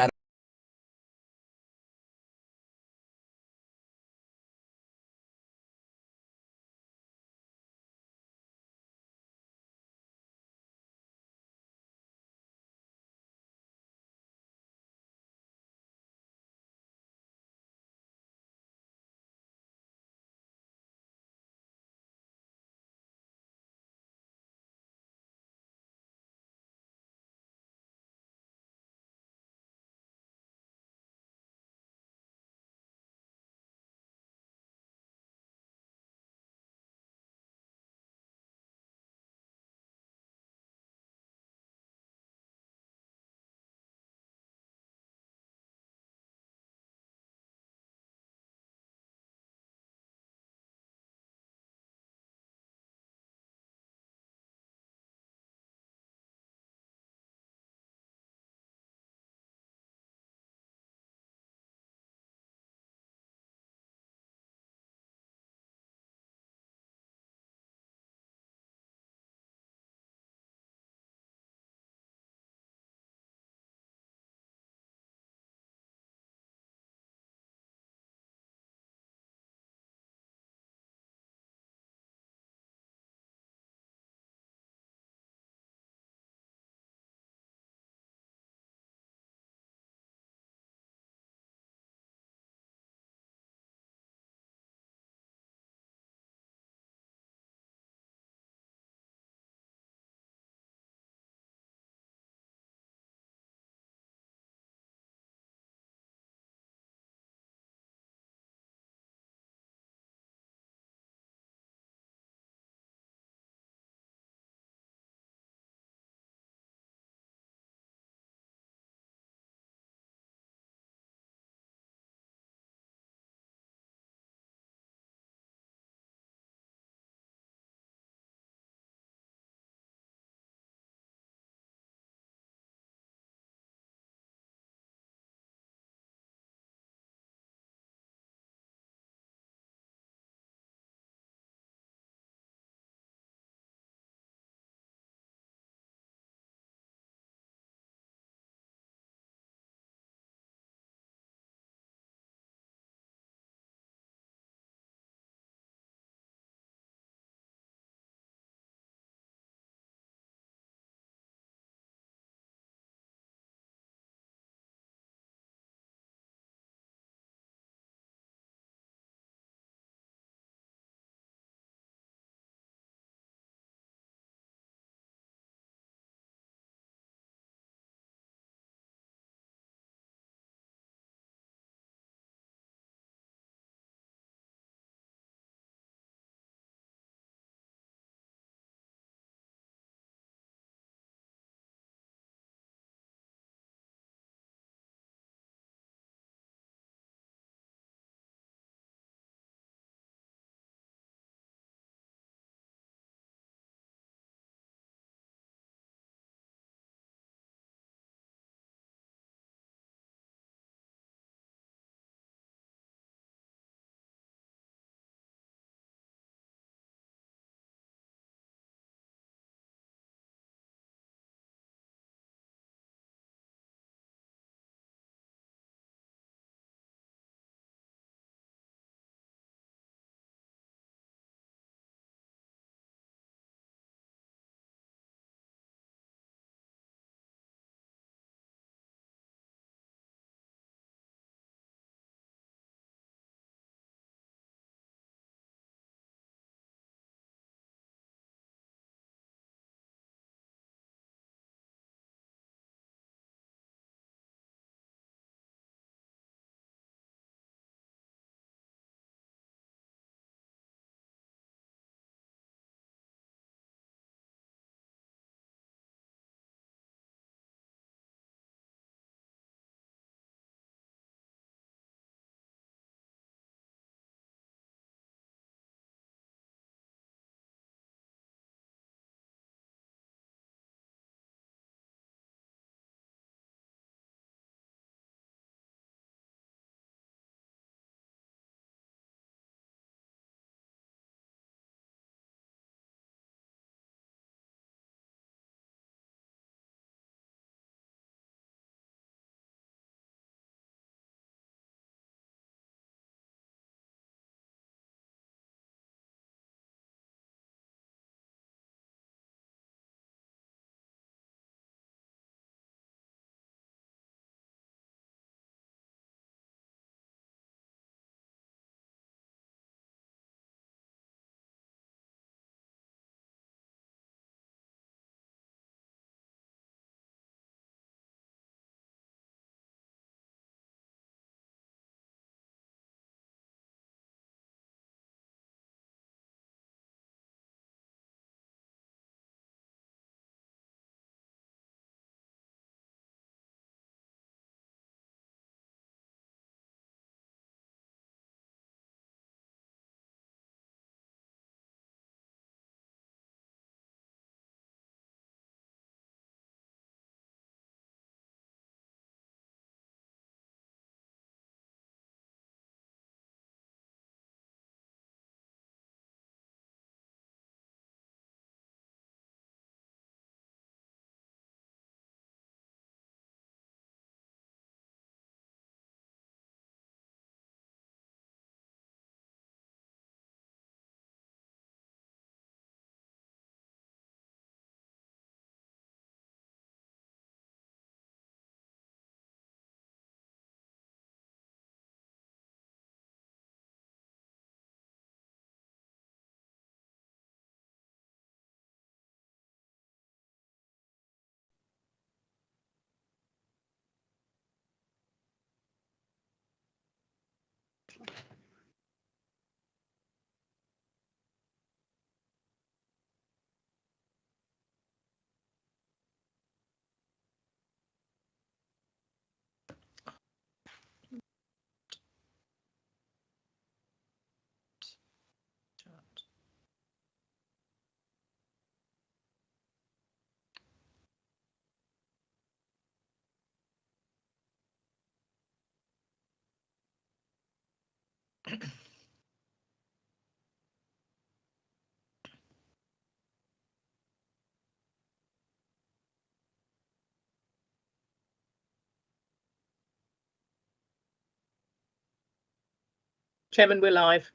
Chairman, we're live.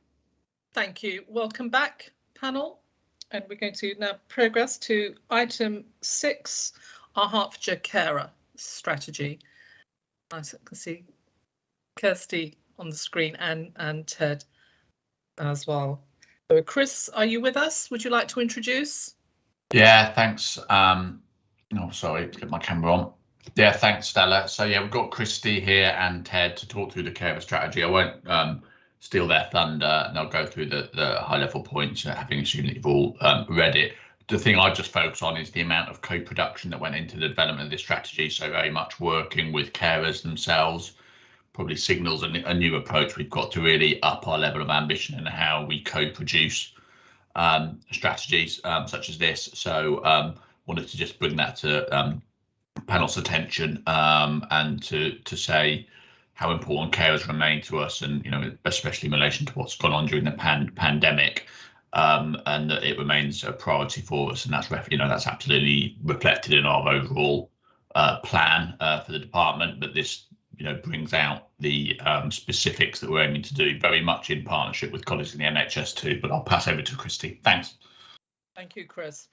Thank you. Welcome back, panel. And we're going to now progress to item 6, our Hertfordshire Carer strategy. I can see Kirsty on the screen and Ted as well. So Chris, are you with us? Would you like to introduce? Yeah, thanks. Oh, sorry, to get my camera on. Yeah, thanks, Stella. So yeah, we've got Christy here and Ted to talk through the carer strategy. I won't steal their thunder, and I'll go through the high-level points, having assumed that you've all read it. The thing I just focus on is the amount of co-production that went into the development of this strategy. So very much working with carers themselves, probably signals a new approach. We've got to really up our level of ambition in how we co-produce strategies such as this. So wanted to just bring that to panel's attention and to say how important carers remain to us, and especially in relation to what's gone on during the pandemic, and that it remains a priority for us, and that's absolutely reflected in our overall plan for the department. But this brings out the specifics that we're aiming to do, very much in partnership with colleagues in the NHS too. But I'll pass over to Christy. Thanks. Thank you, Chris.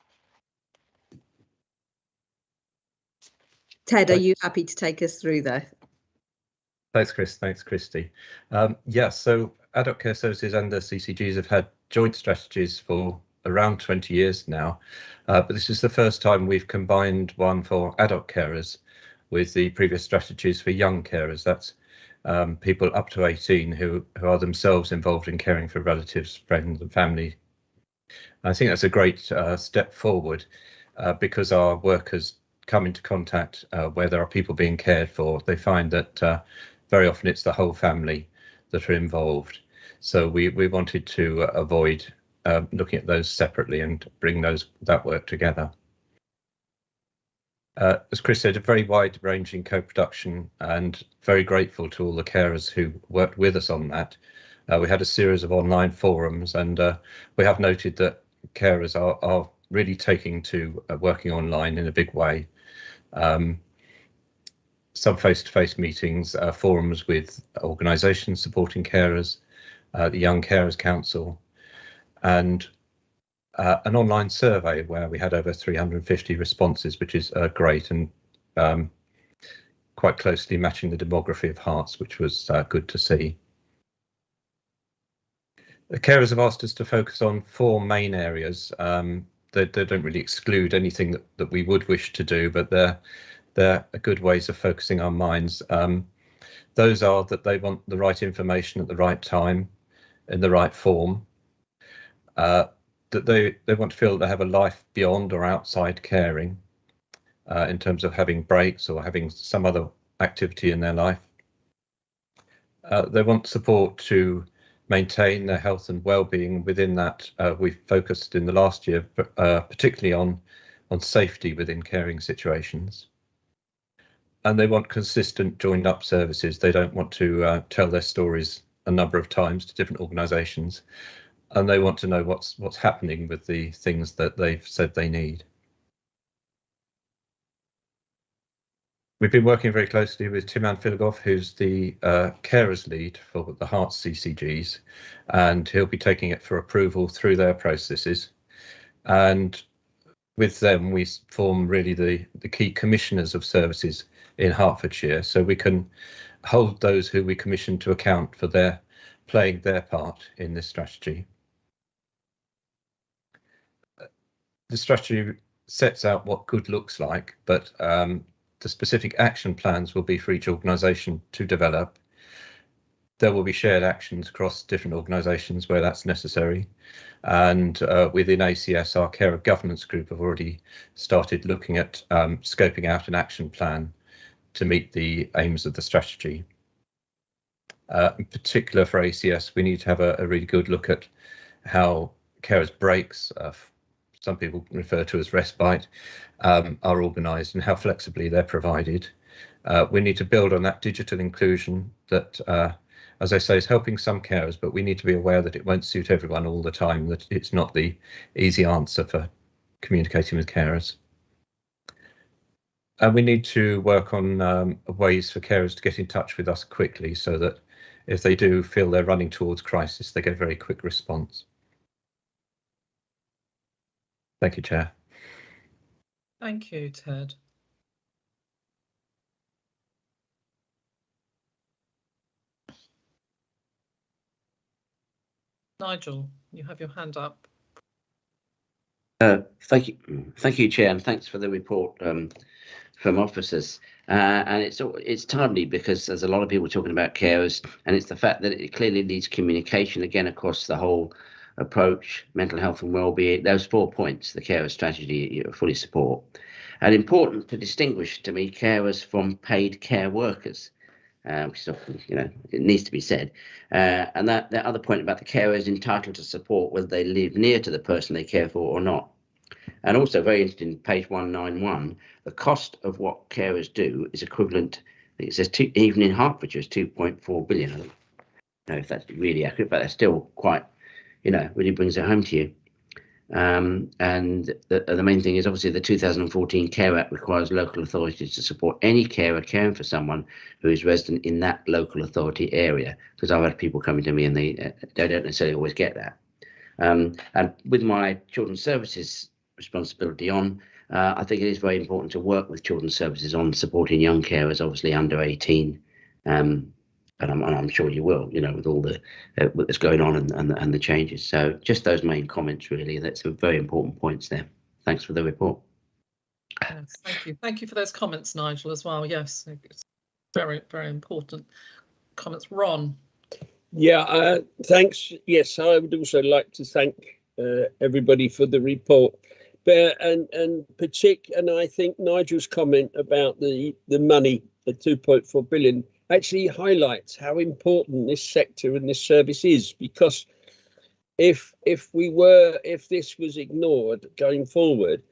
Ted, are you happy to take us through there? Thanks, Chris. Thanks, Christy. Yeah, so Adult Care Services and the CCGs have had joint strategies for around 20 years now, but this is the first time we've combined one for adult carers with the previous strategies for young carers. That's people up to 18 who are themselves involved in caring for relatives, friends and family. I think that's a great step forward because our workers come into contact where there are people being cared for. They find that very often it's the whole family that are involved. So we wanted to avoid looking at those separately and bring that work together. As Chris said, a very wide-ranging co-production, and very grateful to all the carers who worked with us on that. We had a series of online forums, and we have noted that carers are really taking to working online in a big way. Some face-to-face meetings, forums with organisations supporting carers, the Young Carers Council, and an online survey where we had over 350 responses, which is great, and quite closely matching the demography of Herts, which was good to see. The carers have asked us to focus on 4 main areas. They don't really exclude anything that we would wish to do, but they're good ways of focusing our minds. Those are that they want the right information at the right time, in the right form, that they want to feel that they have a life beyond or outside caring, in terms of having breaks or having some other activity in their life. They want support to maintain their health and well-being. Within that, we've focused in the last year particularly on safety within caring situations. And they want consistent joined up services. They don't want to tell their stories a number of times to different organisations, and they want to know what's happening with the things that they've said they need. We've been working very closely with Tim Anfilogoff, who's the carers lead for the Herts CCGs, and he'll be taking it for approval through their processes. And with them, we form really the key commissioners of services in Hertfordshire, so we can hold those who we commission to account for their playing their part in this strategy. The strategy sets out what good looks like, but the specific action plans will be for each organisation to develop. There will be shared actions across different organisations where that's necessary. And within ACS, our Carer Governance Group have already started looking at scoping out an action plan to meet the aims of the strategy. In particular for ACS, we need to have a really good look at how carers' breaks, some people refer to as respite, are organised and how flexibly they're provided. We need to build on that digital inclusion that as I say, is helping some carers, but we need to be aware that it won't suit everyone all the time, that it's not the easy answer for communicating with carers. And we need to work on ways for carers to get in touch with us quickly, so that if they do feel they're running towards crisis, they get a very quick response. Thank you, Chair. Thank you, Ted. Nigel, you have your hand up. Thank you, Chair, and thanks for the report from officers. And it's timely because there's a lot of people talking about carers, and it's the fact that it clearly needs communication again across the whole approach, mental health and wellbeing. Those 4 points, the carer strategy, you fully support. And important to distinguish, to me, carers from paid care workers. Which is often, it needs to be said. And that other point about the carer is entitled to support whether they live near to the person they care for or not. And also very interesting, page 191, the cost of what carers do is equivalent, it says even in Hertfordshire, is 2.4 billion. I don't know if that's really accurate, but that's still quite, really brings it home to you. And the main thing is obviously the 2014 Care Act requires local authorities to support any carer caring for someone who is resident in that local authority area, because I've had people coming to me and they don't necessarily always get that. And with my children's services responsibility on, I think it is very important to work with children's services on supporting young carers, obviously under 18. And I'm sure you will, with all the what's going on and the changes. So just those main comments, really. That's some very important points there. Thanks for the report. Yes, thank you. Thank you for those comments, Nigel, as well. Yes, it's very, very important comments. Ron. Yeah, thanks. Yes, I would also like to thank everybody for the report. But and I think Nigel's comment about the money, the 2.4 billion, actually highlights how important this sector and this service is, because if this was ignored going forward,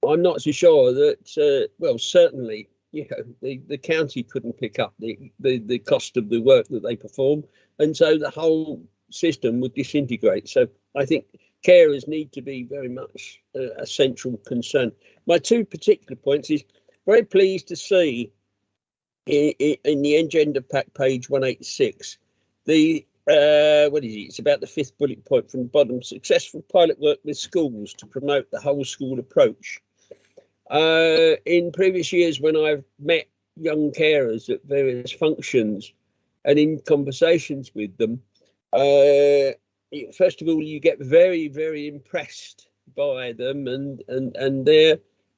I'm not so sure that well, certainly the county couldn't pick up the cost of the work that they perform, and so the whole system would disintegrate. So I think carers need to be very much a central concern. My 2 particular points is very pleased to see in the agenda pack, page 186, the what is it? It's about the 5th bullet point from the bottom: successful pilot work with schools to promote the whole school approach. In previous years, when I've met young carers at various functions and in conversations with them, first of all, you get very, very impressed by them and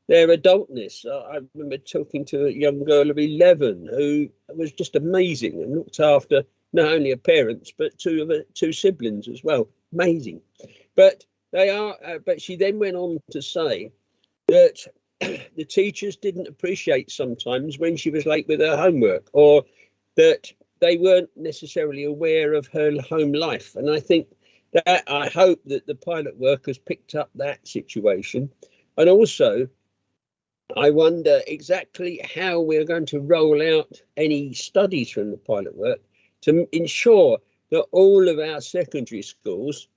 their adultness. I remember talking to a young girl of 11 who was just amazing and looked after not only her parents but two siblings as well. Amazing. But she then went on to say that the teachers didn't appreciate sometimes when she was late with her homework, or that they weren't necessarily aware of her home life. And I think that I hope that the pilot work has picked up that situation. And also, I wonder exactly how we're going to roll out any studies from the pilot work to ensure that all of our secondary schools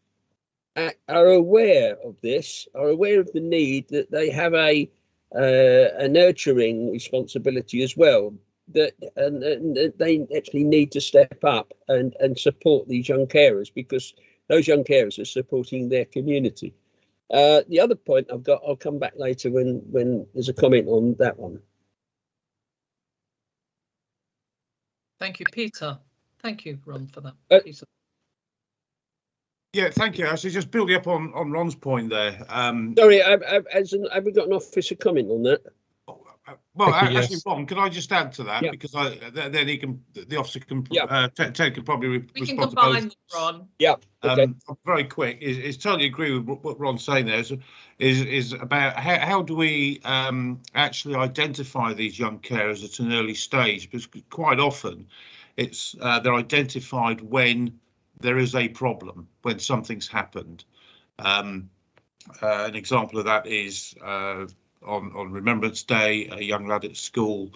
are aware of this, are aware of the need, that they have a nurturing responsibility as well, that and they actually need to step up and support these young carers, because those young carers are supporting their community. The other point I've got, I'll come back later when there's a comment on that one. Thank you, Peter. Thank you, Ron, for that. Peter. Yeah, thank you. Actually, just building up on Ron's point there. Sorry, have we got an officer comment on that? Well, Thank you, actually, yes. Ron, can I just add to that? Yeah. Because then the officer can, Yeah. Ted could probably We can respond to combine both. them, Ron. Yeah. Okay. I'm very quick. Is totally agree with what Ron's saying there. Is about how do we actually identify these young carers at an early stage? Because quite often, it's they're identified when there is a problem, when something's happened. An example of that is on Remembrance Day, a young lad at school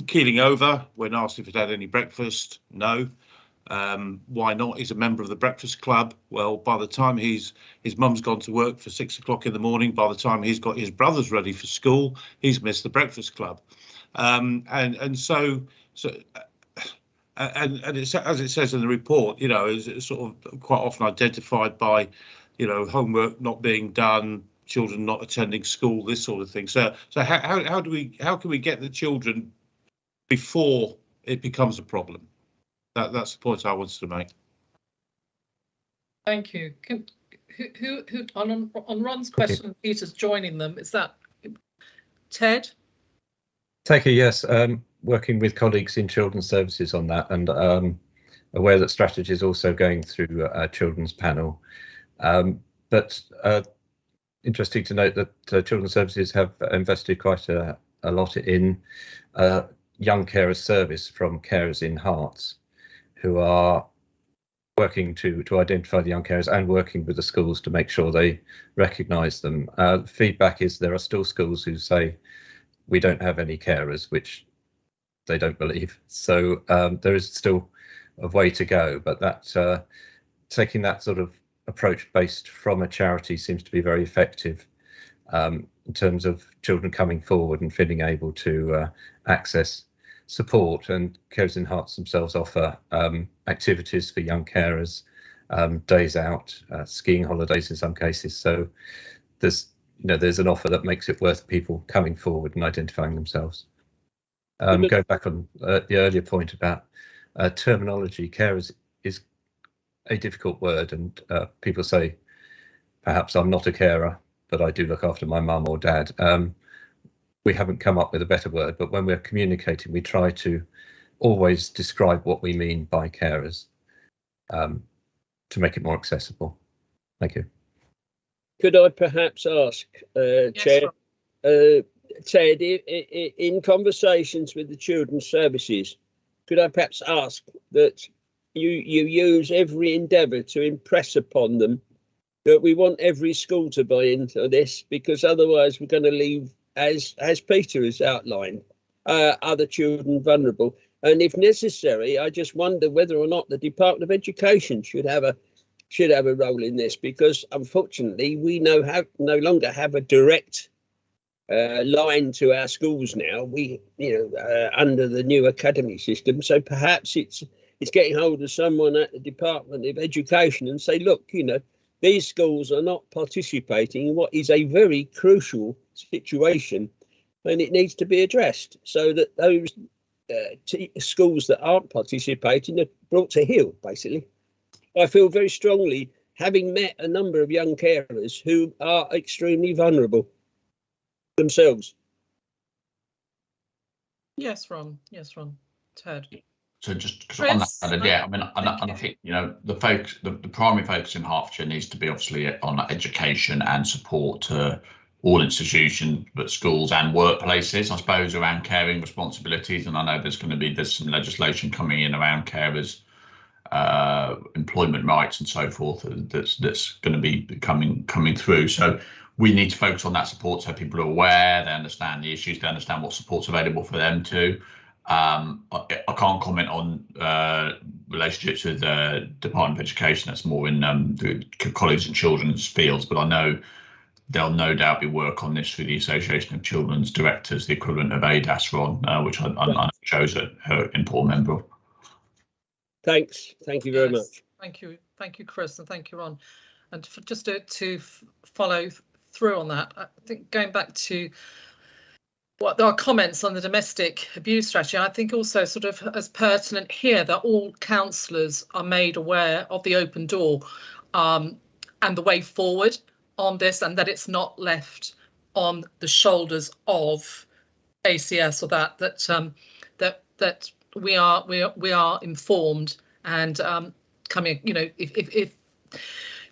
keeling over when asked if he'd had any breakfast. No. Why not? He's a member of the Breakfast Club. Well, by the time his mum's gone to work for 6 o'clock in the morning, by the time he's got his brothers ready for school, he's missed the Breakfast Club. And it's, as it says in the report, you know, is sort of quite often identified by, you know, homework not being done, children not attending school, this sort of thing. So how can we get the children before it becomes a problem? That's the point I wanted to make. Thank you. Who on Ron's question, Peter's joining them, is that Ted? Thank you. Yes, working with colleagues in children's services on that, and aware that strategy is also going through a children's panel. But interesting to note that children's services have invested quite a lot in young carers service from Carers in Hearts, who are working to identify the young carers and working with the schools to make sure they recognise them. Feedback is there are still schools who say we don't have any carers, which they don't believe. So there is still a way to go, but that taking that sort of approach based from a charity seems to be very effective in terms of children coming forward and feeling able to access support. And Carers in Hearts themselves offer activities for young carers, days out, skiing holidays in some cases. So there's an offer that makes it worth people coming forward and identifying themselves. Going back on the earlier point about terminology, carers is a difficult word, and people say, perhaps I'm not a carer, but I do look after my mum or dad. We haven't come up with a better word, but when we're communicating, we try to always describe what we mean by carers to make it more accessible. Thank you. Could I perhaps ask, Chair, Ted, in conversations with the children's services, could I perhaps ask that you use every endeavour to impress upon them that we want every school to buy into this, because otherwise we're going to leave, as Peter has outlined, other children vulnerable. And if necessary, I just wonder whether or not the Department of Education should have a role in this, because unfortunately we no longer have a direct line to our schools now. We, under the new academy system. So perhaps it's getting hold of someone at the Department of Education and say, look, these schools are not participating in what is a very crucial situation, and it needs to be addressed so that those schools that aren't participating are brought to heel, basically. I feel very strongly, having met a number of young carers who are extremely vulnerable themselves. Yes, Ron. Ted. So just because on that, yeah, I mean, I think, the primary focus in Hertfordshire needs to be obviously on education and support to all institutions, but schools and workplaces, I suppose, around caring responsibilities. And I know there's some legislation coming in around carers, employment rights and so forth that's going to be coming through. So we need to focus on that support so people are aware, they understand the issues, they understand what support's available for them too. I can't comment on relationships with the Department of Education. That's more in the college and children's fields, but I know there'll no doubt be work on this through the Association of Children's Directors, the equivalent of ADAS, Ron, which I know Joe's an important member of. Thank you very much. Thank you, Chris, and thank you, Ron. And just to follow through on that, I think going back to what our comments on the domestic abuse strategy, I think also sort of as pertinent here that all counsellors are made aware of the open door and the way forward on this, and that it's not left on the shoulders of ACS or that we are informed and coming, if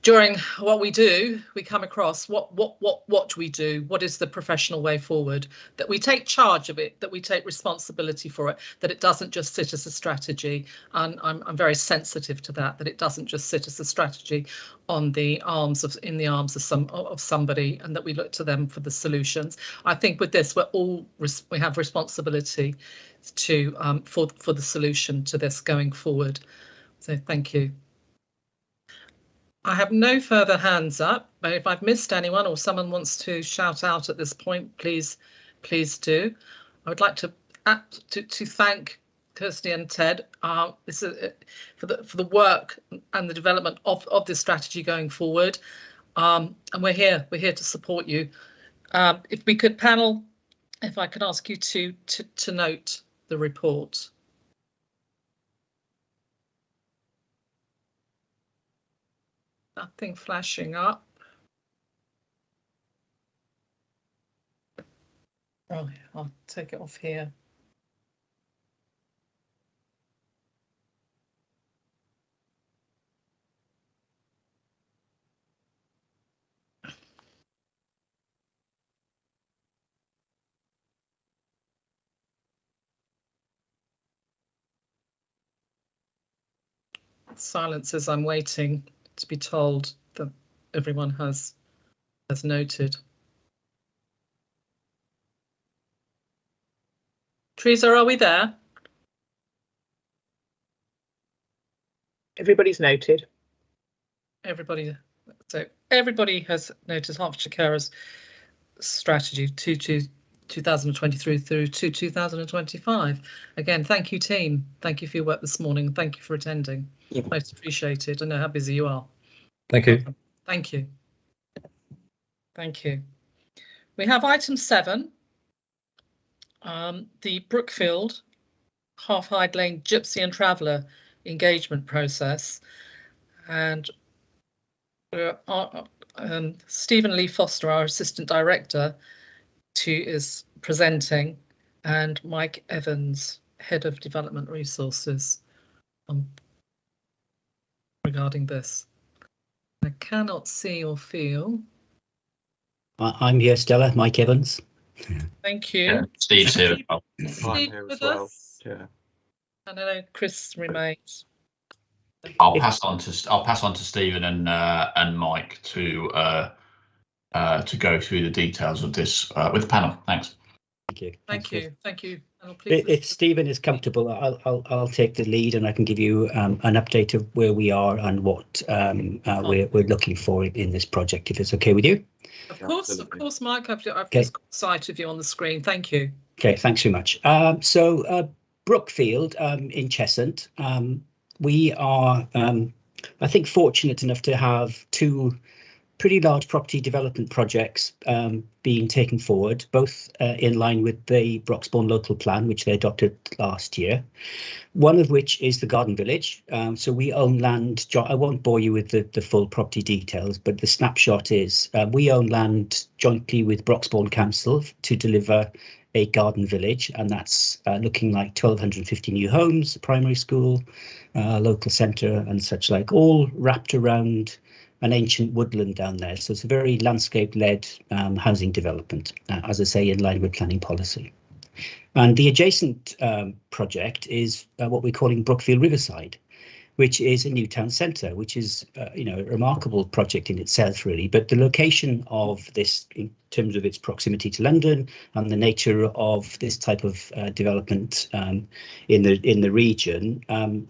during what we do, we come across what do we do? What is the professional way forward? That we take charge of it, that we take responsibility for it, that it doesn't just sit as a strategy. And I'm very sensitive to that, that it doesn't just sit as a strategy in the arms of somebody, and that we look to them for the solutions. I think with this, we have responsibility to for the solution to this going forward. So thank you. I have no further hands up, but if I've missed anyone or someone wants to shout out at this point, please do. I would like to thank Kirsty and Ted for the work and the development of this strategy going forward. And we're here to support you. If we could, panel, if I could ask you to note the report. Nothing flashing up. Oh, I'll take it off here. Silence as I'm waiting to be told that everyone has noted. Teresa, are we there? Everybody's noted. Everybody has noted Hertfordshire Carers strategy 2023 through to 2025. Again, thank you, team. Thank you for your work this morning. Thank you for attending. Most appreciated. I know how busy you are. Thank you. Thank you. Thank you. We have item 7, the Brookfield Half Hyde Lane Gypsy and Traveller engagement process, and Stephen Lee Foster, our Assistant Director, is presenting, and Mike Evans, Head of Development Resources, regarding this. I cannot see or feel. I'm here, Stella, Mike Evans. Thank you. Yeah, Steve's here. Steve with us. Yeah. And I know Chris remains. I'll pass on to Stephen and Mike to go through the details of this with the panel. Thanks. Thank you. Thank you. Thank you. If Stephen is comfortable, I'll take the lead, and I can give you an update of where we are and what we're looking for in this project, if it's okay with you. Of course, Mike. I've Okay. just got sight of you on the screen. Thank you. Okay, thanks very much. So Brookfield in Cheshunt, we are, I think, fortunate enough to have 2 pretty large property development projects being taken forward, both in line with the Broxbourne local plan, which they adopted last year. One of which is the Garden Village. So we own land. I won't bore you with the full property details, but the snapshot is we own land jointly with Broxbourne Council to deliver a garden village, and that's looking like 1,250 new homes, a primary school, local centre and such like, all wrapped around an ancient woodland down there. So it's a very landscape-led housing development, as I say, in line with planning policy. And the adjacent project is what we're calling Brookfield Riverside, which is a new town centre, which is a remarkable project in itself, really. But the location of this, in terms of its proximity to London and the nature of this type of development in the region,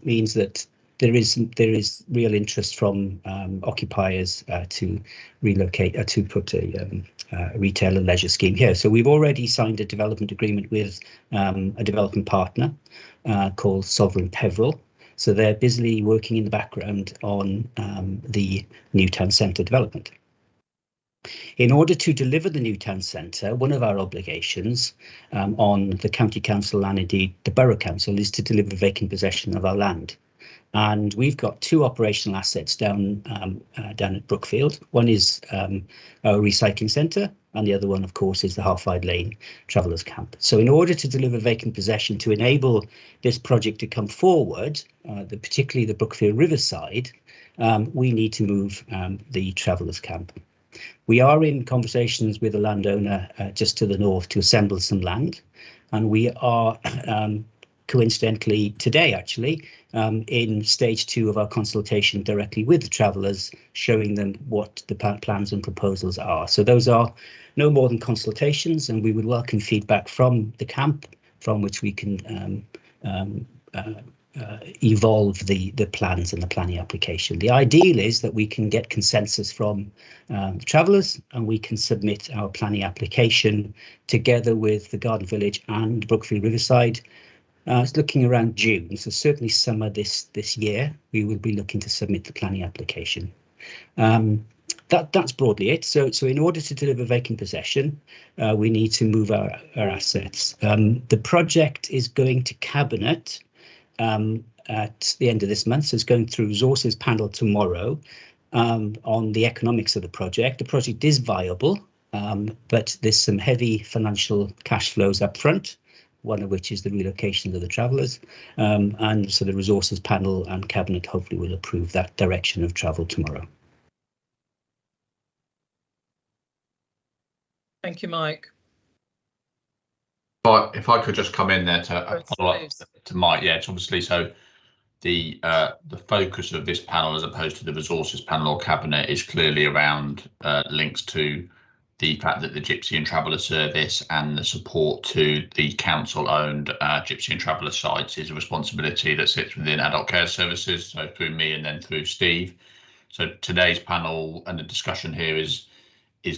means that there is real interest from occupiers to relocate, to put a retail and leisure scheme here. So we've already signed a development agreement with a development partner called Sovereign Peveril. So they're busily working in the background on the new town centre development. In order to deliver the new town centre, one of our obligations on the county council and indeed the borough council is to deliver vacant possession of our land. And we've got 2 operational assets down at Brookfield. One is our recycling centre, and the other one, of course, is the Half Hyde Lane Travellers Camp. So in order to deliver vacant possession to enable this project to come forward, particularly the Brookfield Riverside, we need to move the travellers camp. We are in conversations with a landowner just to the north to assemble some land, and we are coincidentally today actually in stage 2 of our consultation directly with the travellers, showing them what the plans and proposals are. So those are no more than consultations, and we would welcome feedback from the camp from which we can evolve the plans and the planning application. The ideal is that we can get consensus from the travellers, and we can submit our planning application together with the Garden Village and Brookfield Riverside. It's looking around June, so certainly summer this year we will be looking to submit the planning application. That's broadly it. So in order to deliver vacant possession, we need to move our assets. The project is going to Cabinet at the end of this month, so it's going through resources panel tomorrow on the economics of the project. The project is viable, but there's some heavy financial cash flows up front, one of which is the relocation of the travellers, and so the resources panel and Cabinet hopefully will approve that direction of travel tomorrow. Thank you, Mike. If I could just come in there to follow up to Mike, yeah, it's obviously so the focus of this panel as opposed to the resources panel or cabinet is clearly around links to the fact that the Gypsy and Traveller Service and the support to the council-owned Gypsy and Traveller sites is a responsibility that sits within Adult Care Services, so through me and then through Steve. So today's panel and the discussion here is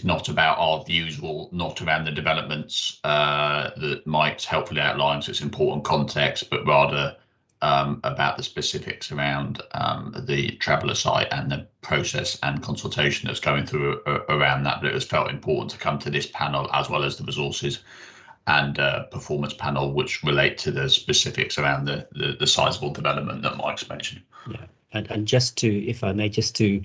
not about our views or not around the developments that Mike's helpfully outlined, so it's important context, but rather about the specifics around the Traveller site and the process and consultation that's going through around that. But it was felt important to come to this panel as well as the resources and performance panel, which relate to the specifics around the sizable development that Mike's mentioned. Yeah, and just to, if I may, just to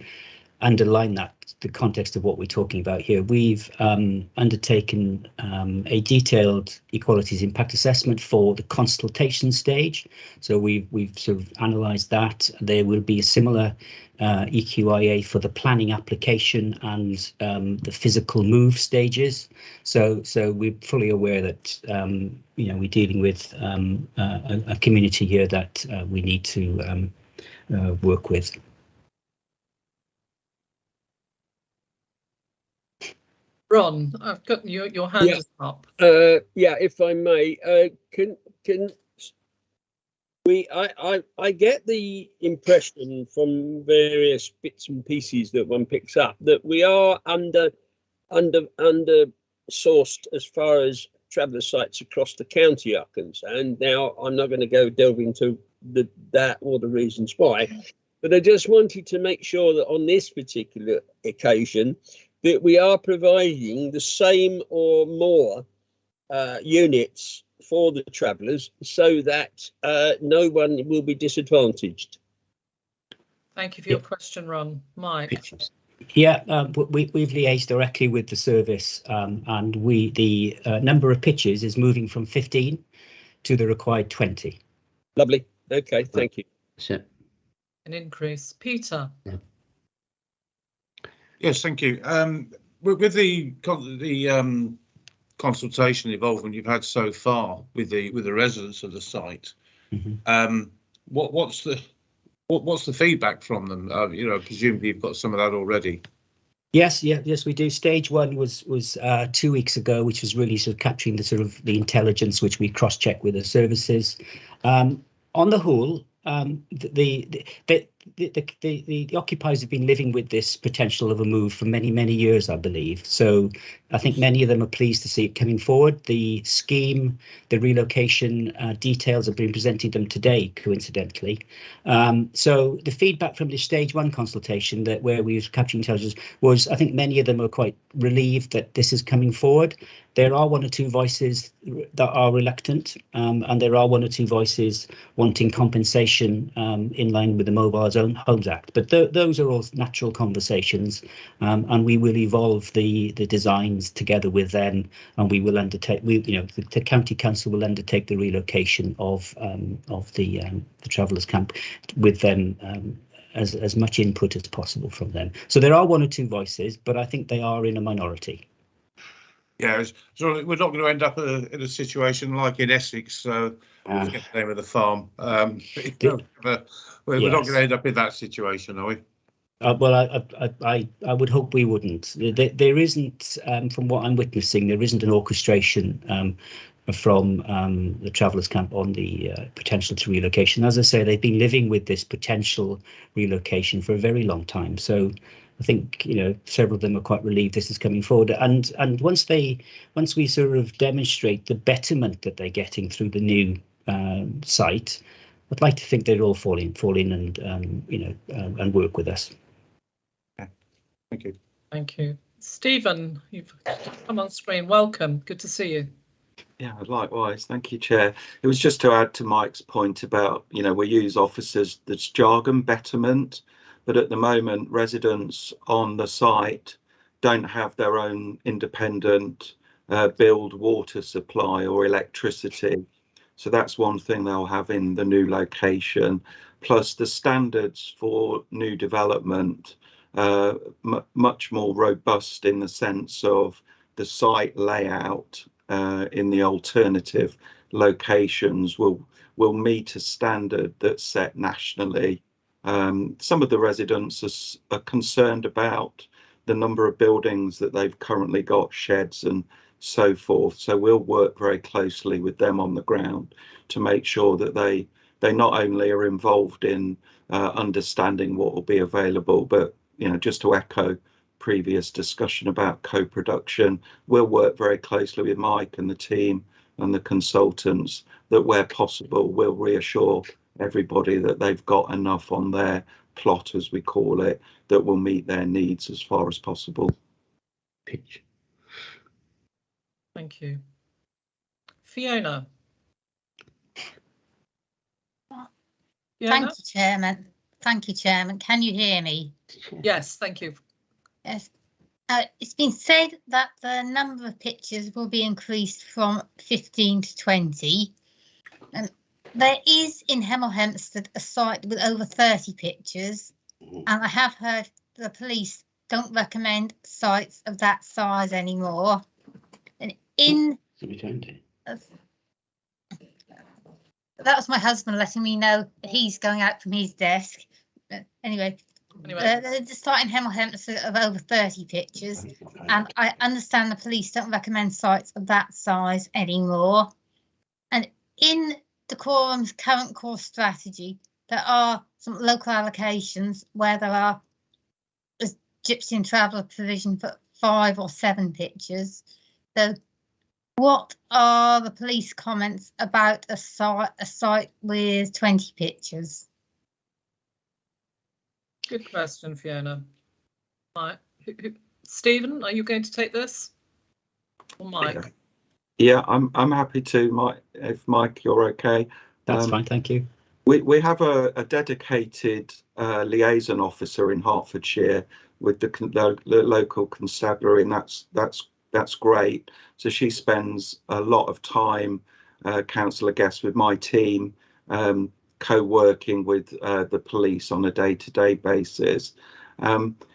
underline that, the context of what we're talking about here, we've undertaken a detailed equalities impact assessment for the consultation stage. So we've sort of analysed that. There will be a similar EQIA for the planning application and the physical move stages. So we're fully aware that we're dealing with a community here that we need to work with. Ron, I've got your hand is up. Yeah, if I may, can we? I get the impression from various bits and pieces that one picks up that we are under sourced as far as traveller sites across the county are concerned. Now, I'm not going to go delve into that or the reasons why, but I just wanted to make sure that on this particular occasion, that we are providing the same or more units for the travellers so that no one will be disadvantaged. Thank you for your question, Ron. Mike. Yeah, we've liaised directly with the service, and the number of pitches is moving from 15 to the required 20. Lovely. Okay, thank you. Sure. An increase. Peter. Yeah. Yes, thank you. With the consultation involvement you've had so far with the residents of the site, what's the feedback from them? Presumably you've got some of that already. Yes, we do. Stage 1 was 2 weeks ago, which was really sort of capturing the intelligence which we cross-check with the services. On the whole, the occupiers have been living with this potential of a move for many years, I believe. So I think many of them are pleased to see it coming forward. The scheme, the relocation details have been presented them today, coincidentally. So the feedback from the stage 1 consultation, that where we were capturing intelligence, was I think many of them are quite relieved that this is coming forward. There are 1 or 2 voices that are reluctant, and there are 1 or 2 voices wanting compensation in line with the Mobile Homes Act. But those are all natural conversations, and we will evolve the designs together with them, and we will undertake. The county council will undertake the relocation of the travellers camp with them as much input as possible from them. So there are one or two voices, but I think they are in a minority. Yeah, so we're not going to end up in a situation like in Essex. So I forget the name of the farm. We're not going to end up in that situation, are we? Well, I would hope we wouldn't. There isn't, from what I'm witnessing, there isn't an orchestration from the Travellers Camp on the potential to relocation. As I say, they've been living with this potential relocation for a very long time. So I think, you know, several of them are quite relieved this is coming forward. And once we sort of demonstrate the betterment that they're getting through the new site, I'd like to think they'd all fall in and you know, and work with us. Thank you. Thank you. Stephen, you've come on screen. Welcome. Good to see you. Yeah, likewise. Thank you, Chair. It was just to add to Mike's point about, you know, we use officers, that's jargon, betterment, but at the moment residents on the site don't have their own independent billed water supply or electricity. So that's one thing they'll have in the new location. Plus the standards for new development, much more robust in the sense of the site layout in the alternative locations will meet a standard that's set nationally. Some of the residents are concerned about the number of buildings that they've currently got, sheds and so forth. So we'll work very closely with them on the ground to make sure that they not only are involved in understanding what will be available, but, you know, just to echo previous discussion about co-production, we'll work very closely with Mike and the team and the consultants that where possible we'll reassure everybody that they've got enough on their plot, as we call it, that will meet their needs as far as possible. Pitch. Thank you. Fiona. Thank you, Chairman. Thank you, Chairman. Can you hear me? Yes, thank you. Yes. It's been said that the number of pictures will be increased from 15 to 20. And there is in Hemel Hempstead a site with over 30 pictures. And I have heard the police don't recommend sites of that size anymore. And in that was my husband letting me know that he's going out from his desk. Anyway. The site in Hemel Hempstead of over 30 pictures, and I understand the police don't recommend sites of that size anymore. And in Decorum's current core strategy, there are some local allocations where there are a Gypsy and Traveller provision for 5 or 7 pictures. So what are the police comments about a site with 20 pictures? Good question, Fiona. Right. Stephen, are you going to take this? Or Mike? Yeah, I'm happy to, Mike, if Mike, you're okay. That's fine, thank you. We have a dedicated liaison officer in Hertfordshire with the local constabulary, and that's great. So she spends a lot of time, Councillor Guest, with my team, co-working with the police on a day-to-day basis.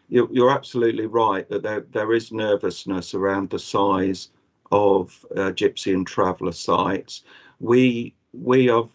You're absolutely right that there is nervousness around the size of Gypsy and Traveller sites. We have,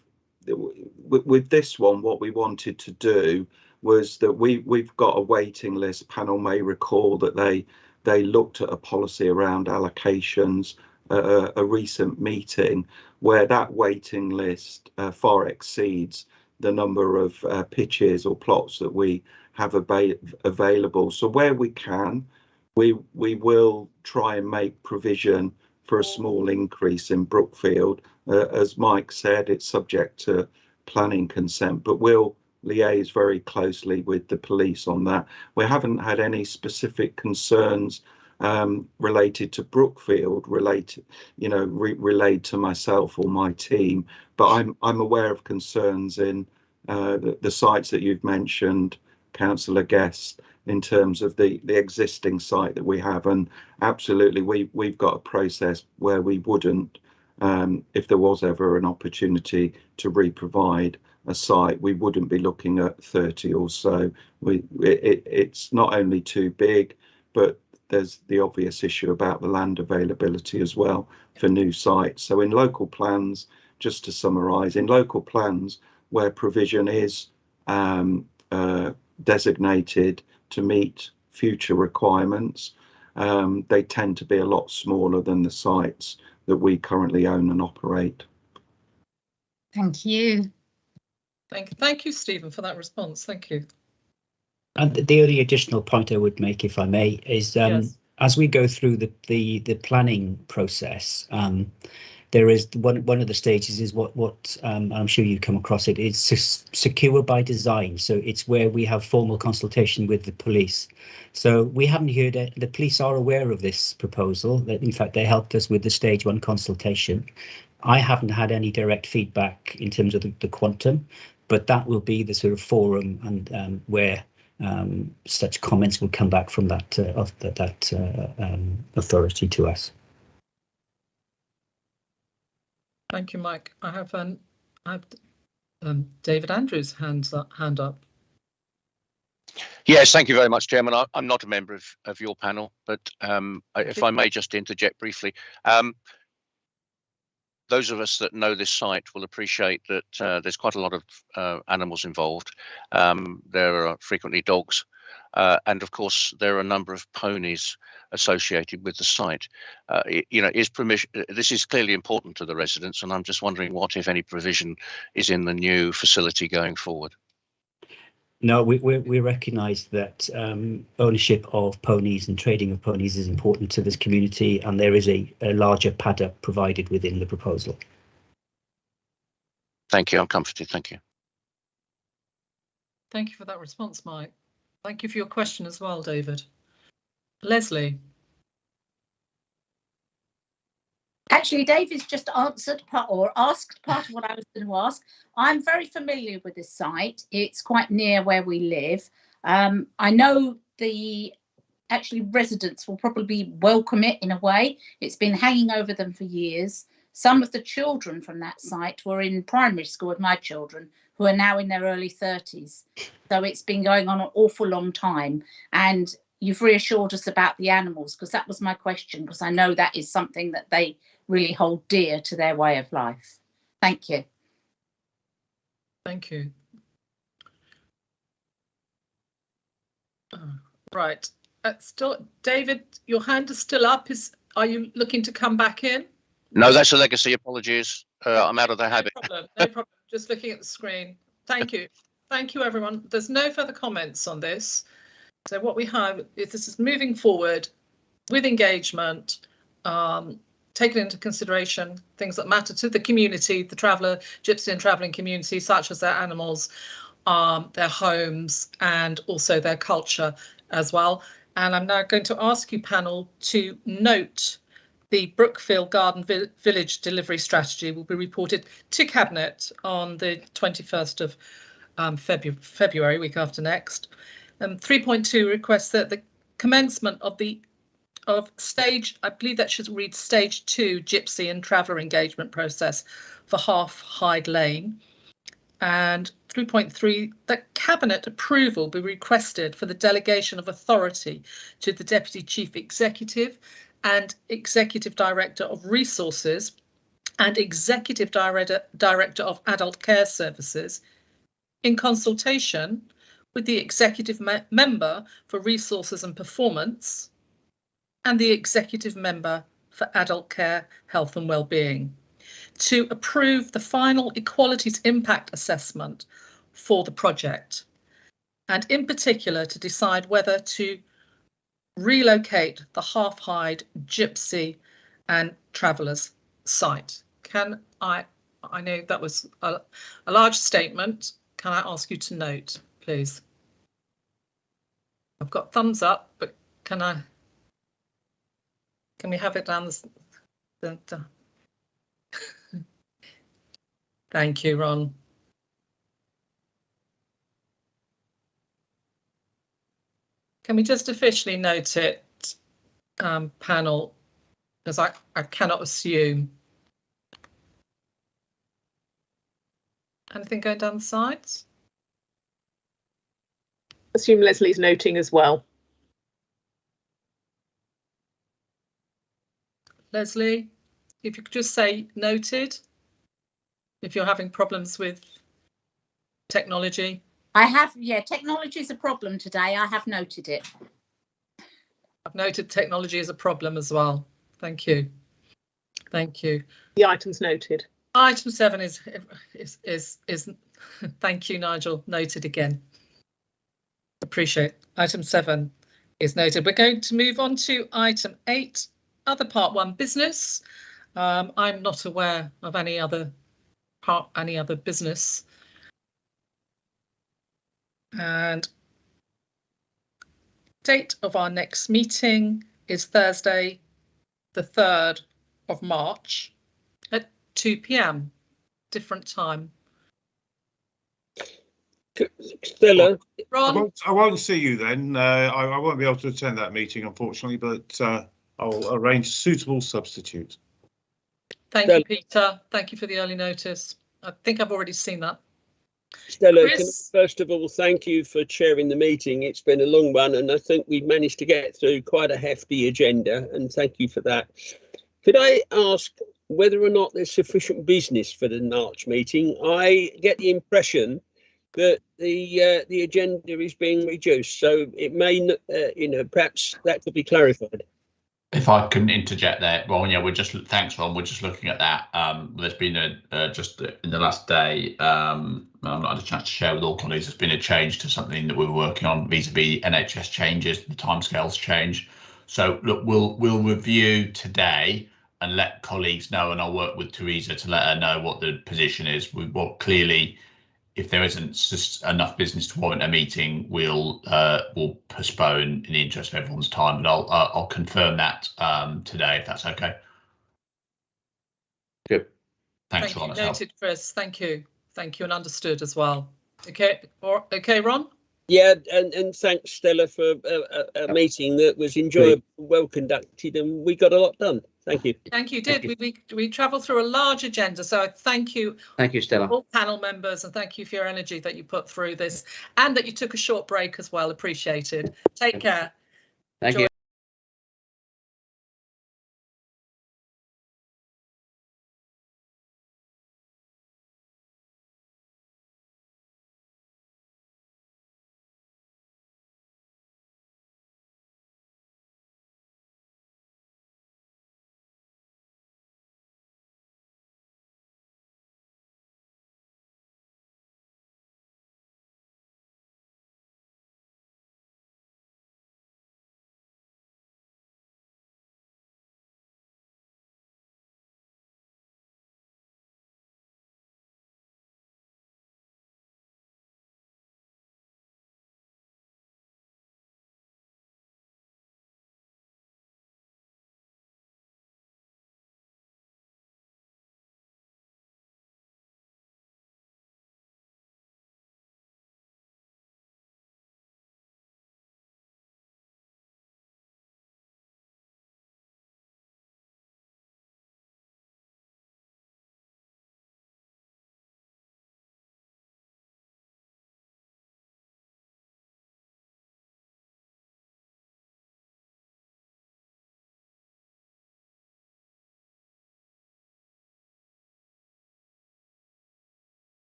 with this one, what we wanted to do was that we've got a waiting list. Panel may recall that they looked at a policy around allocations at a recent meeting where that waiting list far exceeds the number of pitches or plots that we have available. So where we can, we will try and make provision for a small increase in Brookfield. As Mike said, it's subject to planning consent, but we'll liaise very closely with the police on that. We haven't had any specific concerns related to Brookfield, relayed to myself or my team, but I'm aware of concerns in the sites that you've mentioned, Councillor Guest, in terms of the existing site that we have. And absolutely, we've got a process where we wouldn't, if there was ever an opportunity to re-provide, a site, we wouldn't be looking at 30 or so. It's not only too big, but there's the obvious issue about the land availability as well for new sites. So in local plans, just to summarise, in local plans where provision is designated to meet future requirements, they tend to be a lot smaller than the sites that we currently own and operate. Thank you. Thank you, Stephen, for that response. Thank you. And the only additional point I would make, if I may, is Yes. as we go through the planning process, there is one of the stages is what I'm sure you come across it, is secure by design. So it's where we have formal consultation with the police. So we haven't heard it. The police are aware of this proposal. That in fact they helped us with the stage 1 consultation. I haven't had any direct feedback in terms of the quantum, but that will be the sort of forum and where such comments will come back from that authority to us. Thank you, Mike. I have David Andrews' hand up. Yes, thank you very much, Chairman. I'm not a member of your panel, but if I may just interject briefly. Those of us that know this site will appreciate that there's quite a lot of animals involved. There are frequently dogs, and of course there are a number of ponies associated with the site. Is permission? This is clearly important to the residents, and I'm just wondering what, if any, provision is in the new facility going forward. No, we recognise that ownership of ponies and trading of ponies is important to this community, and there is a larger paddock provided within the proposal. Thank you. I'm comforted. Thank you. Thank you for that response, Mike. Thank you for your question as well, David. Leslie. Actually, David's just answered or asked part of what I was going to ask. I'm very familiar with this site. It's quite near where we live. I know the residents will probably welcome it in a way. It's been hanging over them for years. Some of the children from that site were in primary school with my children, who are now in their early 30s. So it's been going on an awful long time. And you've reassured us about the animals, because that was my question, because I know that is something that they really hold dear to their way of life. Thank you. Thank you. Right. David, your hand is still up. Are you looking to come back in? No, that's a legacy. Apologies. I'm out of the habit. No problem. No problem. Just looking at the screen. Thank you. Thank you, everyone. There's no further comments on this. So what we have is this is moving forward with engagement, taking into consideration things that matter to the community, the traveller, gypsy and travelling community, such as their animals, their homes, and also their culture as well. And I'm now going to ask you, panel, to note the Brookfield Garden Village delivery strategy will be reported to Cabinet on the 21st of February, week after next. 3.2 requests that the commencement of stage, I believe that should read stage 2 gypsy and traveller engagement process for Half Hyde Lane. And 3.3, that Cabinet approval be requested for the delegation of authority to the Deputy Chief Executive and Executive Director of Resources and Executive Director of Adult Care Services in consultation with the Executive Member for Resources and Performance and the Executive Member for Adult Care, Health and Wellbeing, to approve the final Equalities Impact Assessment for the project, and in particular to decide whether to relocate the Half Hyde Gypsy and Travellers site. I know that was a large statement. Can I ask you to note, please? I've got thumbs up, but can we have it down the Thank you, Ron. Can we just officially note it, panel, because I cannot assume. Anything going down the sides? Assume Leslie's noting as well. Leslie, if you could just say noted, if you're having problems with technology. I have, yeah, technology is a problem today. I have noted it. I've noted technology is a problem as well. Thank you. Thank you. The item's noted. Item 7 is thank you, Nigel, noted again. Appreciate. Item 7 is noted. We're going to move on to item 8, other part 1 business. I'm not aware of any other business. And date of our next meeting is Thursday, the 3rd of March at 2 p.m. different time. Stella, Ron? I won't see you then. I won't be able to attend that meeting, unfortunately, but I'll arrange a suitable substitute. Thank you, Peter. Thank you for the early notice. I think I've already seen that. Stella, can I first of all thank you for chairing the meeting. It's been a long one, and I think we've managed to get through quite a hefty agenda, and thank you for that. Could I ask whether or not there's sufficient business for the March meeting? I get the impression that the agenda is being reduced, so it may, perhaps that could be clarified. If I can interject there, well, yeah, thanks, Ron. We're just looking at that. There's been just in the last day, I've not had a chance to share with all colleagues, there's been a change to something that we were working on vis-a-vis NHS changes, the timescales change. So look, we'll review today and let colleagues know, and I'll work with Teresa to let her know what the position is. Clearly, if there isn't enough business to warrant a meeting, we'll postpone in the interest of everyone's time. But I'll confirm that today, if that's okay. Good. Thanks, Ron. Noted, Chris. Thank you, and understood as well. Okay, Ron. Yeah, and thanks, Stella, for a meeting that was enjoyable, well conducted, and we got a lot done. Thank you. Thank you. We travelled through a large agenda, so I thank you. Thank you, Stella. All panel members, and thank you for your energy that you put through this, and that you took a short break as well. Appreciated. Take care. Thank you.